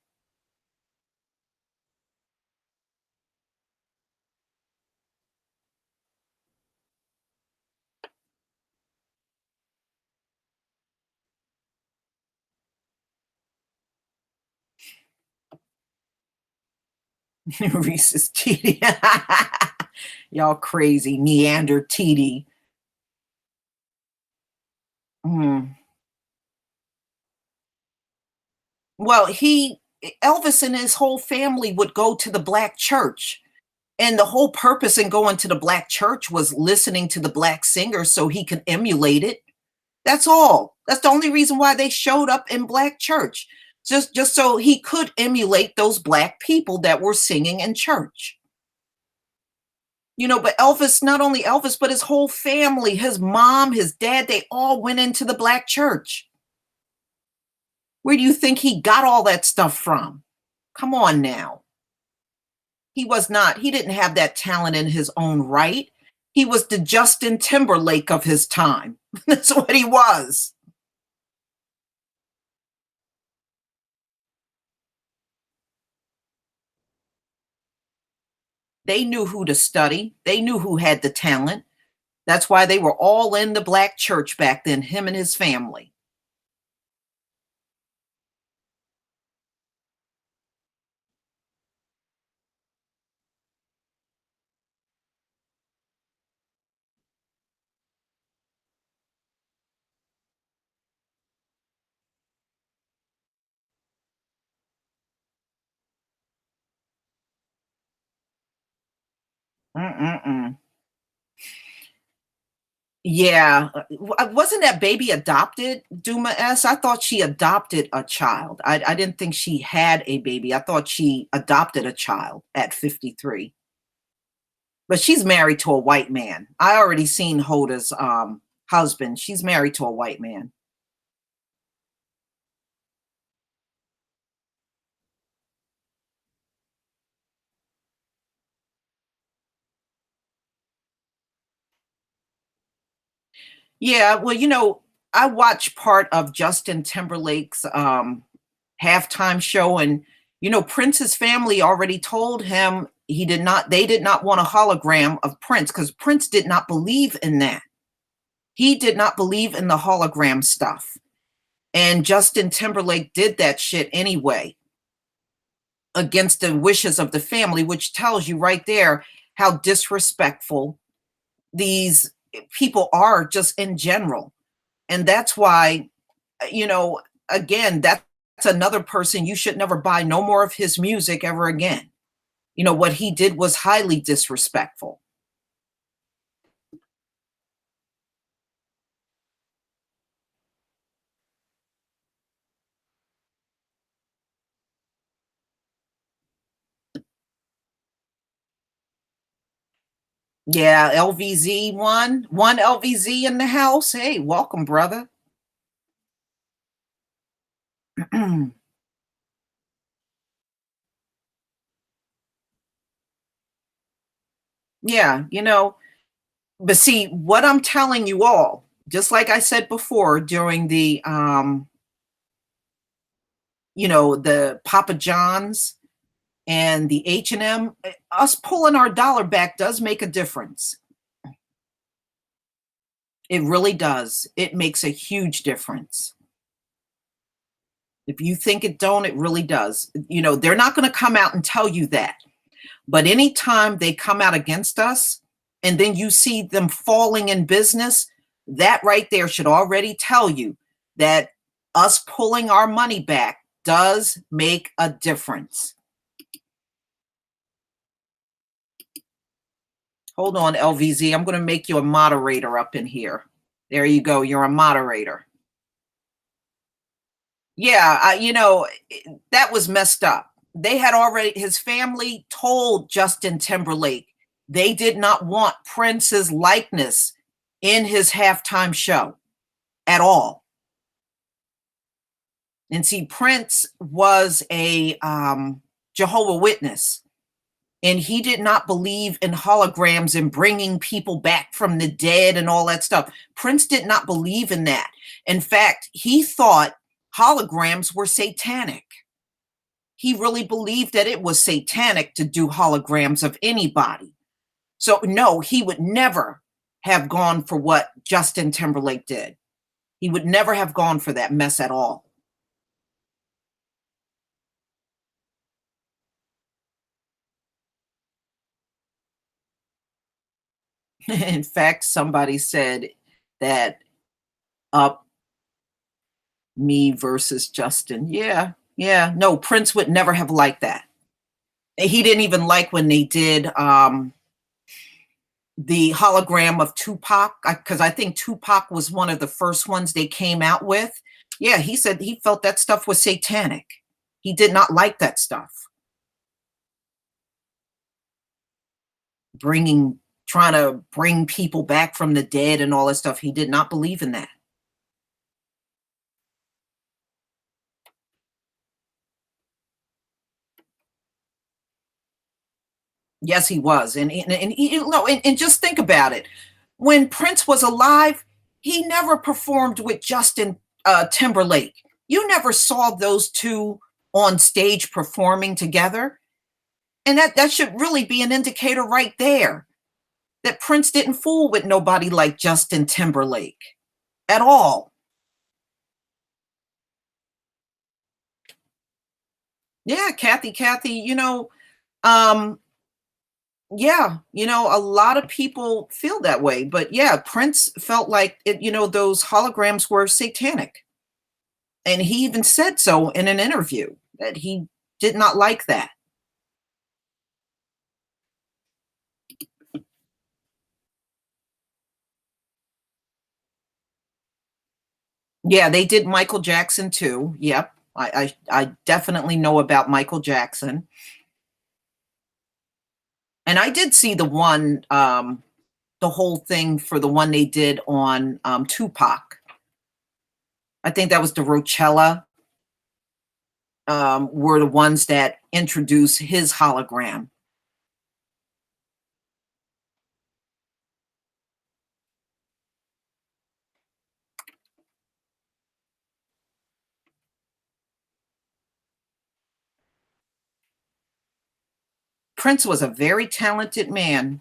Reese's TD. Y'all crazy. Neander TD. Mm. Well, Elvis and his whole family would go to the black church. And the whole purpose in going to the black church was listening to the black singers so he could emulate it. That's all. That's the only reason why they showed up in black church. Just so he could emulate those black people that were singing in church. You know, but Elvis, not only Elvis, but his whole family, his mom, his dad, they all went into the black church. Where do you think he got all that stuff from? Come on now. He didn't have that talent in his own right. He was the Justin Timberlake of his time. That's what he was. They knew who to study, they knew who had the talent. That's why they were all in the black church back then, him and his family. Mm-mm-mm. Yeah, wasn't that baby adopted, Duma S? I thought she adopted a child. I didn't think she had a baby. I thought she adopted a child at 53. But she's married to a white man. I already seen Hoda's husband. She's married to a white man. Yeah, well, you know, I watched part of Justin Timberlake's halftime show, and Prince's family already told him they did not want a hologram of Prince, because Prince did not believe in that. He did not believe in the hologram stuff. And Justin Timberlake did that shit anyway, against the wishes of the family, which tells you right there how disrespectful these people are just in general. And that's why, again, that's another person you should never buy no more of his music ever again. What he did was highly disrespectful. Yeah, LVZ one LVZ in the house. Hey, welcome, brother. Yeah, but see, what I'm telling you all, just like I said before during the the Papa John's and the H&M, us pulling our dollar back does make a difference. It really does. It makes a huge difference. If you think it don't, it really does. They're not going to come out and tell you that. But anytime they come out against us and then you see them falling in business, that right there should already tell you that us pulling our money back does make a difference. Hold on, LVZ. I'm going to make you a moderator up in here. There you go. You're a moderator. Yeah, that was messed up. His family told Justin Timberlake they did not want Prince's likeness in his halftime show at all. And see, Prince was a Jehovah's Witness, and he did not believe in holograms and bringing people back from the dead and all that stuff. Prince did not believe in that. In fact, he thought holograms were satanic. He really believed that it was satanic to do holograms of anybody. So no, he would never have gone for what Justin Timberlake did. He would never have gone for that mess at all. In fact, somebody said that up me versus Justin. Yeah. No, Prince would never have liked that. He didn't even like when they did the hologram of Tupac, because I think Tupac was one of the first ones they came out with. Yeah, he said he felt that stuff was satanic. He did not like that stuff. Trying to bring people back from the dead and all that stuff. He did not believe in that. Yes, he was. And just think about it. When Prince was alive, he never performed with Justin Timberlake. You never saw those two on stage performing together. And that should really be an indicator right there that Prince didn't fool with nobody like Justin Timberlake at all. Yeah, Kathy, yeah, a lot of people feel that way, but yeah, Prince felt like those holograms were satanic. And he even said so in an interview that he did not like that. Yeah, they did Michael Jackson too. Yep. I definitely know about Michael Jackson. And I did see the whole thing for the one they did on Tupac. I think that was the Rochella, were the ones that introduced his hologram. Prince was a very talented man.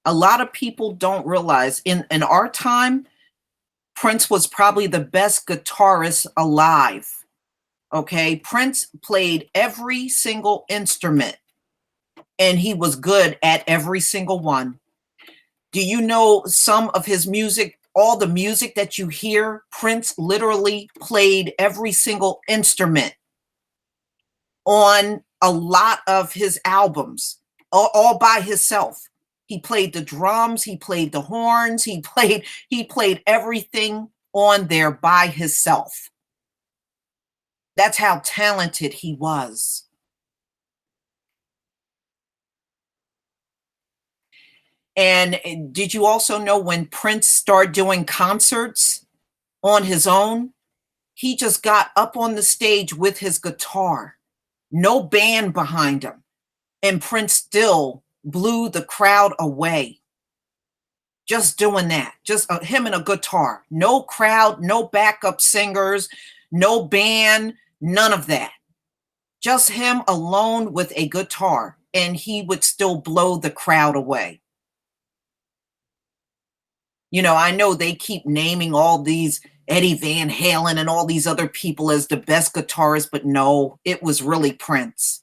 A lot of people don't realize in our time, Prince was probably the best guitarist alive. Okay. Prince played every single instrument and he was good at every single one. Do you know some of his music? All the music that you hear, Prince literally played every single instrument on a lot of his albums, all by himself. He played the drums, he played the horns, he played everything on there by himself. That's how talented he was. And did you also know when Prince started doing concerts on his own, he just got up on the stage with his guitar, no band behind him, and Prince still blew the crowd away. Just doing that, just him and a guitar, no crowd, no backup singers, no band, none of that. Just him alone with a guitar, and he would still blow the crowd away. You know, I know they keep naming all these Eddie Van Halen and all these other people as the best guitarists, but no, it was really Prince.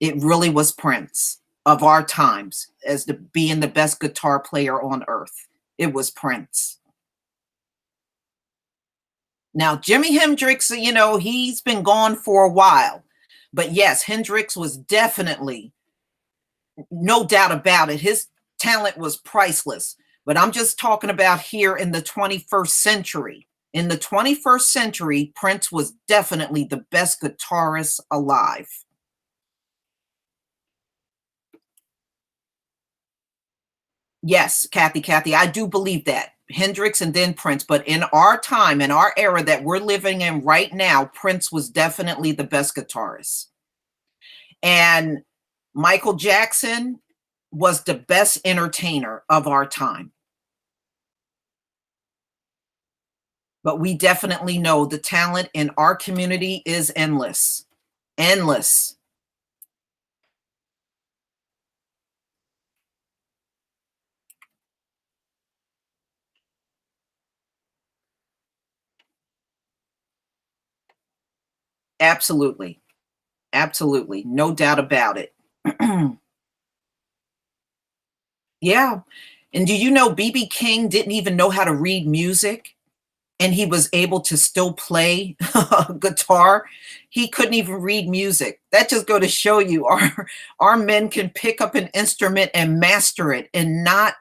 It really was Prince of our times as being the best guitar player on earth. It was Prince. Now, Jimi Hendrix, you know, he's been gone for a while, but yes, Hendrix was definitely, no doubt about it, his talent was priceless. But I'm just talking about here in the 21st century. In the 21st century, Prince was definitely the best guitarist alive. Yes, Kathy, I do believe that. Hendrix and then Prince. But in our time, in our era that we're living in right now, Prince was definitely the best guitarist. And Michael Jackson was the best entertainer of our time. But we definitely know the talent in our community is endless. Endless. Absolutely. Absolutely. No doubt about it. Yeah. And do you know B.B. King didn't even know how to read music? And he was able to still play guitar. He couldn't even read music. That just go to show you our men can pick up an instrument and master it and not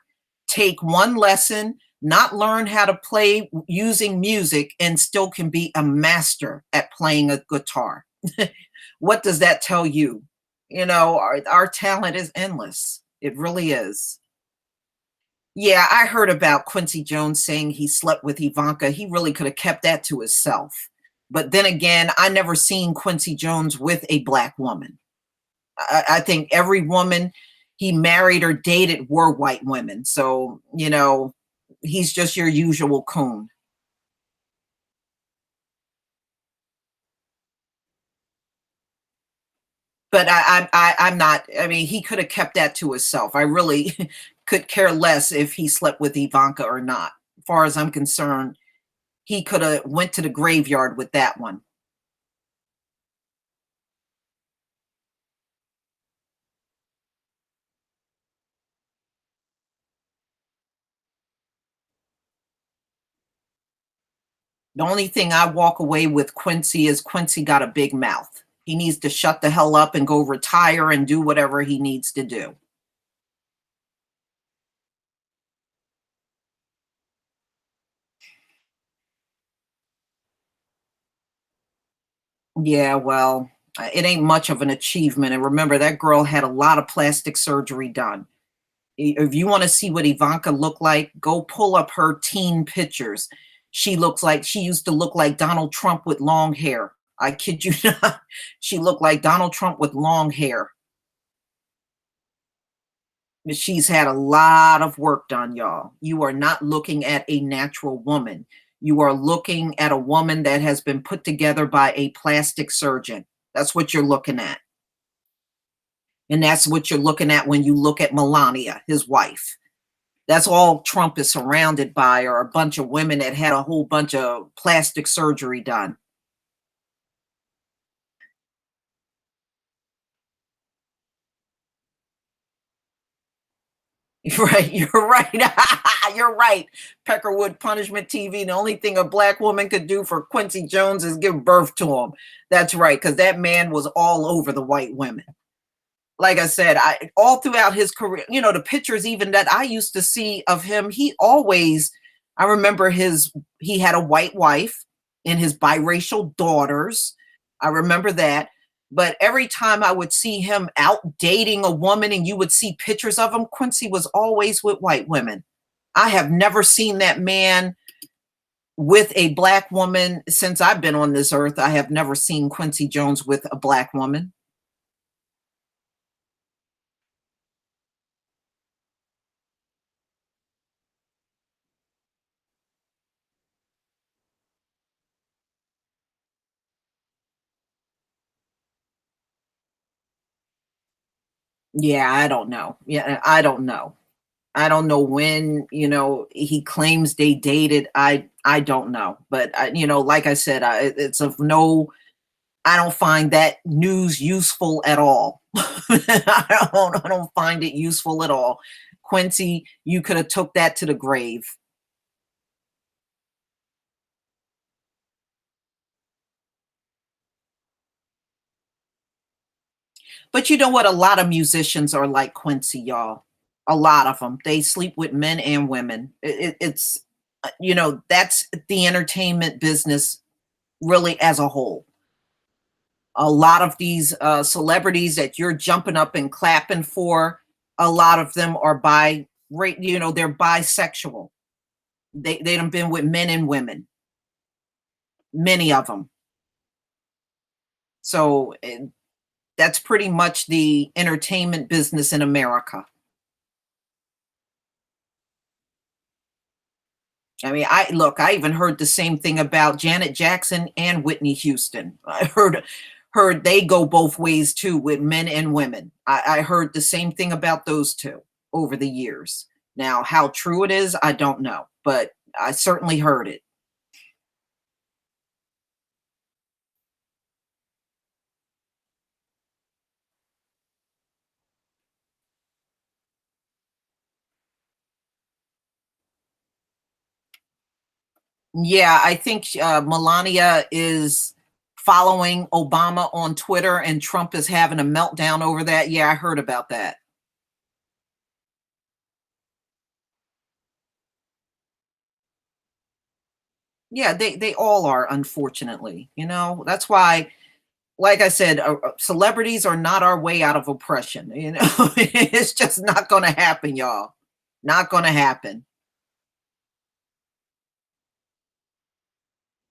take one lesson, not learn how to play using music, and still can be a master at playing a guitar. What does that tell you? You know, our talent is endless. It really is. Yeah, I heard about Quincy Jones saying he slept with Ivanka. He really could have kept that to himself. But then again, I never seen Quincy Jones with a black woman. I think every woman he married or dated were white women. So, you know, he's just your usual coon. But I'm not. I mean, he could have kept that to himself. I really could care less if he slept with Ivanka or not. As far as I'm concerned, he could have went to the graveyard with that one. The only thing I walk away with Quincy is Quincy got a big mouth. He needs to shut the hell up and go retire and do whatever he needs to do. Yeah, well, it ain't much of an achievement. And remember, that girl had a lot of plastic surgery done. If you want to see what Ivanka looked like, go pull up her teen pictures. She used to look like Donald Trump with long hair. I kid you not. She looked like Donald Trump with long hair. But she's had a lot of work done, y'all. You are not looking at a natural woman. You are looking at a woman that has been put together by a plastic surgeon. That's what you're looking at. And that's what you're looking at when you look at Melania, his wife. That's all Trump is surrounded by, are a bunch of women that had a whole bunch of plastic surgery done. Right, you're right. You're right. Peckerwood Punishment TV. The only thing a black woman could do for Quincy Jones is give birth to him. That's right, because that man was all over the white women. Like I said, I all throughout his career, you know, the pictures even that I used to see of him, he always, I remember he had a white wife and his biracial daughters. I remember that. But every time I would see him out dating a woman and you would see pictures of him, Quincy was always with white women. I have never seen that man with a black woman since I've been on this earth. I have never seen Quincy Jones with a black woman. Yeah, I don't know. Yeah, I don't know. I don't know when, you know, he claims they dated. I don't know. But you know, like I said, it's of no, I don't find that news useful at all. I don't find it useful at all. Quincy, you could have took that to the grave. But you know what? A lot of musicians are like Quincy, y'all. A lot of them. They sleep with men and women. It's, you know, that's the entertainment business really as a whole. A lot of these celebrities that you're jumping up and clapping for, a lot of them are you know, they're bisexual. They done been with men and women, many of them. So that's pretty much the entertainment business in America. I mean, I even heard the same thing about Janet Jackson and Whitney Houston. I heard they go both ways too with men and women. I heard the same thing about those two over the years. Now, how true it is, I don't know, but I certainly heard it. Yeah, I think Melania is following Obama on Twitter and Trump is having a meltdown over that. Yeah, I heard about that. Yeah, they all are, unfortunately. You know, that's why, like I said, celebrities are not our way out of oppression. You know, it's just not going to happen, y'all. Not going to happen.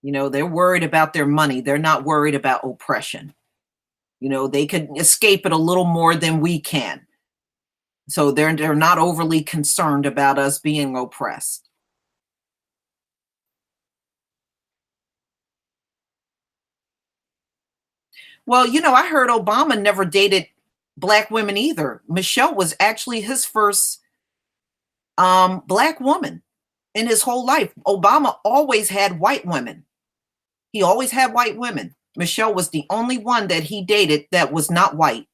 You know, they're worried about their money. They're not worried about oppression. You know, they could escape it a little more than we can. So they're not overly concerned about us being oppressed. Well, you know, I heard Obama never dated black women either. Michelle was actually his first black woman in his whole life. Obama always had white women. He always had white women. Michelle was the only one that he dated that was not white.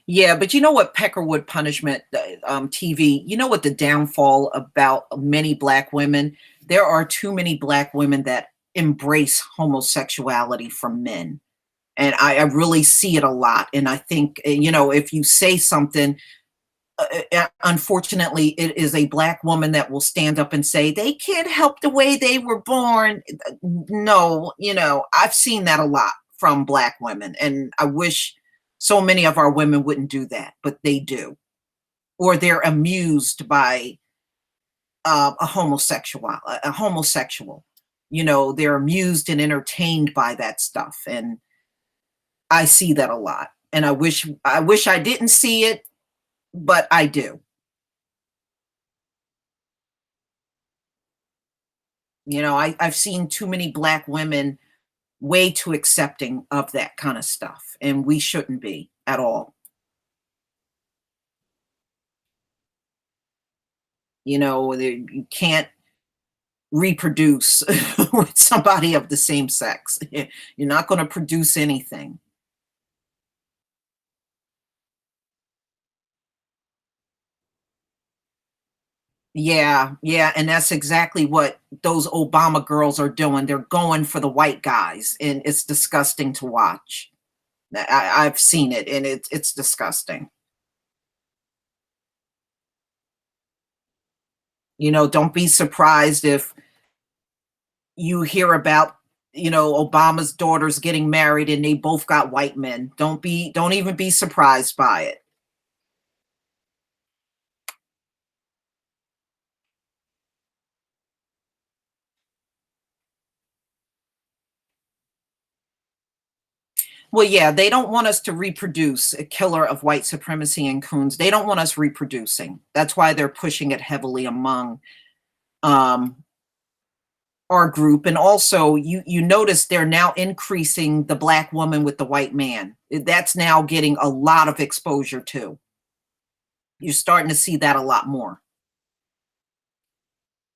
Yeah, but you know what, Peckerwood Punishment TV, you know what the downfall about many black women? There are too many black women that embrace homosexuality from men. And I really see it a lot. And I think, you know, if you say something, unfortunately, it is a black woman that will stand up and say, they can't help the way they were born. No, you know, I've seen that a lot from black women. And I wish so many of our women wouldn't do that, but they do. Or they're amused by a homosexual. You know, they're amused and entertained by that stuff, and I see that a lot. And I wish I didn't see it, but I do. You know, I've seen too many Black women way too accepting of that kind of stuff, and we shouldn't be at all. You know, you can't reproduce with somebody of the same sex. You're not going to produce anything. Yeah, yeah, and that's exactly what those Obama girls are doing. They're going for the white guys, and it's disgusting to watch. I've seen it, and it's disgusting. You know, don't be surprised if you hear about, you know, Obama's daughters getting married and they both got white men. Don't even be surprised by it. Well, yeah, they don't want us to reproduce, a killer of white supremacy and coons. They don't want us reproducing. That's why they're pushing it heavily among um, our group. And also, you notice they're now increasing the Black woman with the white man. That's now getting a lot of exposure too. You're starting to see that a lot more.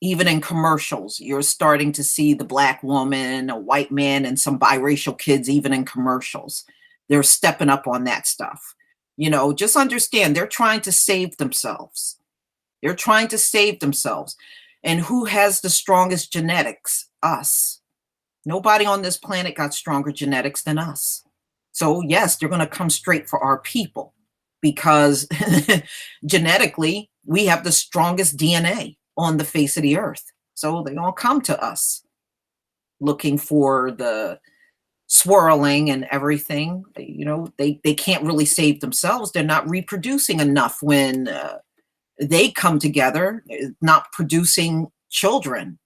Even in commercials, you're starting to see the Black woman, a white man, and some biracial kids, even in commercials. They're stepping up on that stuff. You know, just understand they're trying to save themselves. They're trying to save themselves. And who has the strongest genetics? Us. Nobody on this planet got stronger genetics than us. So, yes, they're going to come straight for our people because genetically, we have the strongest DNA on the face of the earth. So they're going to come to us looking for the swirling and everything. You know, they can't really save themselves. They're not reproducing enough when they come together, not producing children.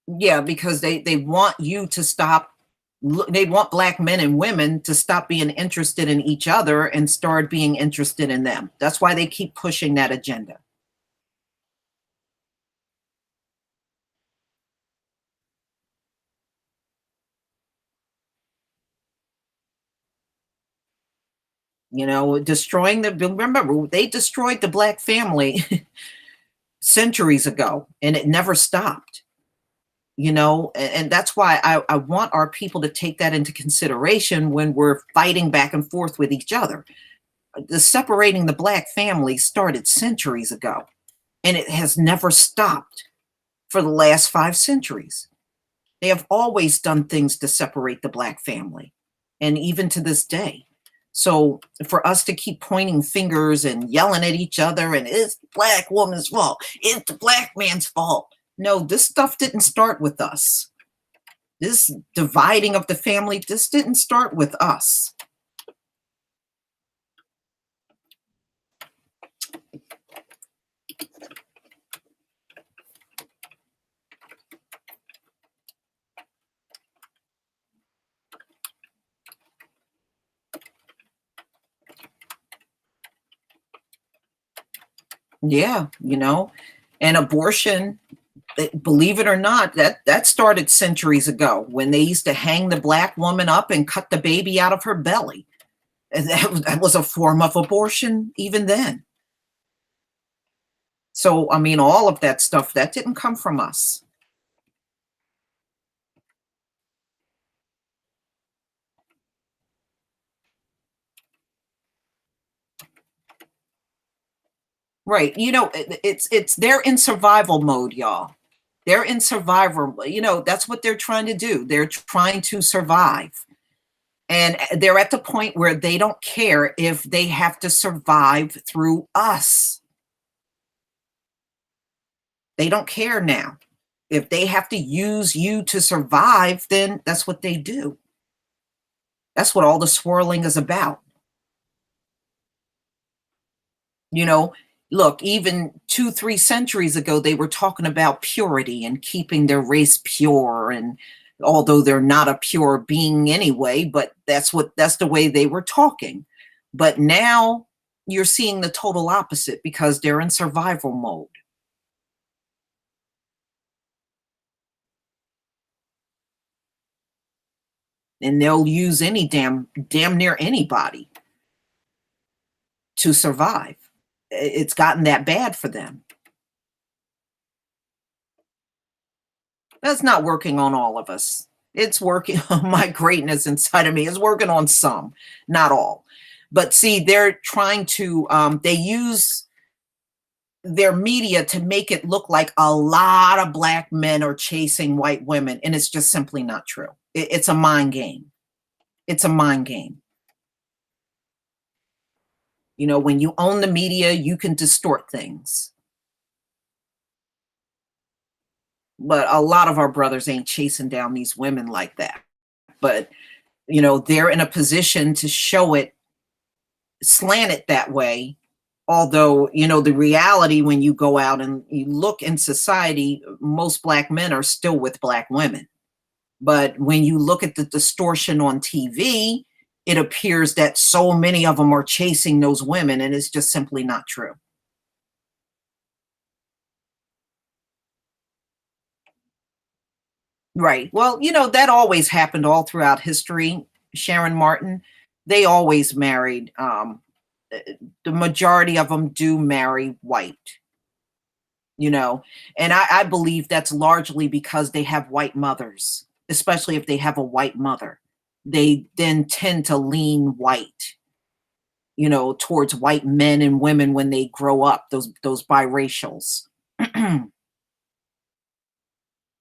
Yeah, because they want you to stop. They want Black men and women to stop being interested in each other and start being interested in them. That's why they keep pushing that agenda. You know, destroying the, remember, they destroyed the Black family centuries ago, and it never stopped. You know, and that's why I want our people to take that into consideration when we're fighting back and forth with each other. The separating the Black family started centuries ago, and it has never stopped for the last 5 centuries. They have always done things to separate the Black family, and even to this day. So for us to keep pointing fingers and yelling at each other, and it's the Black woman's fault, it's the Black man's fault. No, this stuff didn't start with us. This dividing of the family, this didn't start with us. Yeah, you know, and abortion, believe it or not, that started centuries ago when they used to hang the Black woman up and cut the baby out of her belly. And that was a form of abortion even then. So, I mean, all of that stuff, that didn't come from us. Right. You know, it's they're in survival mode, y'all. They're in survival. You know, that's what they're trying to do. They're trying to survive. And they're at the point where they don't care if they have to survive through us. They don't care now. If they have to use you to survive, then that's what they do. That's what all the swirling is about. You know, look, even 2, 3 centuries ago, they were talking about purity and keeping their race pure. And although they're not a pure being anyway, but that's the way they were talking. But now you're seeing the total opposite because they're in survival mode. And they'll use any damn near anybody to survive. It's gotten that bad for them. That's not working on all of us. It's working on my greatness inside of me. It's working on some, not all. But see, they're trying to, they use their media to make it look like a lot of black men are chasing white women. And it's just simply not true. It's a mind game. It's a mind game. You know, when you own the media, you can distort things. But a lot of our brothers ain't chasing down these women like that. But, you know, they're in a position to show it, slant it that way. Although, you know, the reality when you go out and you look in society, most black men are still with black women. But when you look at the distortion on TV, it appears that so many of them are chasing those women, and it's just simply not true. Right. Well, you know, that always happened all throughout history. Sharon Martin, they always married. The majority of them do marry white, you know, and I believe that's largely because they have white mothers, especially if they have a white mother. They then tend to lean white, you know, towards white men and women when they grow up, those biracials.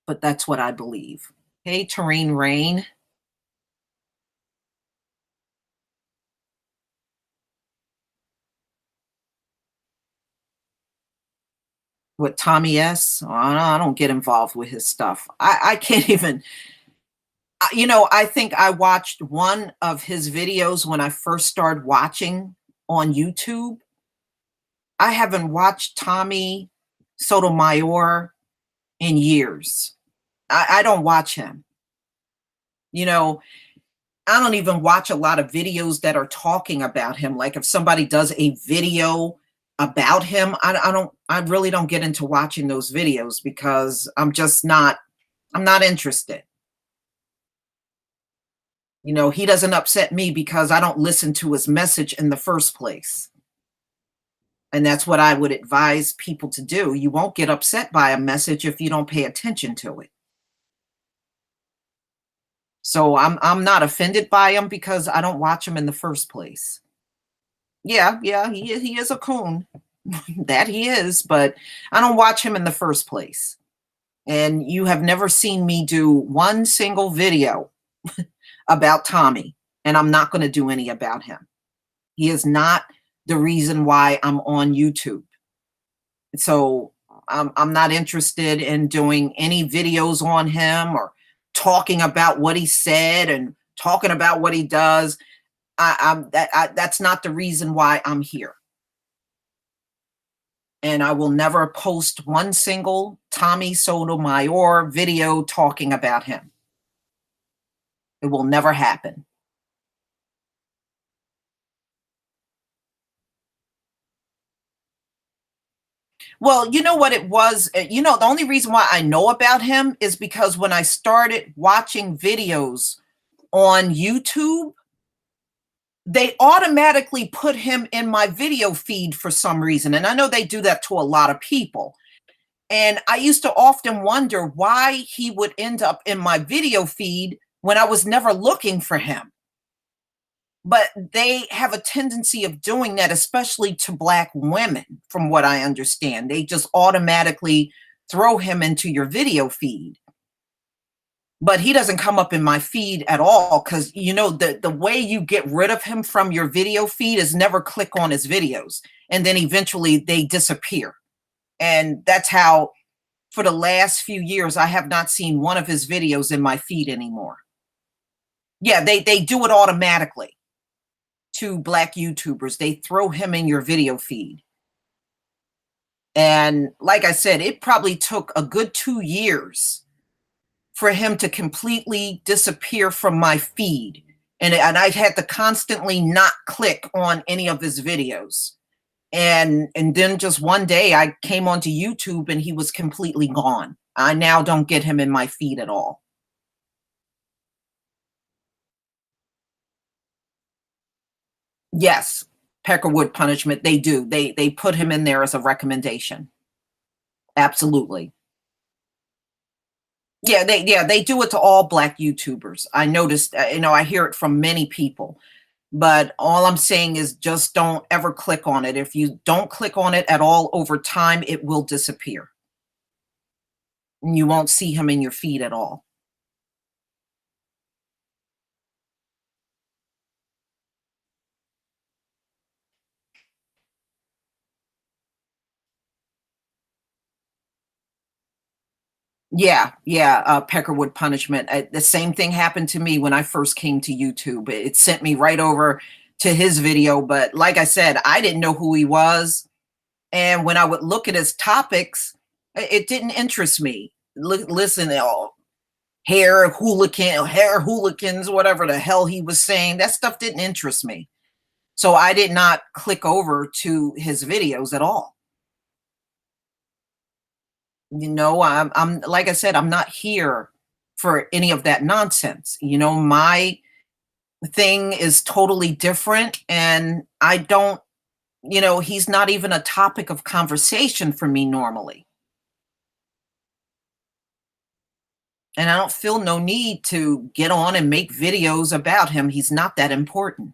But that's what I believe. Hey, Terrene Rain. With Tommy S. Oh, I don't get involved with his stuff. I can't even, you know, I think I watched one of his videos when I first started watching on YouTube. I haven't watched Tommy Sotomayor in years. I don't watch him. You know, I don't even watch a lot of videos that are talking about him. Like if somebody does a video about him, I really don't get into watching those videos because I'm not interested. You know, he doesn't upset me because I don't listen to his message in the first place. And that's what I would advise people to do. You won't get upset by a message if you don't pay attention to it. So I'm not offended by him because I don't watch him in the first place. Yeah, he is a coon. That he is, but I don't watch him in the first place. And you have never seen me do one single video about Tommy, and I'm not going to do any about him. He is not the reason why I'm on YouTube. So I'm not interested in doing any videos on him or talking about what he said and talking about what he does. That's not the reason why I'm here. And I will never post one single Tommy Sotomayor video talking about him. It will never happen. Well, you know what it was? You know, the only reason why I know about him is because when I started watching videos on YouTube, they automatically put him in my video feed for some reason. And I know they do that to a lot of people. And I used to often wonder why he would end up in my video feed when I was never looking for him. But they have a tendency of doing that, especially to Black women, from what I understand. They just automatically throw him into your video feed. But he doesn't come up in my feed at all because, you know, the way you get rid of him from your video feed is never click on his videos. And then eventually they disappear. And that's how, for the last few years, I have not seen one of his videos in my feed anymore. Yeah, they do it automatically to Black YouTubers. They throw him in your video feed. And like I said, it probably took a good 2 years for him to completely disappear from my feed. And I had to constantly not click on any of his videos. And then just one day I came onto YouTube and he was completely gone. I now don't get him in my feed at all. Yes, Peckerwood punishment, they do. They put him in there as a recommendation. Absolutely. Yeah, they do it to all Black YouTubers. I noticed, I hear it from many people. But all I'm saying is just don't ever click on it. If you don't click on it at all over time, it will disappear. And you won't see him in your feed at all. Yeah, Peckerwood punishment. The same thing happened to me when I first came to YouTube. It sent me right over to his video. But like I said, I didn't know who he was. And when I would look at his topics, it didn't interest me. Listen, hair hooligans, whatever the hell he was saying, that stuff didn't interest me. So I did not click over to his videos at all. I'm like I said, I'm not here for any of that nonsense. My thing is totally different, and I don't, he's not even a topic of conversation for me normally. And I don't feel no need to get on and make videos about him. He's not that important.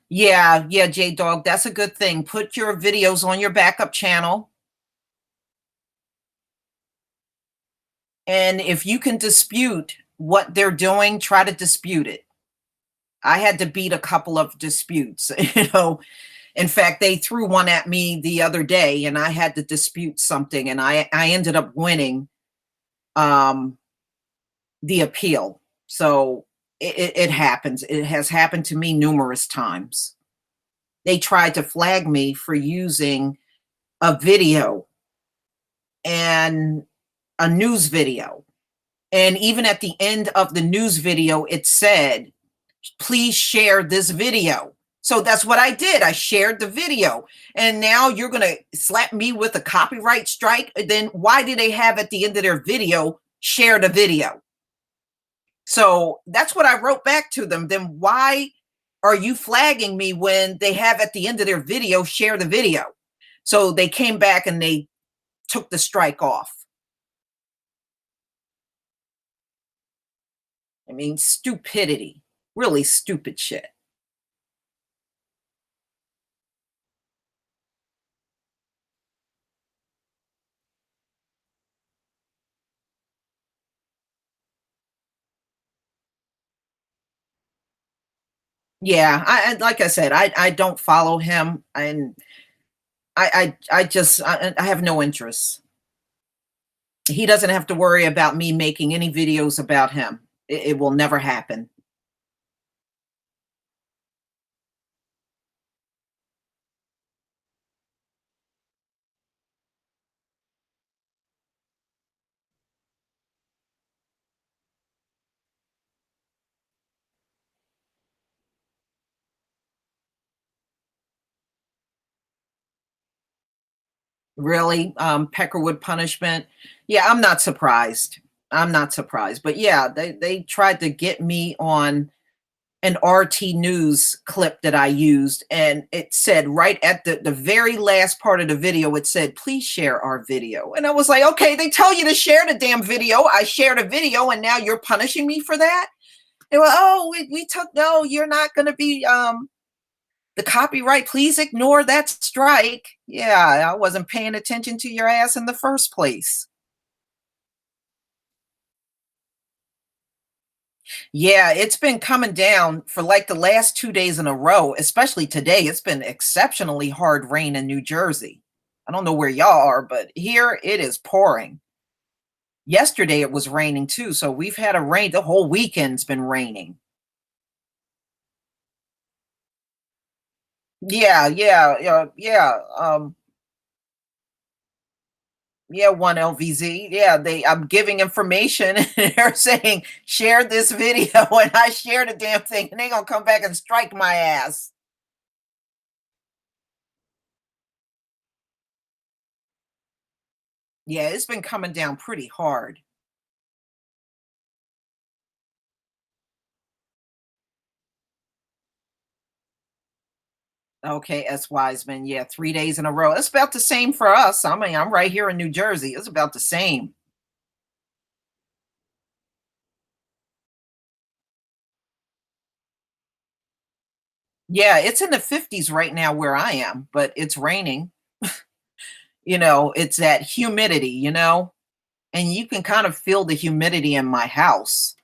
Yeah, J Dog, that's a good thing. Put your videos on your backup channel. And if you can dispute what they're doing, try to dispute it. I had to beat a couple of disputes, In fact, they threw one at me the other day and I had to dispute something, and I ended up winning the appeal. So it happens. It has happened to me numerous times. They tried to flag me for using a video and a news video. And even at the end of the news video, it said, please share this video. So that's what I did. I shared the video. And now you're going to slap me with a copyright strike? Then why do they have at the end of their video, share the video? So that's what I wrote back to them. Then why are you flagging me when they have at the end of their video, share the video? So they came back and they took the strike off. I mean, stupidity, really stupid shit. Yeah, like I said, I don't follow him, and I have no interest. He doesn't have to worry about me making any videos about him. It will never happen. Really, Peckerwood punishment. Yeah, I'm not surprised. I'm not surprised. But yeah, they tried to get me on an RT News clip that I used, and it said right at the very last part of the video, it said, please share our video. And I was like, okay, they tell you to share the damn video. I shared a video, and now you're punishing me for that? They were, oh, we took, no, you're not going to be the copyright. Please ignore that strike. Yeah, I wasn't paying attention to your ass in the first place. Yeah, it's been coming down for like the last 2 days in a row, especially today. It's been exceptionally hard rain in New Jersey. I don't know where y'all are, but here it is pouring. Yesterday it was raining too, so we've had a rain. The whole weekend's been raining. Yeah, yeah, yeah, one LVZ. Yeah, I'm giving information and they're saying share this video and I share the damn thing and they gonna come back and strike my ass. Yeah, it's been coming down pretty hard. Okay, S. Wiseman. Yeah, 3 days in a row. It's about the same for us. I mean, I'm right here in New Jersey. It's about the same. Yeah, it's in the 50s right now where I am, but it's raining. It's that humidity, and you can kind of feel the humidity in my house.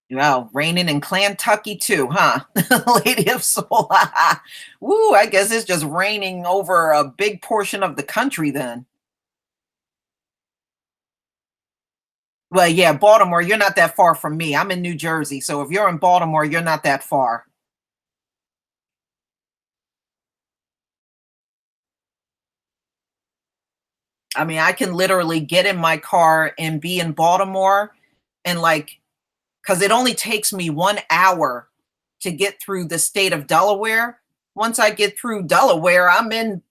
Wow, raining in Clantucky too, huh? Lady of Soul. Woo, I guess it's just raining over a big portion of the country then. Well, yeah, Baltimore, you're not that far from me. I'm in New Jersey. So if you're in Baltimore, you're not that far. I mean, I can literally get in my car and be in Baltimore and because it only takes me 1 hour to get through the state of Delaware. Once I get through Delaware, I'm in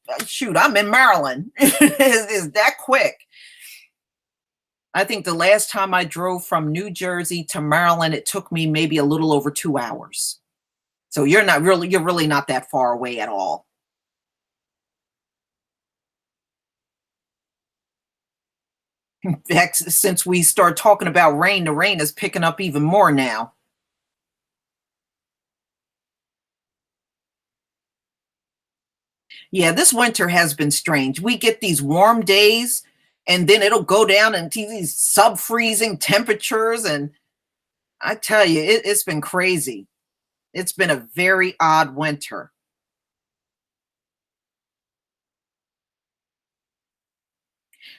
Maryland. It's that quick. I think the last time I drove from New Jersey to Maryland, it took me maybe a little over 2 hours. So you're really not that far away at all. In fact, since we start talking about rain, the rain is picking up even more now. Yeah, this winter has been strange. We get these warm days and then it'll go down into these sub-freezing temperatures. And I tell you, it's been crazy. It's been a very odd winter.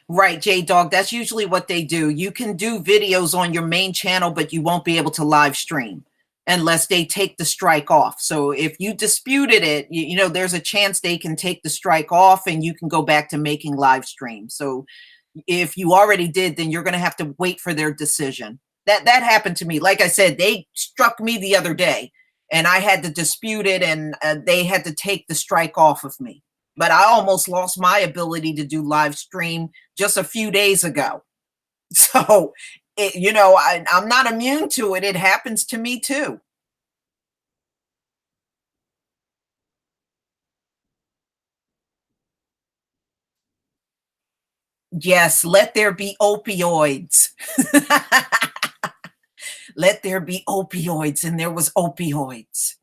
Right, J Dog. That's usually what they do. You can do videos on your main channel, but you won't be able to live stream unless they take the strike off. So if you disputed it, there's a chance they can take the strike off and you can go back to making live streams. So if you already did, then you're going to have to wait for their decision. That happened to me. Like I said, they struck me the other day and I had to dispute it and they had to take the strike off of me. But I almost lost my ability to do live stream just a few days ago. So, I'm not immune to it. It happens to me too. Yes, let there be opioids. Let there be opioids, and there was opioids.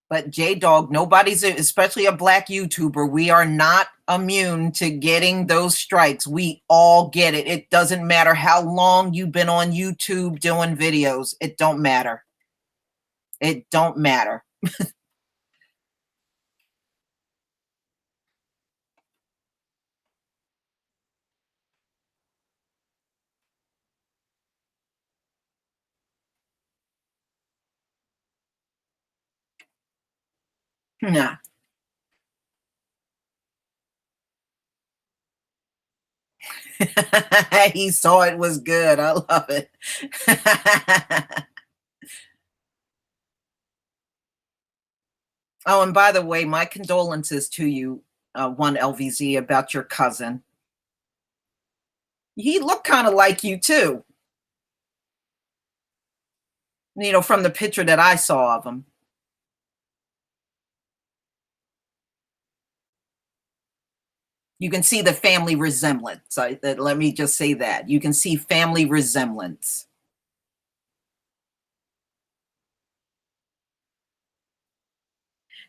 But J Dog, nobody's, especially a black YouTuber, we are not immune to getting those strikes. We all get it. It doesn't matter how long you've been on YouTube doing videos. It don't matter. It don't matter. Nah. He saw it was good. I love it. Oh, and by the way, my condolences to you, one LVZ, about your cousin. He looked kind of like you too, from the picture that I saw of him. You can see the family resemblance. Let me just say that. You can see family resemblance.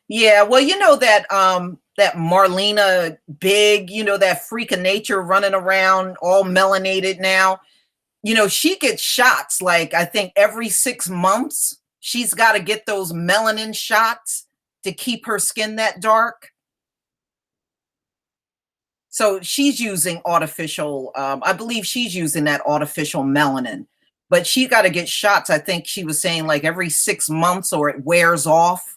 Yeah, well, you know that Marlena Big, you know, that freak of nature running around all melanated now. You know, she gets shots like I think every 6 months. She's got to get those melanin shots to keep her skin that dark. So she's using artificial, I believe she's using that artificial melanin, but she got to get shots. I think she was saying like every 6 months or it wears off.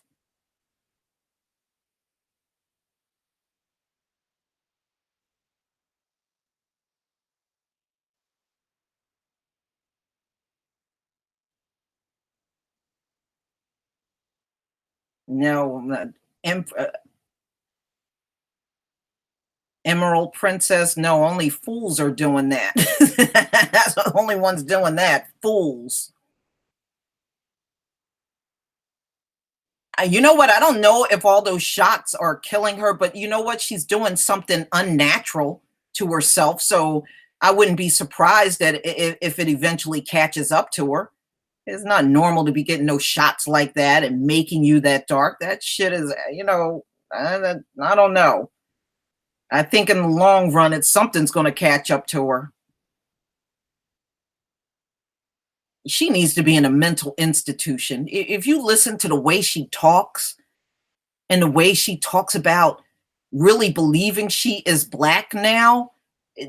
No, Emerald Princess. No, only fools are doing that. That's the only ones doing that. Fools. You know what? I don't know if all those shots are killing her, but you know what? She's doing something unnatural to herself. So I wouldn't be surprised that if it eventually catches up to her. It's not normal to be getting those shots like that and making you that dark. That shit is, you know, I don't know. I think in the long run, it's something's going to catch up to her. She needs to be in a mental institution. If you listen to the way she talks and the way she talks about really believing she is black now,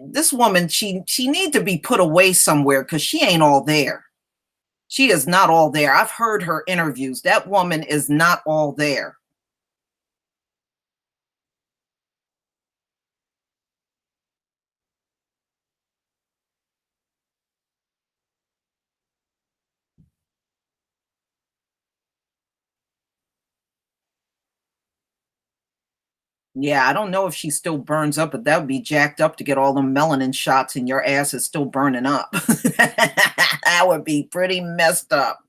this woman, she needs to be put away somewhere because she ain't all there. She is not all there. I've heard her interviews. That woman is not all there. Yeah, I don't know if she still burns up, but that would be jacked up to get all the melanin shots and your ass is still burning up. That would be pretty messed up.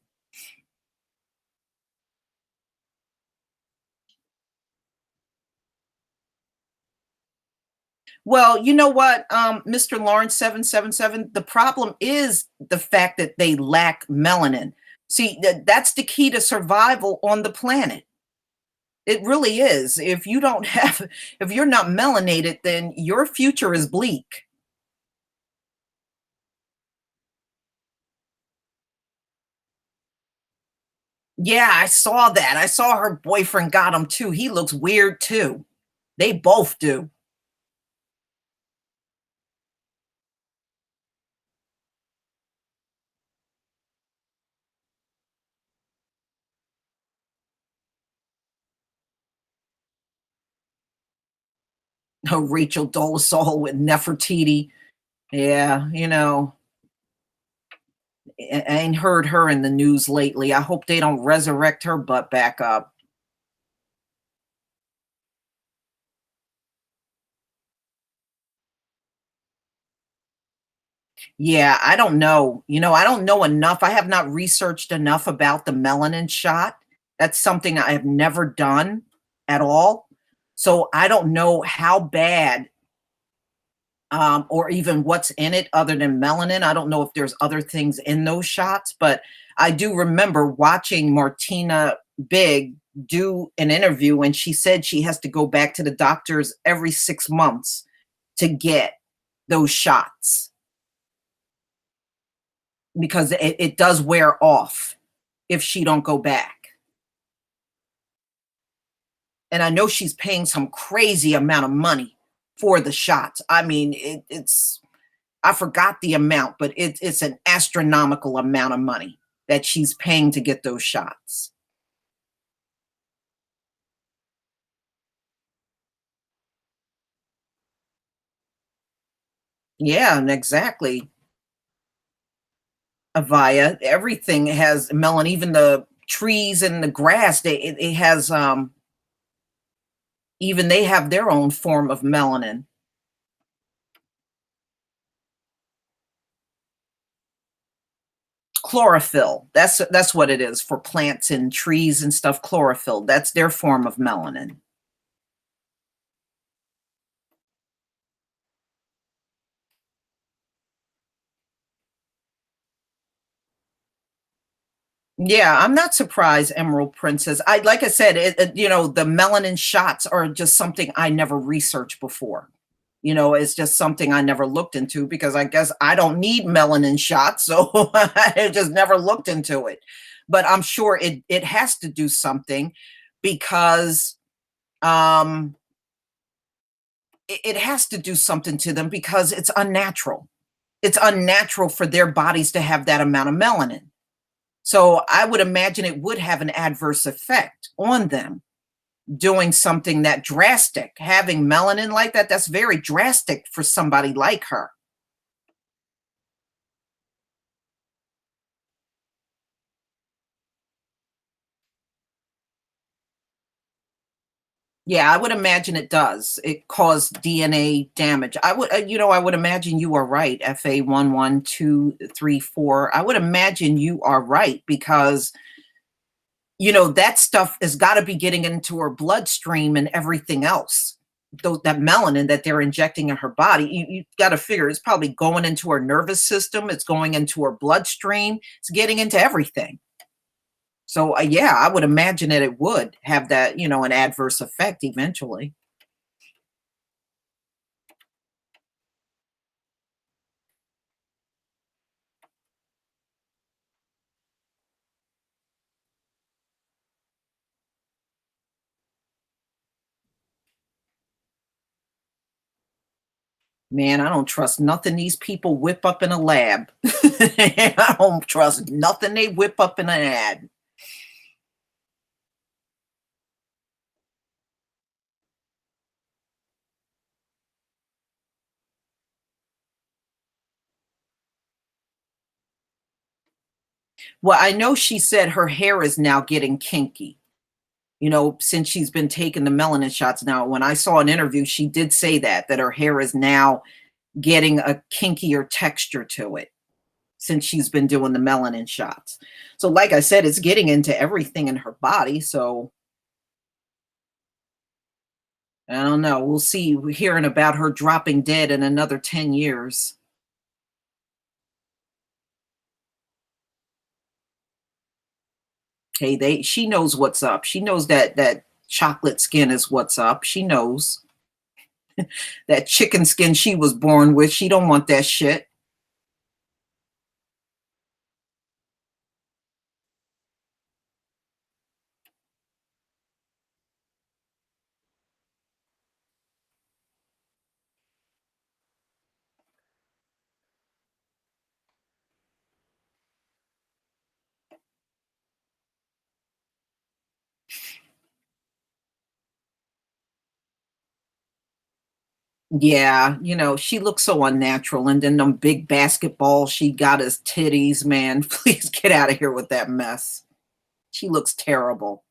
Well, you know what, Mr. Lawrence 777, the problem is the fact that they lack melanin. See, that's the key to survival on the planet. It really is. If you don't have, if you're not melanated, then your future is bleak. Yeah, I saw that. I saw her boyfriend got him too. He looks weird too. They both do. Oh, Rachel Dolezal with Nefertiti. Yeah, you know, I ain't heard her in the news lately. I hope they don't resurrect her butt back up. Yeah, I don't know. You know, I don't know enough. I have not researched enough about the melanin shot. That's something I have never done at all. So I don't know how bad or even what's in it other than melanin. I don't know if there's other things in those shots, but I do remember watching Martina Big do an interview and she said she has to go back to the doctors every 6 months to get those shots because it does wear off if she don't go back. And I know she's paying some crazy amount of money for the shots. I mean, it's I forgot the amount, but it's an astronomical amount of money that she's paying to get those shots. Yeah, and exactly. Avaya, everything has melanin, even the trees and the grass, it has even they have their own form of melanin. Chlorophyll. That's what it is for plants and trees and stuff. Chlorophyll. That's their form of melanin. Yeah, I'm not surprised, Emerald Princess. Like I said, the melanin shots are just something I never researched before. It's just something I never looked into because I guess I don't need melanin shots, so I just never looked into it. But I'm sure it has to do something because um it has to do something to them because it's unnatural. It's unnatural for their bodies to have that amount of melanin. So I would imagine it would have an adverse effect on them doing something that drastic. Having melanin like that, that's very drastic for somebody like her. Yeah, I would imagine it does. It caused DNA damage. I would imagine you are right. FA112334. I would imagine you are right because that stuff has got to be getting into her bloodstream and everything else. That melanin that they're injecting in her body, you got to figure it's probably going into her nervous system. It's going into her bloodstream. It's getting into everything. So yeah, I would imagine that it would have that, an adverse effect eventually. Man, I don't trust nothing these people whip up in a lab. I don't trust nothing they whip up in an ad. Well, I know she said her hair is now getting kinky, since she's been taking the melanin shots now. When I saw an interview, she did say that her hair is now getting a kinkier texture to it since she's been doing the melanin shots. So like I said, it's getting into everything in her body. So I don't know. We'll see. We're hearing about her dropping dead in another 10 years. Hey, she knows what's up. She knows that chocolate skin is what's up. She knows that chicken skin she was born with. She don't want that shit. Yeah, she looks so unnatural. And then them big basketballs she got as titties, man. Please get out of here with that mess. She looks terrible.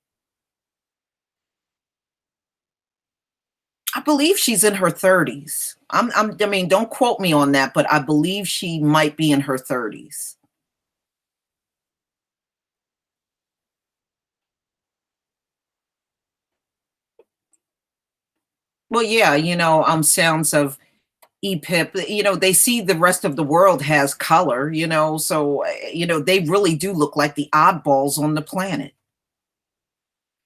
I believe she's in her 30s. I mean, don't quote me on that, but I believe she might be in her 30s. Well, yeah, sounds of EPIP, they see the rest of the world has color, so they really do look like the oddballs on the planet.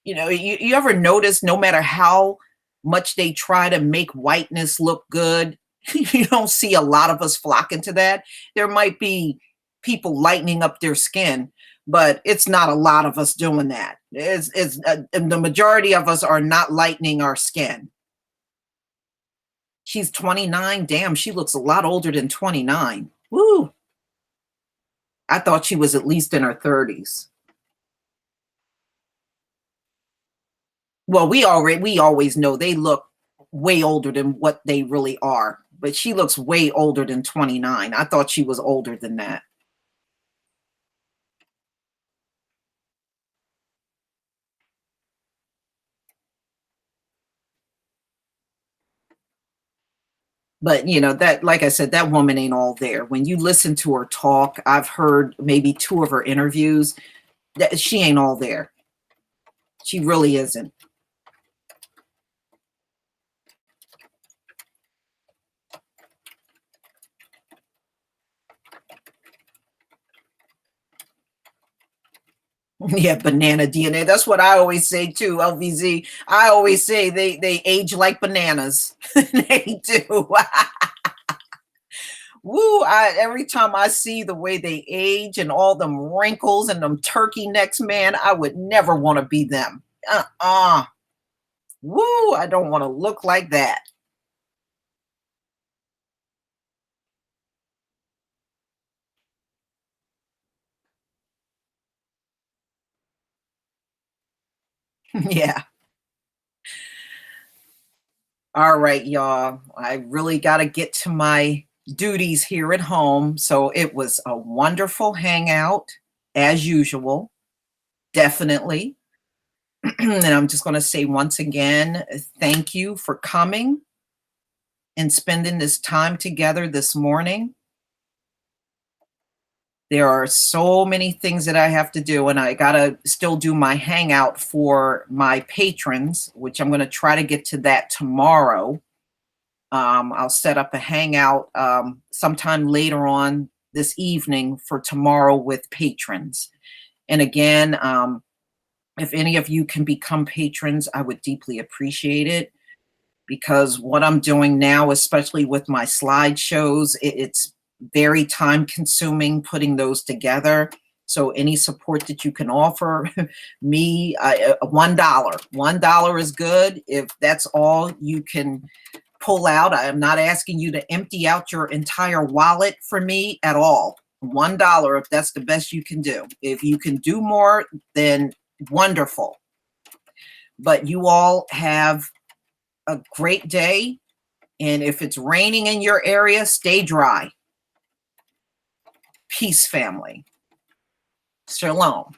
You ever notice no matter how much they try to make whiteness look good, you don't see a lot of us flocking to that. There might be people lightening up their skin, but it's not a lot of us doing that. The majority of us are not lightening our skin. She's 29. Damn, she looks a lot older than 29. Woo. I thought she was at least in her 30s. Well, we always know they look way older than what they really are, but she looks way older than 29. I thought she was older than that. But that, like I said, that woman ain't all there. When you listen to her talk, I've heard maybe 2 of her interviews, that she ain't all there. She really isn't. Yeah, banana DNA. That's what I always say too, LVZ. I always say they age like bananas. They do. Woo, every time I see the way they age and all them wrinkles and them turkey necks, man, I would never want to be them. Woo, I don't want to look like that. Yeah. All right, y'all. I really got to get to my duties here at home. So it was a wonderful hangout as usual. Definitely. And I'm just going to say once again, thank you for coming and spending this time together this morning. There are so many things that I have to do, and I got to still do my hangout for my patrons, which I'm going to try to get to that tomorrow. I'll set up a hangout sometime later on this evening for tomorrow with patrons. And again, if any of you can become patrons, I would deeply appreciate it, because what I'm doing now, especially with my slideshows, it's very time consuming putting those together. So any support that you can offer me, $1 is good. If that's all you can pull out, I am not asking you to empty out your entire wallet for me at all. $1, if that's the best you can do. If you can do more, then wonderful. But you all have a great day. And if it's raining in your area, stay dry. Peace, family. Shalom.